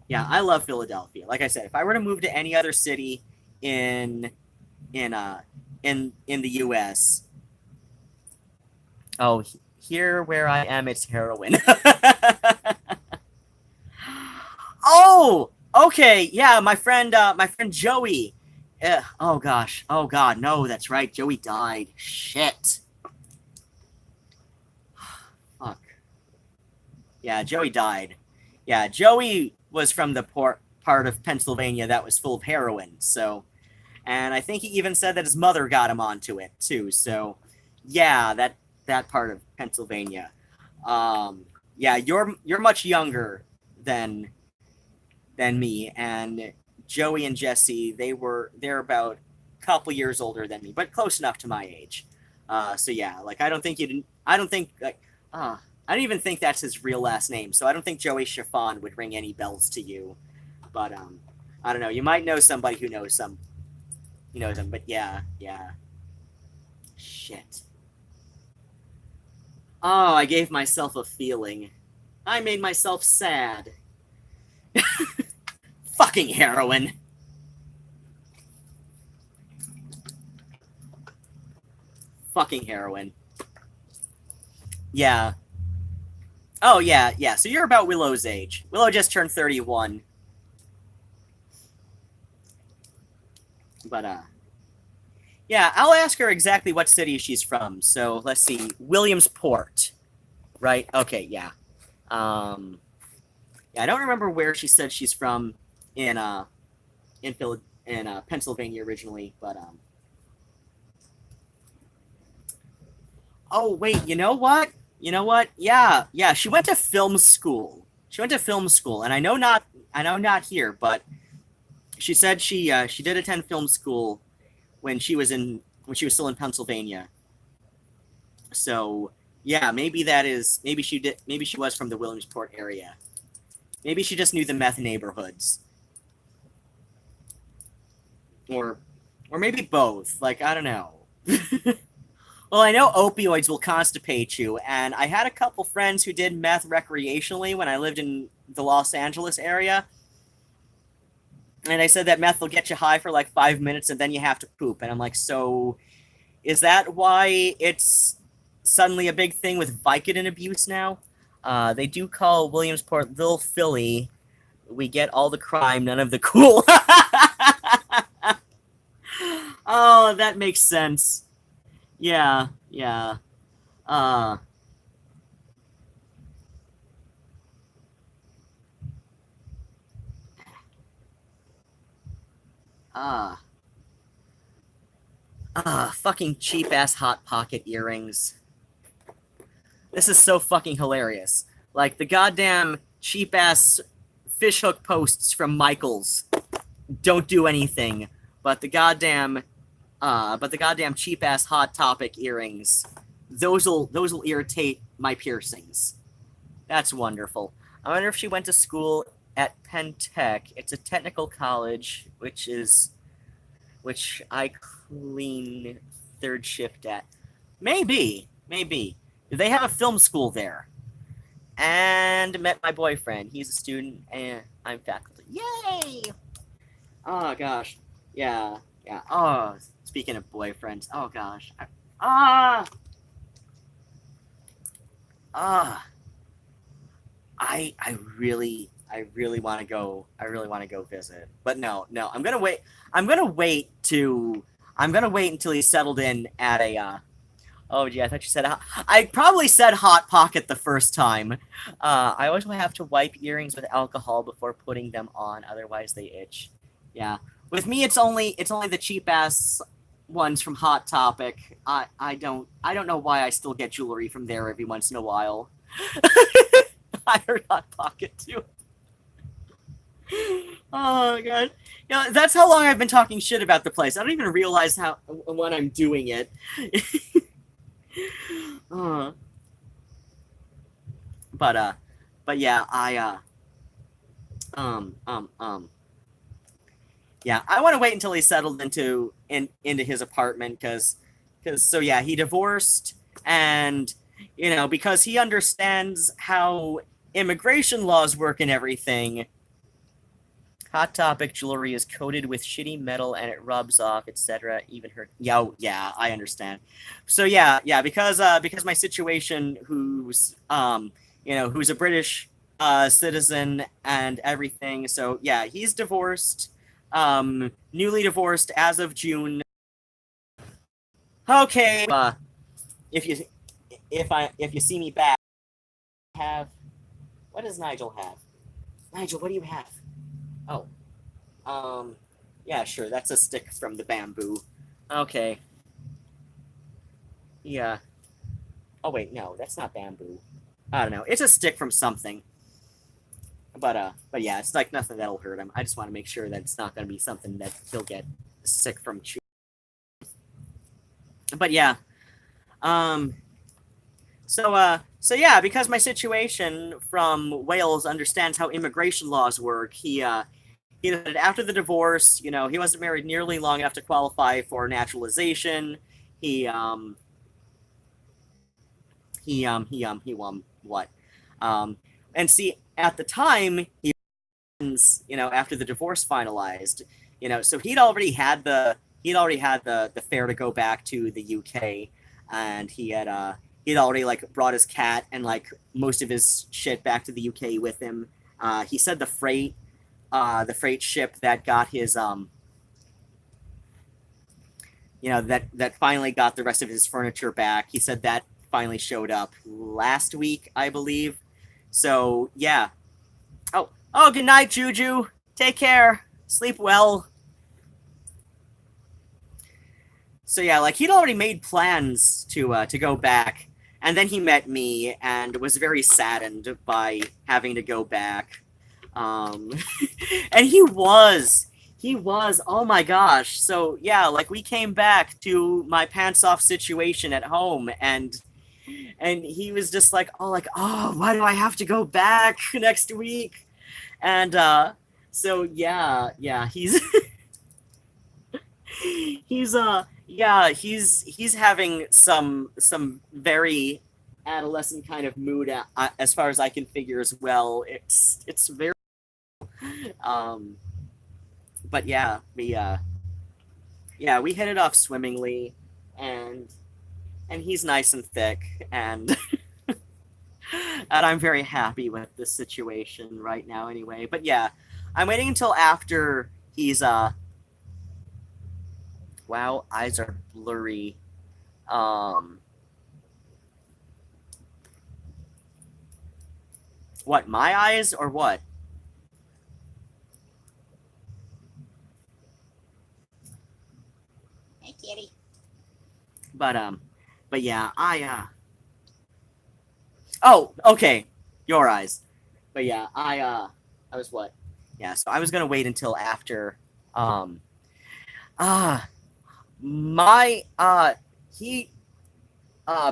Yeah, I love Philadelphia. Like I said, if I were to move to any other city in the U.S., oh, here where I am, it's heroin. Oh, okay, yeah, my friend Joey. Oh gosh, oh God, no, that's right, Joey died. Shit. Fuck. Yeah, Joey died. Yeah, Joey was from the part of Pennsylvania that was full of heroin. So, and I think he even said that his mother got him onto it too. So, yeah, that part of Pennsylvania. Yeah, you're much younger than me, and Joey and Jesse, they're about a couple years older than me, but close enough to my age. So yeah, like I don't think like I don't even think that's his real last name, so I don't think Joey Chiffon would ring any bells to you. But I don't know. You might know somebody who knows them, but yeah, yeah. Shit. Oh, I gave myself a feeling. I made myself sad. Fucking heroin. Fucking heroin. Yeah. Oh, yeah, yeah. So you're about Willow's age. Willow just turned 31. But, yeah, I'll ask her exactly what city she's from. So, let's see. Williamsport. Right? Okay, yeah. Yeah, I don't remember where she said she's from in, Pennsylvania originally, but, Oh, wait, you know what? You know what? Yeah, yeah, she went to film school. She went to film school, and I know not here, but she said she did attend film school when she was still in Pennsylvania. So, yeah, maybe she was from the Williamsport area. Maybe she just knew the meth neighborhoods. Or or maybe both. Like, I don't know. Well, I know opioids will constipate you, and I had a couple friends who did meth recreationally when I lived in the Los Angeles area, and they said that meth will get you high for like 5 minutes and then you have to poop. And I'm like, so is that why it's suddenly a big thing with Vicodin abuse now? They do call Williamsport Little Philly. We get all the crime, none of the cool. Oh, that makes sense. Yeah, yeah. Uh, uh, fucking cheap ass Hot Pocket earrings. This is so fucking hilarious. Like the goddamn cheap ass fishhook posts from Michaels don't do anything, but the goddamn cheap ass Hot Topic earrings, those will irritate my piercings. That's wonderful. I wonder if she went to school at Penn Tech. It's a technical college, which I clean third shift at. Maybe, maybe. They have a film school there. And met my boyfriend. He's a student, and I'm faculty. Yay! Oh gosh, yeah, yeah. Oh, speaking of boyfriends, oh gosh, ah, ah, I really want to go. I really want to go visit, but no, no. I'm gonna wait to. I'm gonna wait until he's settled in at a. Oh, gee, I thought you said. I probably said hot pocket the first time. I always have to wipe earrings with alcohol before putting them on, otherwise they itch. Yeah, with me, it's only the cheap ass ones from Hot Topic. I don't know why I still get jewelry from there every once in a while. I heard Hot Pocket too. Oh god. That's how long I've been talking shit about the place. I don't even realize how when I'm doing it. uh, but yeah, um um um yeah, I want to wait until he's settled into his apartment because so yeah, he divorced, and because he understands how immigration laws work and everything. Hot Topic jewelry is coated with shitty metal and it rubs off, etc. Even hurt. Yeah, yeah, I understand. So yeah, yeah, because my situation, who's a British citizen and everything. So yeah, he's divorced, newly divorced as of June. Okay, if you if you see me back, have what does Nigel have? Nigel, what do you have? Oh, yeah, sure. That's a stick from the bamboo. Okay. Yeah. Oh wait, no, that's not bamboo. I don't know. It's a stick from something. But yeah, it's like nothing that'll hurt him. I just want to make sure that it's not going to be something that he'll get sick from chewing. But yeah, um, so yeah, because my situation from Wales understands how immigration laws work, he decided after the divorce, he wasn't married nearly long enough to qualify for naturalization. He what? Um, and see, at the time, after the divorce finalized, so he'd already had the fare to go back to the UK, and he'd already like brought his cat and like most of his shit back to the UK with him. He said the freight ship that got his that finally got the rest of his furniture back. He said that finally showed up last week, I believe. So yeah. Oh, good night, Juju. Take care. Sleep well. So yeah, like he'd already made plans to go back, and then he met me and was very saddened by having to go back. Um, and he was. Oh my gosh. So yeah, like we came back to my pants off situation at home, and he was just like, oh, why do I have to go back next week? And so yeah, he's having some very adolescent kind of mood, as far as I can figure as well. It's very um but yeah, we hit it off swimmingly, and he's nice and thick, and and I'm very happy with this situation right now anyway. But yeah, I'm waiting until after he's wow, eyes are blurry. Um what, my eyes or what? Hey, kitty. But yeah, oh, okay, your eyes. But yeah, I was what? Yeah, so I was gonna wait until after ah my he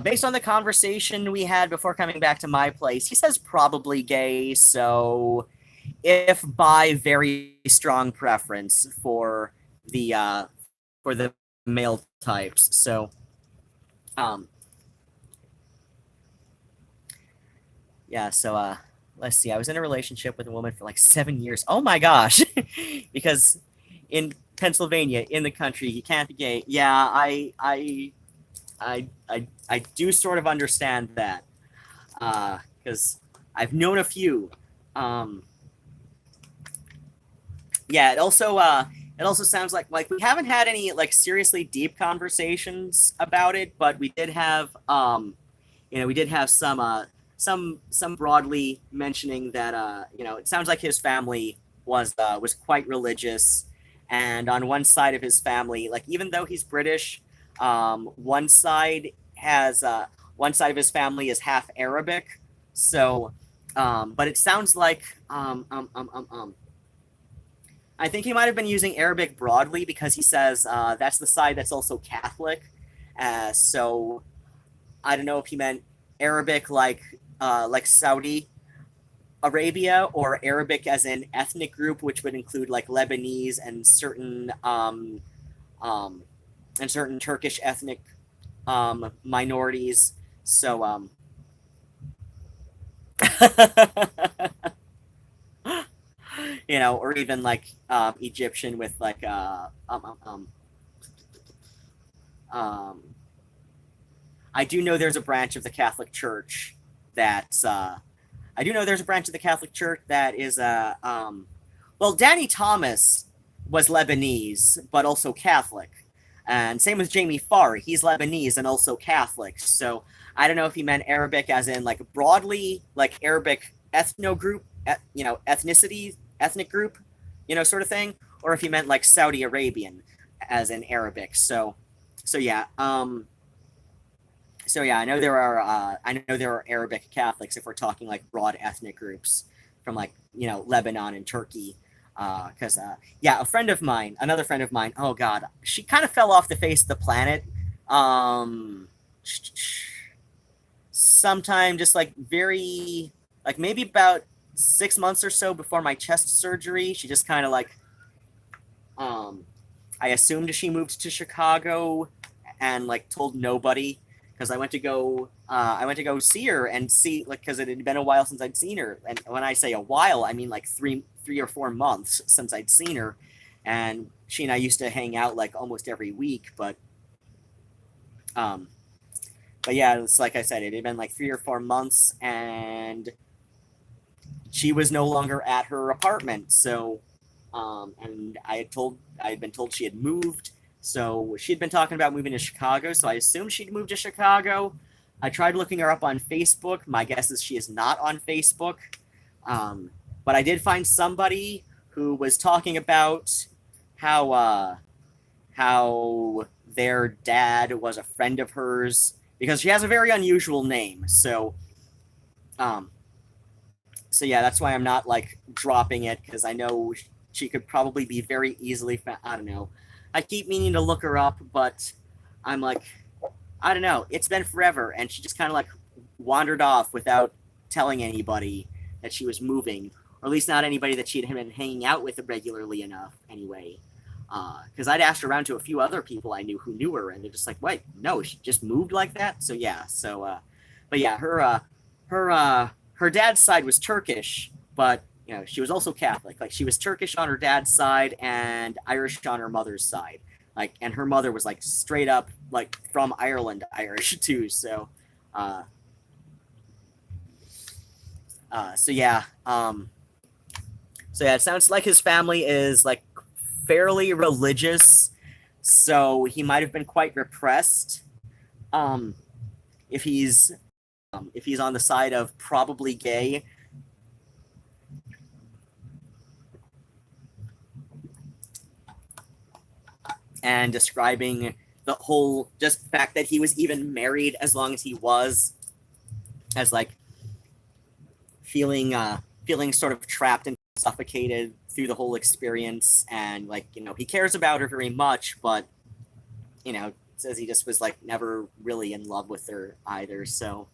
based on the conversation we had before coming back to my place, he says probably gay. So if by very strong preference the uh for the male types. So um yeah, so let's see. I was in a relationship with a woman for like 7 years. Oh my gosh. Because in Pennsylvania, in the country, you can't be gay. Yeah, I do sort of understand that. Because I've known a few. Um yeah, it also sounds like we haven't had any like seriously deep conversations about it, but we did have some broadly mentioning that it sounds like his family was quite religious, and on one side of his family, like even though he's British, one side has one side of his family is half Arabic. So but it sounds like I think he might have been using Arabic broadly because he says that's the side that's also Catholic. So I don't know if he meant Arabic like Saudi Arabia, or Arabic as an ethnic group, which would include like Lebanese um, and certain Turkish ethnic minorities. So or even like Egyptian with like um, I do know there's a branch of the Catholic Church that's I do know there's a branch of the Catholic Church that is well, Danny Thomas was Lebanese but also Catholic, and same with Jamie Farr. He's Lebanese and also Catholic. So I don't know if he meant Arabic as in like broadly like Arabic ethno group, ethnicity, ethnic group, sort of thing, or if he meant like Saudi Arabian as in Arabic. So yeah. So yeah, I know there are Arabic Catholics if we're talking like broad ethnic groups from like Lebanon and Turkey. Because yeah, a friend of mine, another friend of mine, oh god, she kind of fell off the face of the planet. Um, Sometime just like very like maybe about 6 months or so before my chest surgery, she just kind of like um, I assumed she moved to Chicago and like told nobody because I went to go see her and see like because it had been a while since I'd seen her, and when I say a while I mean like three or 4 months since I'd seen her, and she and I used to hang out like almost every week, um but yeah, it's like I said, it had been like 3 or 4 months, and she was no longer at her apartment. So, and I had been told she had moved. So she had been talking about moving to Chicago. So I assumed she'd moved to Chicago. I tried looking her up on Facebook. My guess is she is not on Facebook. But I did find somebody who was talking about how their dad was a friend of hers because she has a very unusual name. Um, so yeah, that's why I'm not like dropping it because I know she could probably be very easily. I don't know. I keep meaning to look her up, but I'm like, I don't know. It's been forever, and she just kind of like wandered off without telling anybody that she was moving, or at least not anybody that she'd been hanging out with regularly enough. Anyway, because I'd asked around to a few other people I knew who knew her, and they're just like, "Wait, no, she just moved like that." So yeah, but yeah, her dad's side was Turkish, but she was also Catholic. Like she was Turkish on her dad's side and Irish on her mother's side. Like, and her mother was like straight up like from Ireland Irish too. Uh, so yeah, it sounds like his family is like fairly religious, so he might have been quite repressed. Um, if he's on the side of probably gay. And describing the whole just fact that he was even married as long as he was, as like feeling sort of trapped and suffocated through the whole experience, and like he cares about her very much, but says he just was like never really in love with her either. So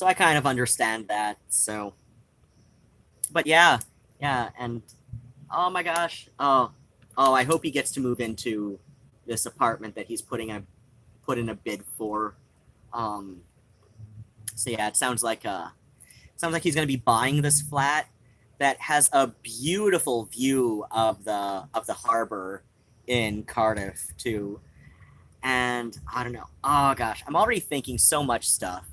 I kind of understand that. So, but yeah, and oh my gosh, I hope he gets to move into this apartment that he's put in a bid for. So yeah, it sounds like he's going to be buying this flat that has a beautiful view of the harbor in Cardiff too. And I don't know. Oh gosh, I'm already thinking so much stuff.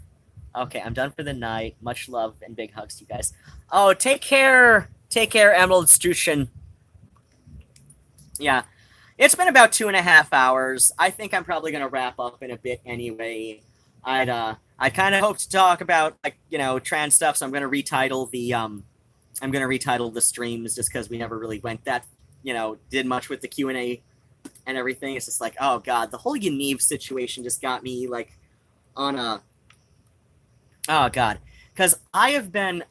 Okay, I'm done for the night. Much love and big hugs to you guys. Oh, take care. Take care, Emerald Strushin. Yeah. It's been about 2.5 hours. I think I'm probably gonna wrap up in a bit anyway. I kind of hope to talk about like trans stuff, so I'm gonna retitle the streams just because we never really went that did much with the Q&A and everything. It's just like, oh god, the whole Yaniv situation just got me like on a oh god, because I've been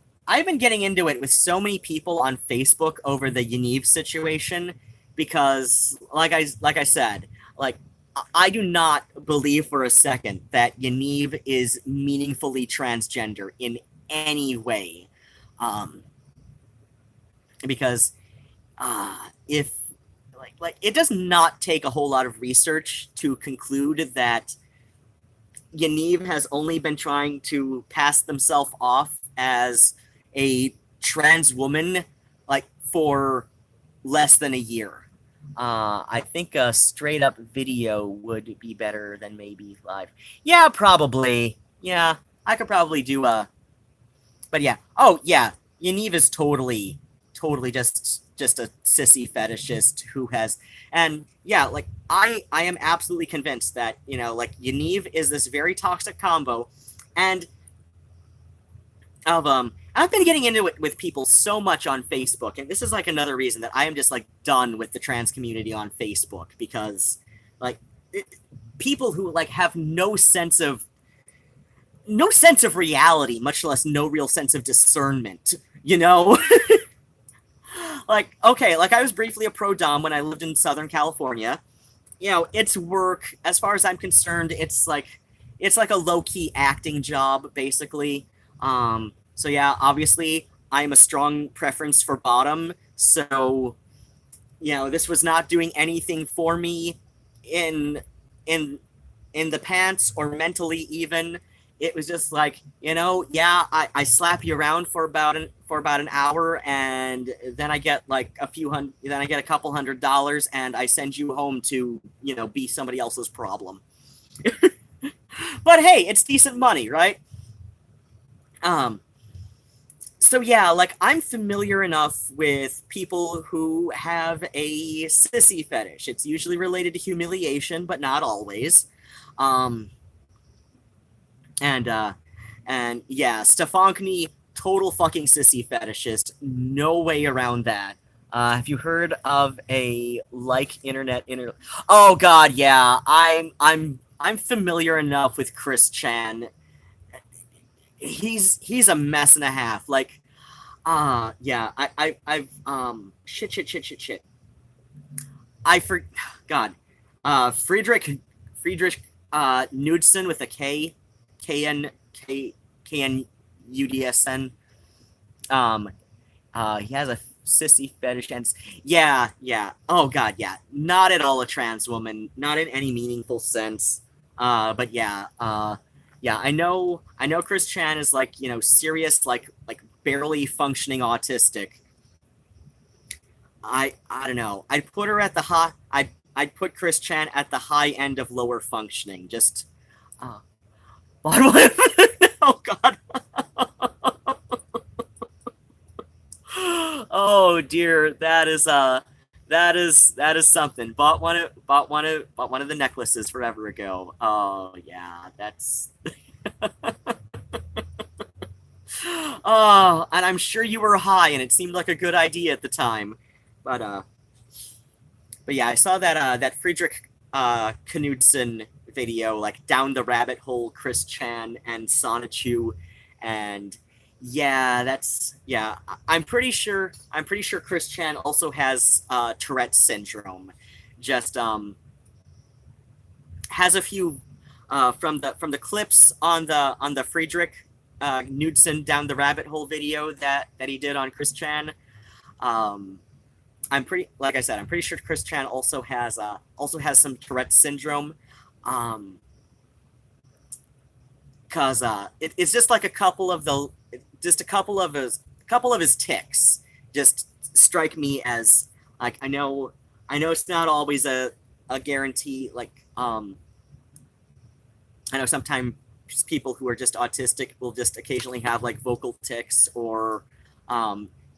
getting into it with so many people on Facebook over the Yaniv situation because like I said, like I do not believe for a second that Yaniv is meaningfully transgender in any way, because if like it does not take a whole lot of research to conclude that Yaniv has only been trying to pass themselves off as a trans woman like for less than a year. I think a straight up video would be better than maybe live. Yeah, probably. Yeah, I could probably do a. But yeah. Oh yeah, Yaniv is totally just a sissy fetishist who has, and yeah, like I am absolutely convinced that like Yaniv is this very toxic combo, and I've been getting into it with people so much on Facebook, and this is like another reason that I am just like done with the trans community on Facebook, because like people who like have no sense of reality, much less no real sense of discernment, you know? Like, okay, like I was briefly a pro dom when I lived in Southern California. You know, it's work. As far as I'm concerned, it's like a low-key acting job, basically. So yeah, obviously I'm a strong preference for bottom, so this was not doing anything for me in in in the pants or mentally even. It was just like, yeah, I slap you around for about an hour, and then I get like then I get a couple $100, and I send you home to, be somebody else's problem. But hey, it's decent money, right? Um, so yeah, like I'm familiar enough with people who have a sissy fetish. It's usually related to humiliation, but not always. Um, and yeah, Stefankny, total fucking sissy fetishist. No way around that. Have you heard of a Oh God, yeah. I'm familiar enough with Chris Chan. He's a mess and a half. Like, yeah. Shit. I for God. Friedrich Knudsen with a K N U D S N. He has a sissy fetish, and yeah. Oh God, yeah. Not at all a trans woman, not in any meaningful sense. But yeah, yeah. I know. Chris Chan is like, serious, like barely functioning autistic. I don't know. I'd put her at the high. I'd put Chris Chan at the high end of lower functioning. Just, uh, oh God. Oh dear, that is something. Bought one of the necklaces forever ago. Oh yeah, that's. Oh, and I'm sure you were high, and it seemed like a good idea at the time. But yeah, I saw that Friedrich Knudsen video, like down the rabbit hole, Chris Chan and Sonichu, and yeah, I'm pretty sure Chris Chan also has Tourette's syndrome. Just has a few from the clips on the Friedrich Knudsen down the rabbit hole video that he did on Chris Chan. Um, like I said, I'm pretty sure Chris Chan also has some Tourette's syndrome. Um, cause it's just like a couple of his ticks just strike me as, like, I know it's not always a guarantee. Like, I know sometimes people who are just autistic will just occasionally have like vocal tics or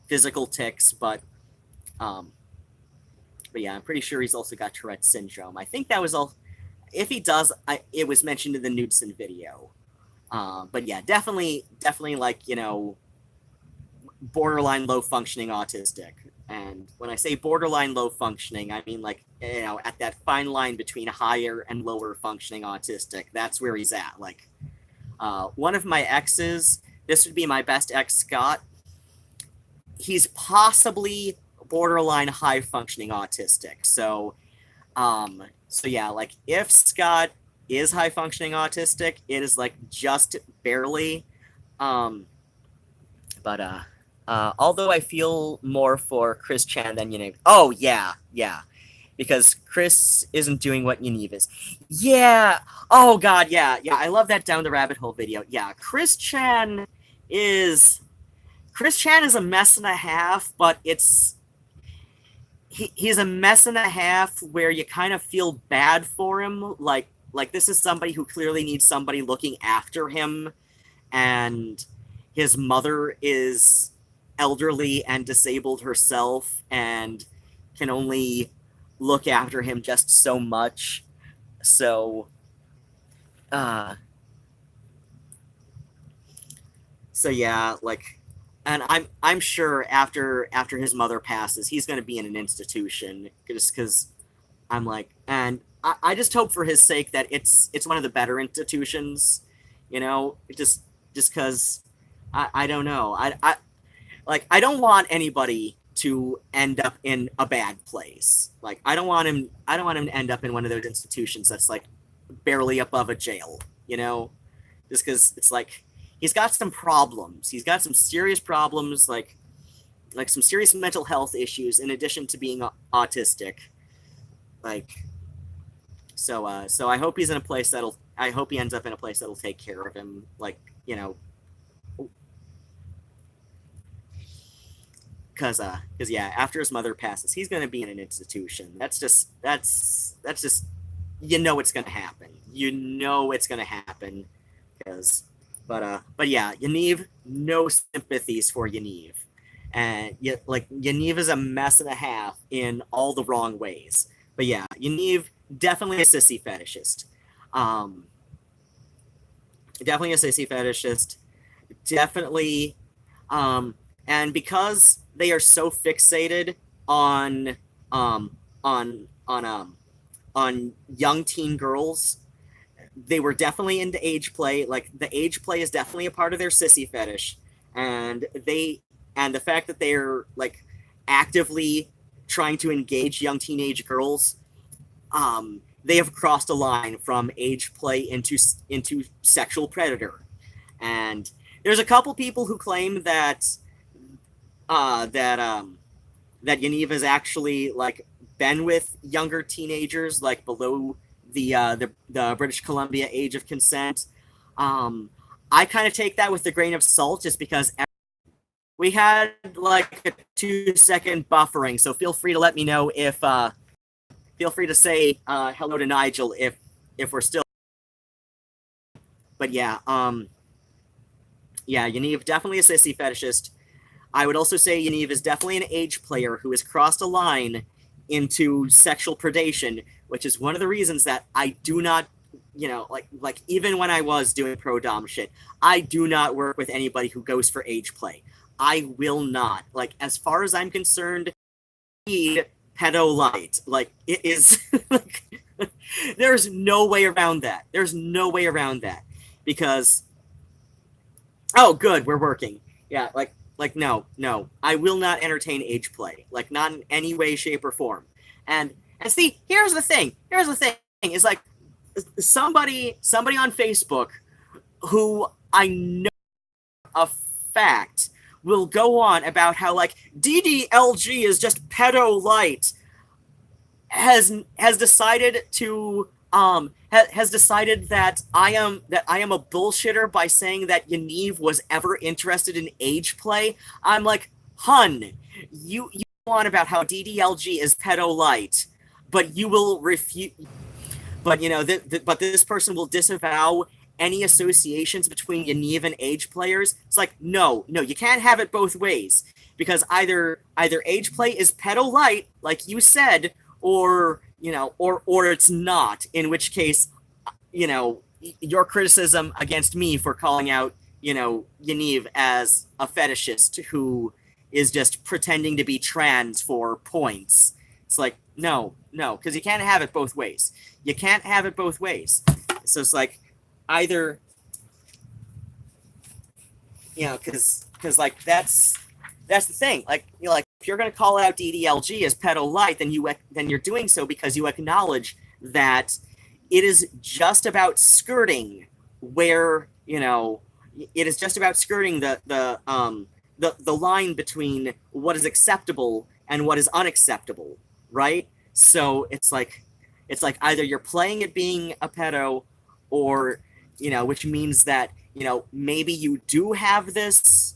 physical tics, um, but yeah, I'm pretty sure he's also got Tourette's syndrome. I think that was all. If he does, it was mentioned in the Knudsen video. But yeah, definitely, like, borderline low functioning autistic. And when I say borderline low functioning, I mean, like, at that fine line between higher and lower functioning autistic. That's where he's at. Like, one of my exes, this would be my best ex, Scott. He's possibly borderline high functioning autistic. So yeah, like if Scott is high functioning autistic, it is like just barely. Um, but although I feel more for Chris Chan than Yaniv. Oh yeah, because Chris isn't doing what Yaniv is. Yeah. Oh God, yeah. I love that down the rabbit hole video. Yeah, is Chris Chan is a mess and a half, but he's a mess and a half where you kind of feel bad for him. Like this is somebody who clearly needs somebody looking after him, and his mother is elderly and disabled herself and can only look after him just so much. So uh so yeah, like, and I'm sure after his mother passes, he's going to be in an institution, just because I'm like, and I just hope for his sake that it's one of the better institutions, just because I don't know. I don't want anybody to end up in a bad place. Like I don't want him to end up in one of those institutions that's like barely above a jail, just because it's like he's got some problems. He's got some serious problems, like some serious mental health issues in addition to being autistic. Like so I hope he's in a place that'll I hope he ends up in a place that'll take care of him, because yeah, after his mother passes, he's going to be in an institution. That's just it's going to happen. It's going to happen because but yeah, Yaniv, no sympathies for Yaniv. And yet, like, Yaniv is a mess and a half in all the wrong ways. But yeah, Yaniv, definitely a sissy fetishist. Um, Definitely a sissy fetishist. Definitely, and because they are so fixated on um, on on on young teen girls, they were definitely into age play. Like the age play is definitely a part of their sissy fetish, and the fact that they're like actively trying to engage young teenage girls, they have crossed a line from age play into sexual predator. And there's a couple people who claim that Yaniv has actually like been with younger teenagers, like below the British Columbia age of consent. I kind of take that with a grain of salt, just because we had like a 2-second buffering. So feel free to let me know if feel free to say hello to Nigel if we're still. But yeah, Yaniv definitely a sissy fetishist. I would also say Yaniv is definitely an age player who has crossed a line into sexual predation, which is one of the reasons that I do not, like even when I was doing pro dom shit, I do not work with anybody who goes for age play. I will not. Like, as far as I'm concerned, pedo light. Like, it is. Like, there's no way around that. There's no way around that, because. Oh, good, we're working. Yeah, no, I will not entertain age play, like not in any way, shape, or form. And see, here's the thing. Is like somebody on Facebook who I know a fact will go on about how like DDLG is just pedo light, has decided to has decided that I am a bullshitter by saying that Yaniv was ever interested in age play. I'm like, hun, you on about how DDLG is pedo light, but you will refute. But but this person will disavow any associations between Yaniv and age players. It's like, no, you can't have it both ways, because either age play is pedo light, like you said, or or it's not, in which case, your criticism against me for calling out, Yaniv as a fetishist who is just pretending to be trans for points. It's like, no, because you can't have it both ways. You can't have it both ways. So it's like, either, because like that's the thing. Like, if you're going to call out DDLG as pedo light, then you're doing so because you acknowledge that it is just about skirting where, it is just about skirting the line between what is acceptable and what is unacceptable, right? So it's like either you're playing at being a pedo, or which means that maybe you do have this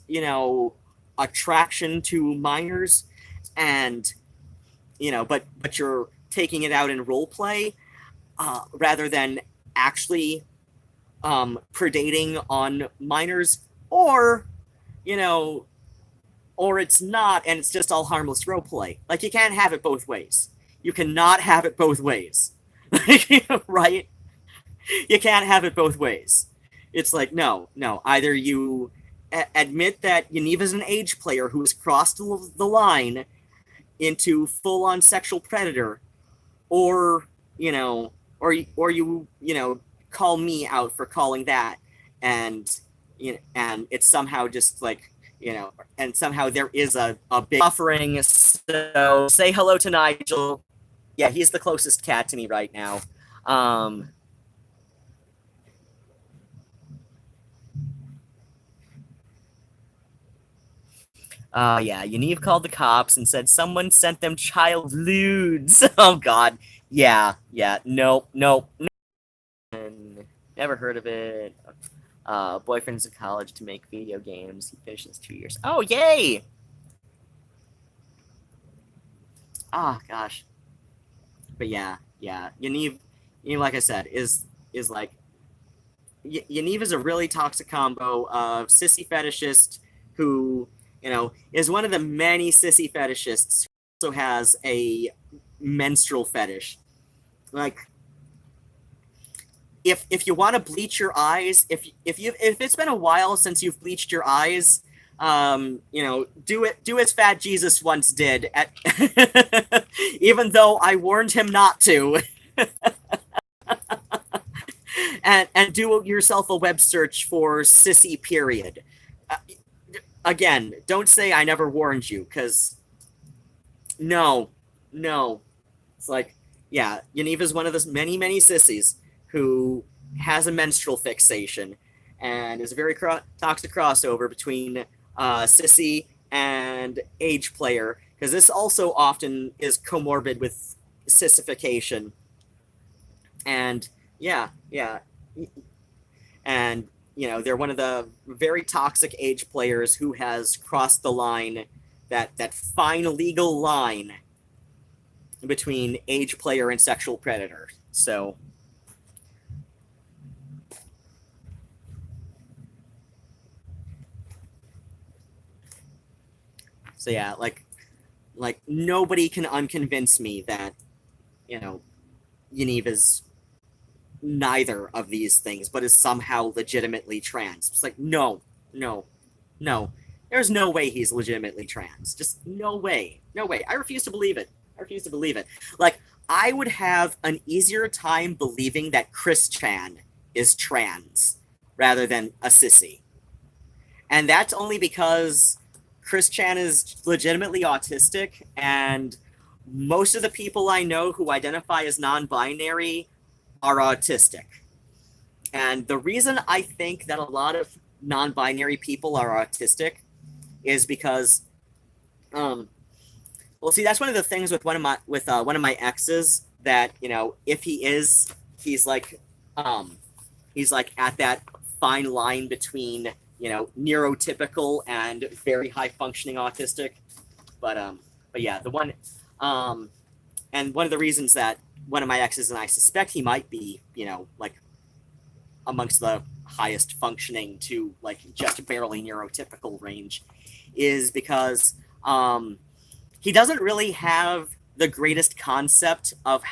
attraction to minors, and but you're taking it out in role play, rather than actually predating on minors, or or it's not, and it's just all harmless role play. Like, you can't have it both ways. You cannot have it both ways. Right? You can't have it both ways. It's like, no. Either you admit that Yaniv is an age player who has crossed the line into full-on sexual predator, or you know, or you know, call me out for calling that, and and it's somehow just like, and somehow there is a big buffering. So say hello to Nigel. Yeah, he's the closest cat to me right now. Um, yeah, Yaniv called the cops and said someone sent them child lewds. Oh God, yeah, nope, nope, never heard of it. Boyfriend's in college to make video games. He finishes 2 years. Oh, yay! Ah, gosh. But yeah, Yaniv, like I said, is like Yaniv is a really toxic combo of sissy fetishist who, is one of the many sissy fetishists who also has a menstrual fetish. Like, if you want to bleach your eyes, if it's been a while since you've bleached your eyes, do as Fat Jesus once did. Even though I warned him not to. And do yourself a web search for sissy period. Uh, Again, don't say I never warned you, because no, no. It's like, yeah, Yaniv is one of those many, many sissies who has a menstrual fixation and is a very toxic crossover between sissy and age player, because this also often is comorbid with sissification. And yeah, and they're one of the very toxic age players who has crossed the line, that fine legal line between age player and sexual predator. So yeah, like nobody can unconvince me that Yaniv is neither of these things, but is somehow legitimately trans. It's like, no, no, no. There's no way he's legitimately trans. Just no way. No way. I refuse to believe it. I refuse to believe it. Like, I would have an easier time believing that Chris Chan is trans rather than a sissy. And that's only because Chris Chan is legitimately autistic, and most of the people I know who identify as non-binary are autistic. And the reason I think that a lot of non-binary people are autistic is because, well, see, that's one of the things with one of my exes, that if he's like, he's like at that fine line between neurotypical and very high functioning autistic. But yeah, and one of the reasons that one of my exes and I suspect he might be, like amongst the highest functioning to like just barely neurotypical range, is because he doesn't really have the greatest concept of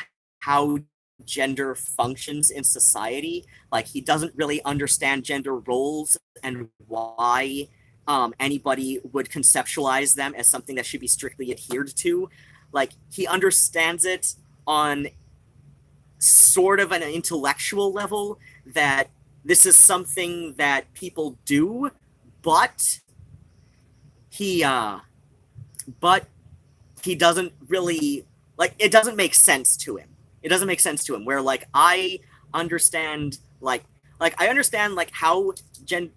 how gender functions in society. Like, he doesn't really understand gender roles and why anybody would conceptualize them as something that should be strictly adhered to. Like, he understands it on sort of an intellectual level, that this is something that people do, but he but he doesn't really, like, it doesn't make sense to him. It doesn't make sense to him. Where like I understand, I understand like how it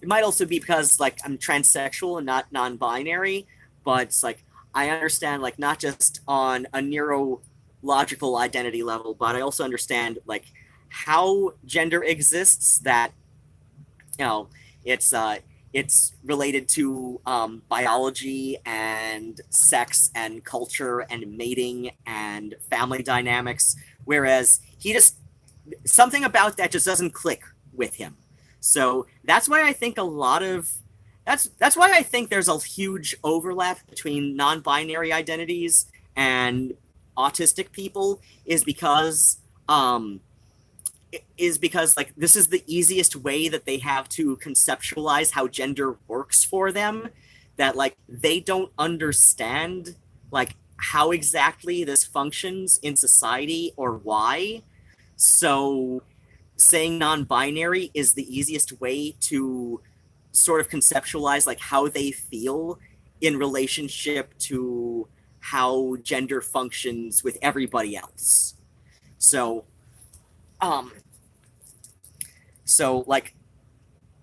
might also be because like I'm transsexual and not non-binary, but it's like I understand, like, not just on a neurological identity level, but I also understand like how gender exists, that you know it's related to biology and sex and culture and mating and family dynamics, whereas he just, something about that just doesn't click with him. So that's why I think that's why I think there's a huge overlap between non-binary identities and autistic people, um, is because like this is the easiest way that they have to conceptualize how gender works for them, that like they don't understand like how exactly this functions in society or why. So saying non-binary is the easiest way to sort of conceptualize like how they feel in relationship to how gender functions with everybody else. So um so like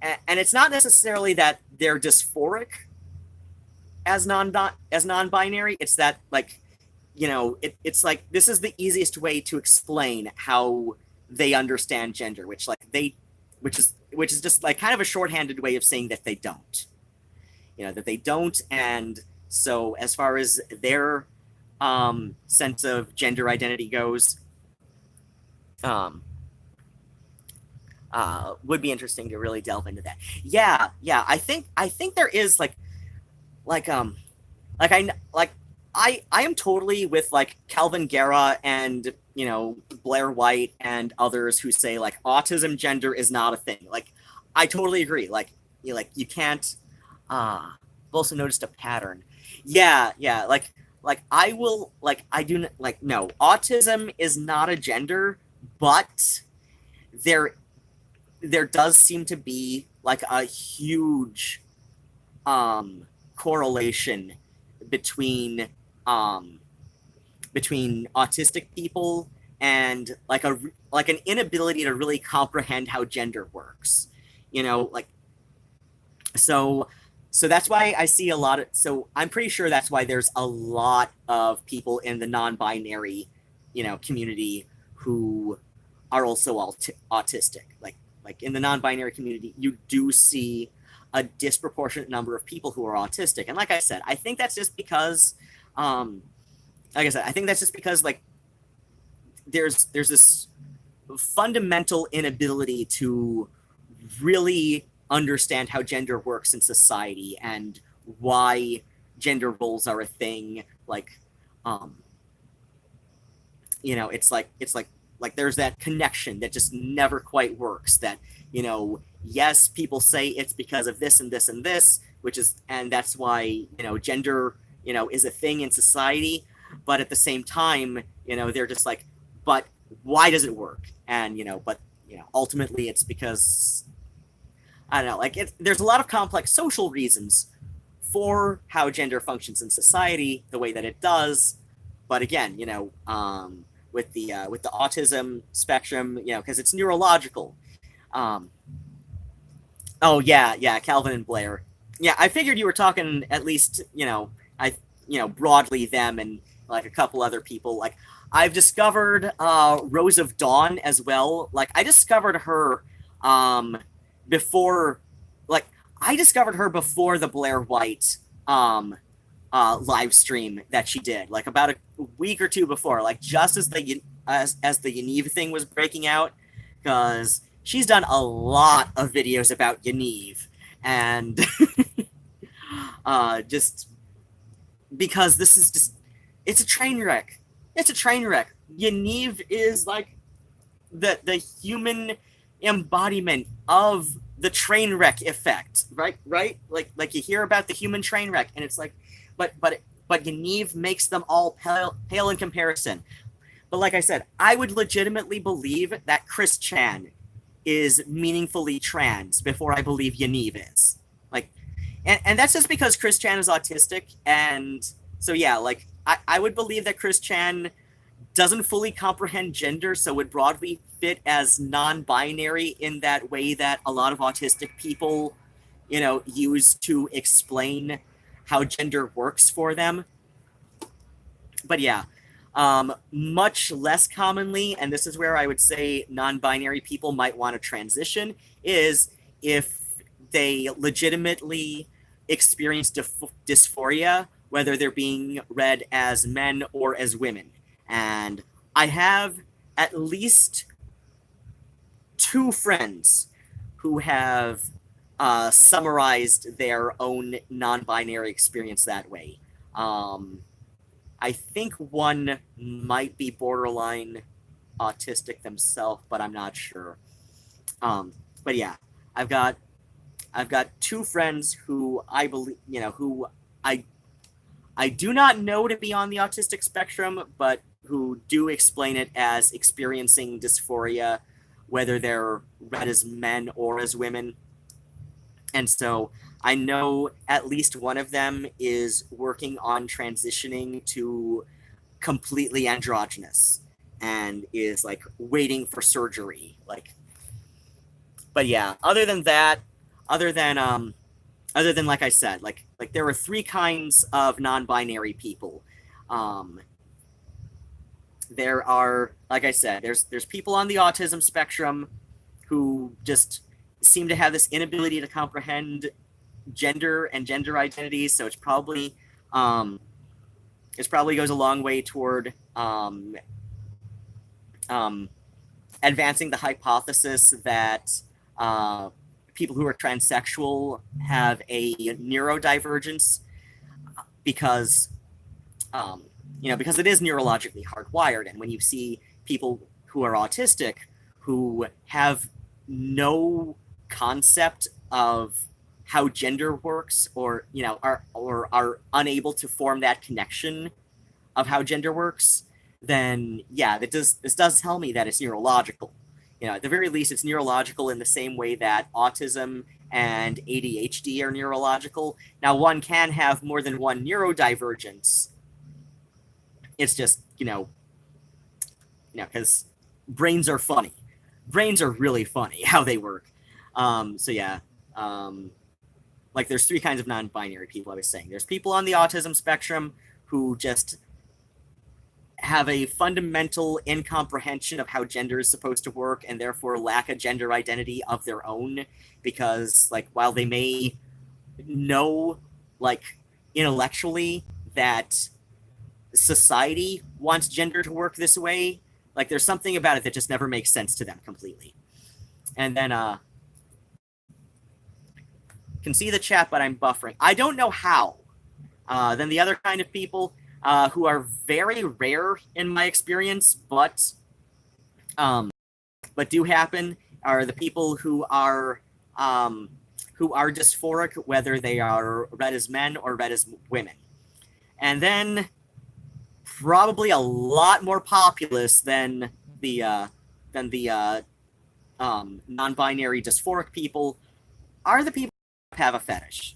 and it's not necessarily that they're dysphoric as non-binary. It's that like it's like this is the easiest way to explain how they understand gender, which is just like kind of a shorthanded way of saying that they don't. That they don't. And so as far as their sense of gender identity goes, um, would be interesting to really delve into that. Yeah. I think there is like like I like I am totally with like Calvin Guerra and Blair White and others who say like autism gender is not a thing. Like I totally agree. Like you can't. I've also noticed a pattern. Yeah. Like I will like I do like no, autism is not a gender, but there there does seem to be like a huge correlation between um, between autistic people and like an inability to really comprehend how gender works. Like so so that's why I see a lot of so I'm pretty sure that's why there's a lot of people in the non-binary community who are also autistic. Like in the non-binary community you do see a disproportionate number of people who are autistic. And like I said, I think that's just because I think that's just because like there's this fundamental inability to really understand how gender works in society and why gender roles are a thing. Like um it's like there's that connection that just never quite works. That yes, people say it's because of this and this and this, and that's why gender is a thing in society, but at the same time they're just like, but why does it work? And but ultimately it's because I don't know, like there's a lot of complex social reasons for how gender functions in society the way that it does. But again, with the autism spectrum, because it's neurological. Um, oh yeah, Calvin and Blair. Yeah, I figured you were talking at least, broadly them and like a couple other people. Like I've discovered Rose of Dawn as well. Like I discovered her um, before, like I discovered her before the Blair White live stream that she did, like about a week or two before, like just as the Yaniv thing was breaking out, because she's done a lot of videos about Yaniv, and just because this is just it's a train wreck. It's a train wreck. Yaniv is like the human embodiment of the train wreck effect, right? Like you hear about the human train wreck, and it's like, but Yaniv makes them all pale in comparison. But like I said, I would legitimately believe that Chris Chan is meaningfully trans before I believe Yaniv is. Like, and that's just because Chris Chan is autistic, and so yeah, like I would believe that Chris Chan doesn't fully comprehend gender, so would broadly fit as non-binary in that way that a lot of autistic people, use to explain how gender works for them. But yeah, much less commonly, and this is where I would say non-binary people might want to transition, is if they legitimately experience dysphoria, whether they're being read as men or as women. And I have at least two friends who have summarized their own non-binary experience that way. I think one might be borderline autistic themselves, but I'm not sure. But yeah, I've got two friends who I believe, who I I do not know to be on the autistic spectrum, but who do explain it as experiencing dysphoria, whether they're read as men or as women. And so I know at least one of them is working on transitioning to completely androgynous and is like waiting for surgery. Like, but yeah, other than that, other than like I said, like there are three kinds of non-binary people. Um, there are, like I said, there's people on the autism spectrum who just seem to have this inability to comprehend gender and gender identities. So it probably goes a long way toward um, advancing the hypothesis that people who are transsexual have a neurodivergence because because it is neurologically hardwired. And when you see people who are autistic who have no concept of how gender works, or are unable to form that connection of how gender works, then yeah, this does tell me that it's neurological. At the very least, it's neurological in the same way that autism and ADHD are neurological. Now, one can have more than one neurodivergence. It's just, because brains are funny. Brains are really funny how they work. So yeah, like there's three kinds of non-binary people. I was saying there's people on the autism spectrum who just have a fundamental incomprehension of how gender is supposed to work and therefore lack a gender identity of their own, because like while they may know like intellectually that society wants gender to work this way, like there's something about it that just never makes sense to them completely. And then can see the chat, but I'm buffering. I don't know how. Then the other kind of people who are very rare in my experience, but do happen, are the people who are dysphoric, whether they are read as men or read as women. And then probably a lot more populous than the non-binary dysphoric people are the people who have a fetish.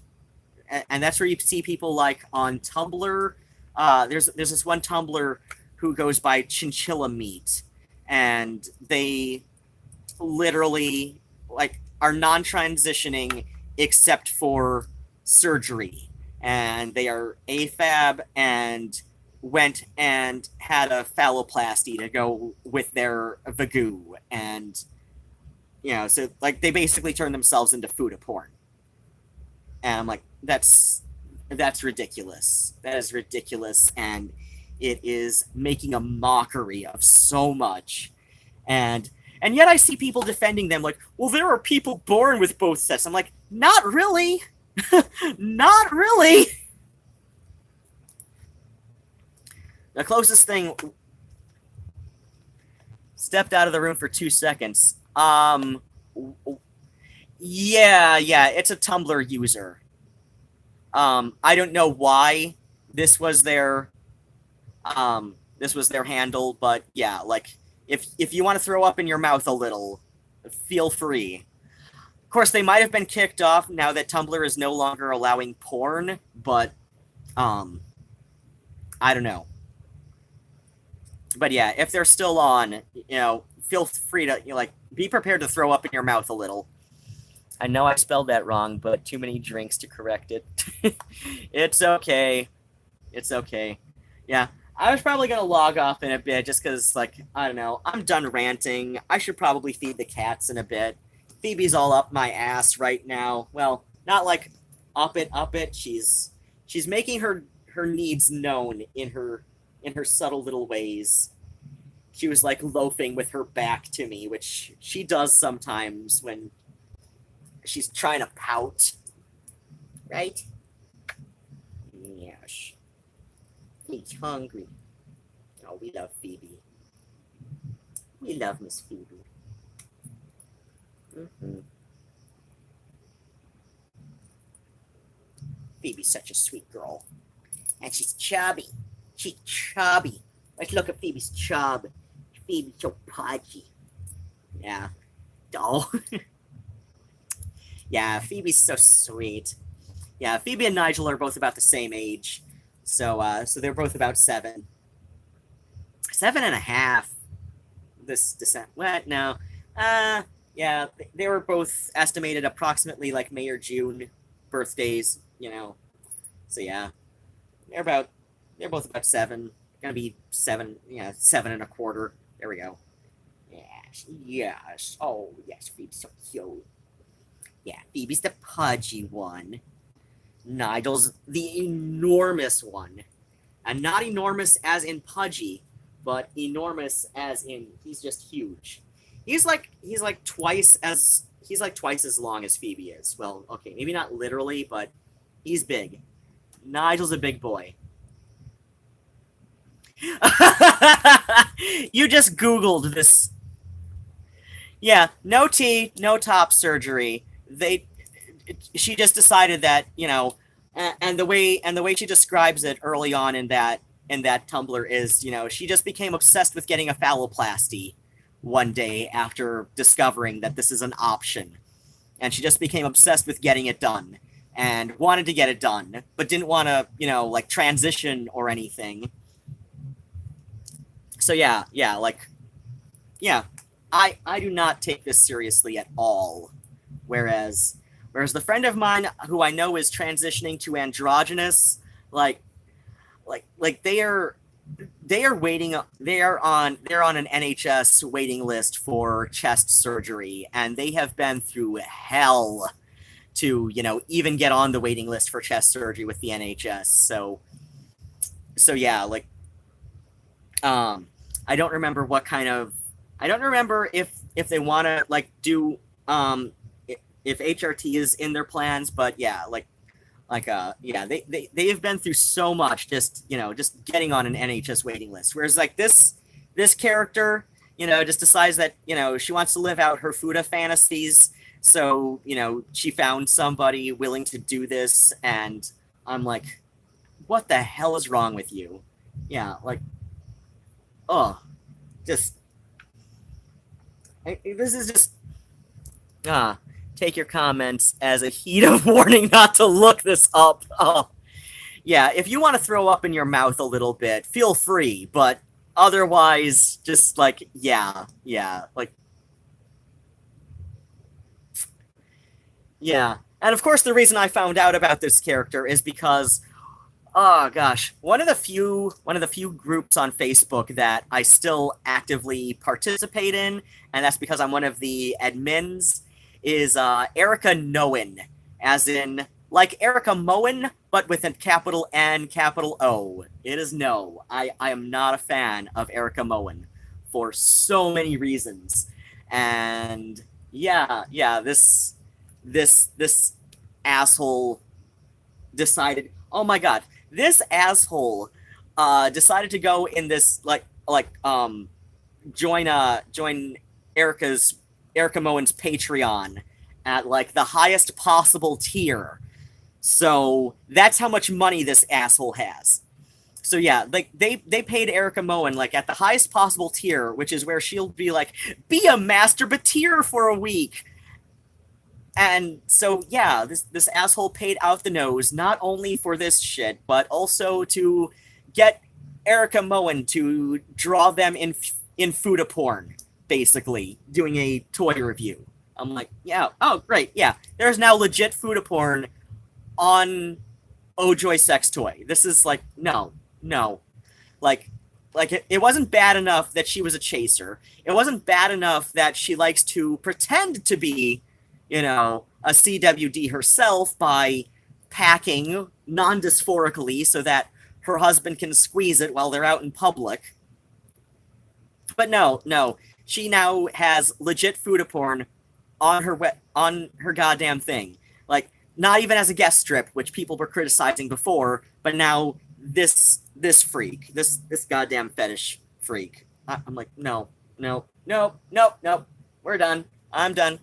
And that's where you see people like on Tumblr. There's this one Tumblr who goes by Chinchilla Meat, and they literally like are non-transitioning except for surgery, and they are AFAB and went and had a phalloplasty to go with their vagoo, and so like they basically turn themselves into food porn. And I'm like, that's ridiculous. That is ridiculous, and it is making a mockery of so much. And yet I see people defending them like, well, there are people born with both sets. I'm like, not really. Not really. The closest thing stepped out of the room for 2 seconds. Yeah, it's a Tumblr user. I don't know why this was their handle, but yeah, like if you want to throw up in your mouth a little, feel free. Of course, they might have been kicked off now that Tumblr is no longer allowing porn, but I don't know. But yeah, if they're still on, feel free to be prepared to throw up in your mouth a little. I know I spelled that wrong, but too many drinks to correct it. It's okay. It's okay. Yeah, I was probably going to log off in a bit just because, I don't know, I'm done ranting. I should probably feed the cats in a bit. Phoebe's all up my ass right now. Well, not like up it. She's making her needs known in her subtle little ways. She was loafing with her back to me, which she does sometimes when she's trying to pout. Right? Yes. He's hungry. Oh, we love Phoebe. We love Miss Phoebe. Mm-hmm. Phoebe's such a sweet girl. And she's chubby. She's chubby. Let's look at Phoebe's chub. Phoebe's so pudgy. Yeah. Oh. Yeah, Phoebe's so sweet. Yeah, Phoebe and Nigel are both about the same age. So they're both about 7. 7.5. This December. What? No. Yeah, they were both estimated approximately like May or June birthdays, So yeah, they're both about 7. Gonna be 7, 7.25. There we go. Yes. Oh, yes, Phoebe's so cute. Yeah, Phoebe's the pudgy one. Nigel's the enormous one. And not enormous as in pudgy, but enormous as in he's just huge. He's like twice as long as Phoebe is. Well, okay, maybe not literally, but he's big. Nigel's a big boy. You just Googled this. Yeah, no T, no top surgery. She just decided that, and the way she describes it early on in that Tumblr is, she just became obsessed with getting a phalloplasty one day after discovering that this is an option. And she just became obsessed with getting it done and wanted to get it done, but didn't want to, transition or anything. So yeah, I do not take this seriously at all. Whereas the friend of mine who I know is transitioning to androgynous, like they are waiting. They're on an NHS waiting list for chest surgery, and they have been through hell to even get on the waiting list for chest surgery with the NHS. So yeah, I don't remember if they want to do if HRT is in their plans, but yeah, they have been through so much just getting on an NHS waiting list. Whereas this character, just decides that, she wants to live out her Fuda fantasies. So, she found somebody willing to do this, and I'm like, what the hell is wrong with you? Yeah, this is just take your comments as a heat of warning not to look this up. Oh, yeah, if you want to throw up in your mouth a little bit, feel free, but otherwise, just yeah. And of course, the reason I found out about this character is because, oh gosh, one of the few groups on Facebook that I still actively participate in, and that's because I'm one of the admins, is Erica Noen, as in Erica Moen, but with a capital N, capital O. It is no. I am not a fan of Erica Moen for so many reasons. And yeah, this asshole decided, oh my god, this asshole decided to go in this join Erica Moen's Patreon at the highest possible tier. So that's how much money this asshole has. So yeah, they paid Erica Moen at the highest possible tier, which is where she'll be be a masturbateer for a week. And so yeah, this asshole paid out the nose, not only for this shit, but also to get Erica Moen to draw them in Fuda porn, basically, doing a toy review. I'm like, yeah, oh, great, yeah. There's now legit Fuda porn on Ojoy sex toy. This is no. It wasn't bad enough that she was a chaser. It wasn't bad enough that she likes to pretend to be, a CWD herself by packing non-dysphorically so that her husband can squeeze it while they're out in public. But no. She now has legit Fuda porn on her goddamn thing. Not even as a guest strip, which people were criticizing before, but now this freak, this goddamn fetish freak. I'm like, no. We're done. I'm done.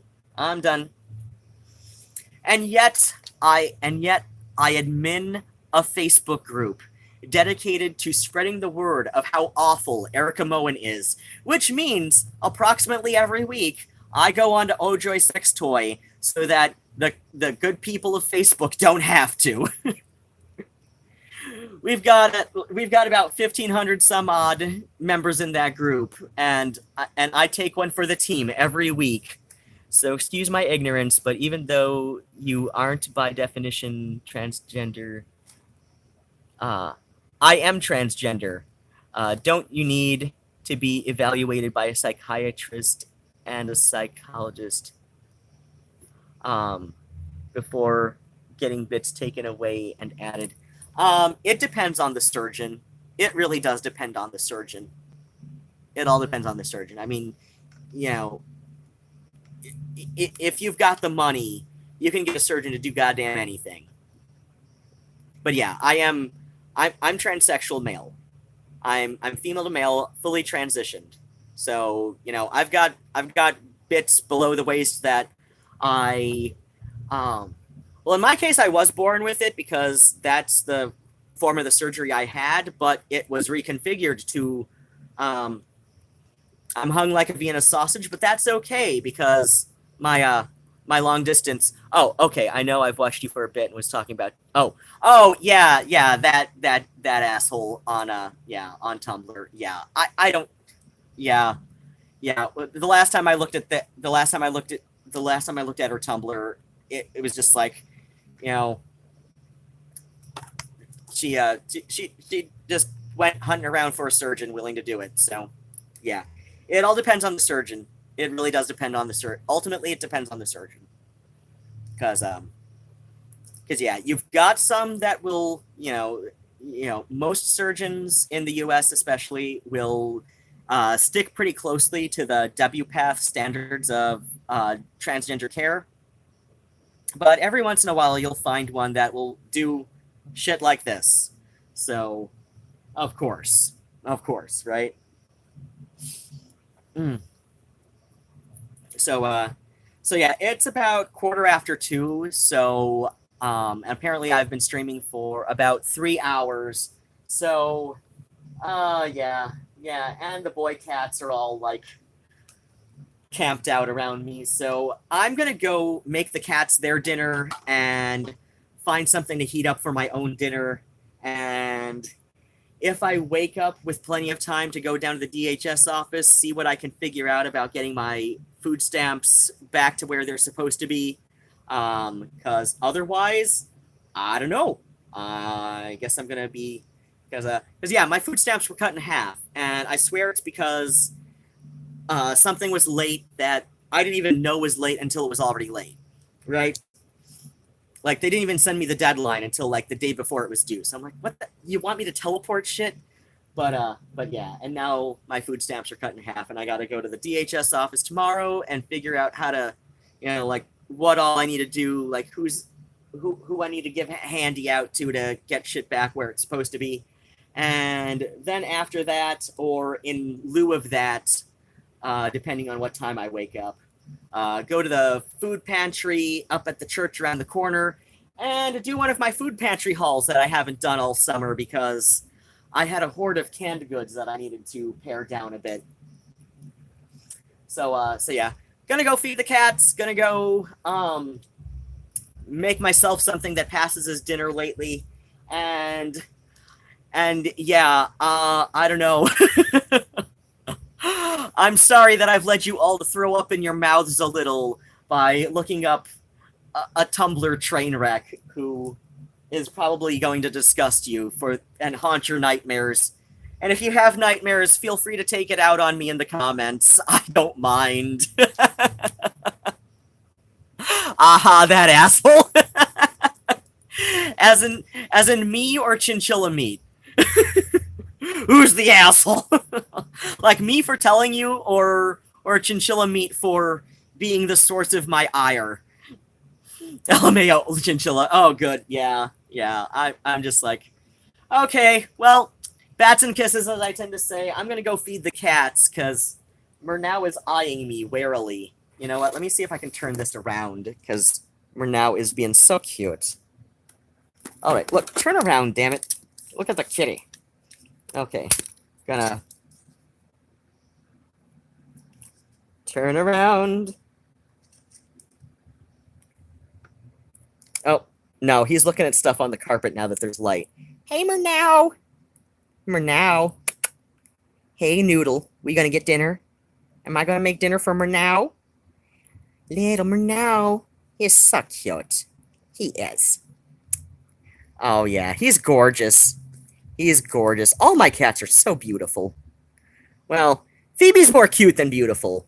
And yet I admin a Facebook group dedicated to spreading the word of how awful Erica Moen is, which means approximately every week I go on to Ojoy Sex Toy so that the good people of Facebook don't have to. We've got about 1,500 some odd members in that group, and I take one for the team every week. So excuse my ignorance, but even though you aren't by definition transgender, I am transgender. Don't you need to be evaluated by a psychiatrist and a psychologist before getting bits taken away and added? It depends on the surgeon. It really does depend on the surgeon. It all depends on the surgeon. I mean, you know, if you've got the money, you can get a surgeon to do goddamn anything. But yeah, I'm transsexual male. I'm female to male, fully transitioned. So, you know, I've got bits below the waist that well, in my case, I was born with it because that's the form of the surgery I had, but it was reconfigured to, I'm hung like a Vienna sausage, but that's okay because my long distance. Oh, okay. I know I've watched you for a bit and was talking about. Oh, yeah, that asshole on on Tumblr. Yeah, I don't. Yeah. The last time I looked at her Tumblr, it was just like, you know, she just went hunting around for a surgeon willing to do it. So, yeah, it all depends on the surgeon. It really does depend on the surgeon. Ultimately, it depends on the surgeon. Because yeah, you've got some that will, you know, most surgeons in the U.S. especially will stick pretty closely to the WPATH standards of transgender care. But every once in a while, you'll find one that will do shit like this. So, of course, right? So yeah, it's about 2:15. So, apparently I've been streaming for about 3 hours. So, yeah, and the boy cats are all like camped out around me. So I'm gonna go make the cats their dinner and find something to heat up for my own dinner. And if I wake up with plenty of time to go down to the DHS office, see what I can figure out about getting my food stamps back to where they're supposed to be. Because otherwise, I don't know. I guess I'm gonna be because yeah, my food stamps were cut in half, and I swear it's because something was late that I didn't even know was late until it was already late, right? Like, they didn't even send me the deadline until, like, the day before it was due. So I'm like, what the? You want me to teleport shit? But yeah, and now my food stamps are cut in half, and I gotta go to the DHS office tomorrow and figure out how to, you know, like, what all I need to do, like, who I need to give handy out to get shit back where it's supposed to be. And then after that, or in lieu of that, depending on what time I wake up, go to the food pantry up at the church around the corner and do one of my food pantry hauls that I haven't done all summer because I had a hoard of canned goods that I needed to pare down a bit. So yeah, gonna go feed the cats, gonna go make myself something that passes as dinner lately, and yeah, I don't know. I'm sorry that I've led you all to throw up in your mouths a little by looking up a Tumblr train wreck who is probably going to disgust you and haunt your nightmares. And if you have nightmares, feel free to take it out on me in the comments. I don't mind. Aha, that asshole. as in me or chinchilla meat. Who's the asshole? Like, me for telling you, or chinchilla meat for being the source of my ire? LMAO, chinchilla. Oh, good. Yeah. I'm just like, okay, well, bats and kisses, as I tend to say. I'm gonna go feed the cats, because Murnau is eyeing me warily. You know what? Let me see if I can turn this around, because Murnau is being so cute. Alright, look, turn around, damn it. Look at the kitty. Okay, gonna turn around. Oh, no, he's looking at stuff on the carpet now that there's light. Hey, Murnau. Murnau. Hey, Noodle. We gonna get dinner? Am I gonna make dinner for Murnau? Little Murnau. He's so cute. He is. Oh, yeah, he's gorgeous. He's gorgeous. All my cats are so beautiful. Well, Phoebe's more cute than beautiful.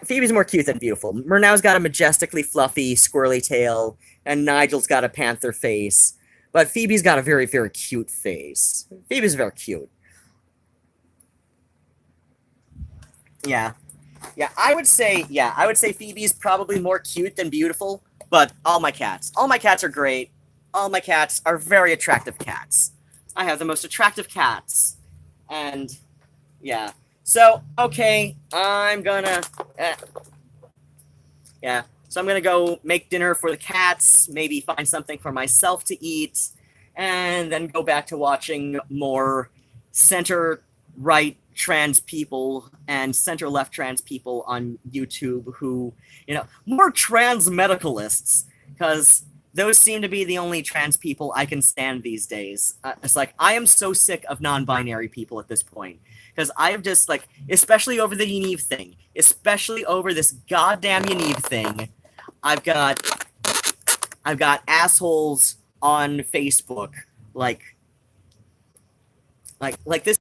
Phoebe's more cute than beautiful. Murnau's got a majestically fluffy, squirrely tail, and Nigel's got a panther face. But Phoebe's got a very, very cute face. Phoebe's very cute. Yeah. I would say Phoebe's probably more cute than beautiful, but all my cats are great. All my cats are very attractive cats. I have the most attractive cats. And yeah. So, okay, I'm gonna so I'm gonna go make dinner for the cats, maybe find something for myself to eat, and then go back to watching more center-right trans people and center-left trans people on YouTube who, more trans medicalists, because those seem to be the only trans people I can stand these days. It's like, I am so sick of non-binary people at this point. Because I've just, especially over the Yaniv thing, especially over this goddamn Yaniv thing, I've got assholes on Facebook, like this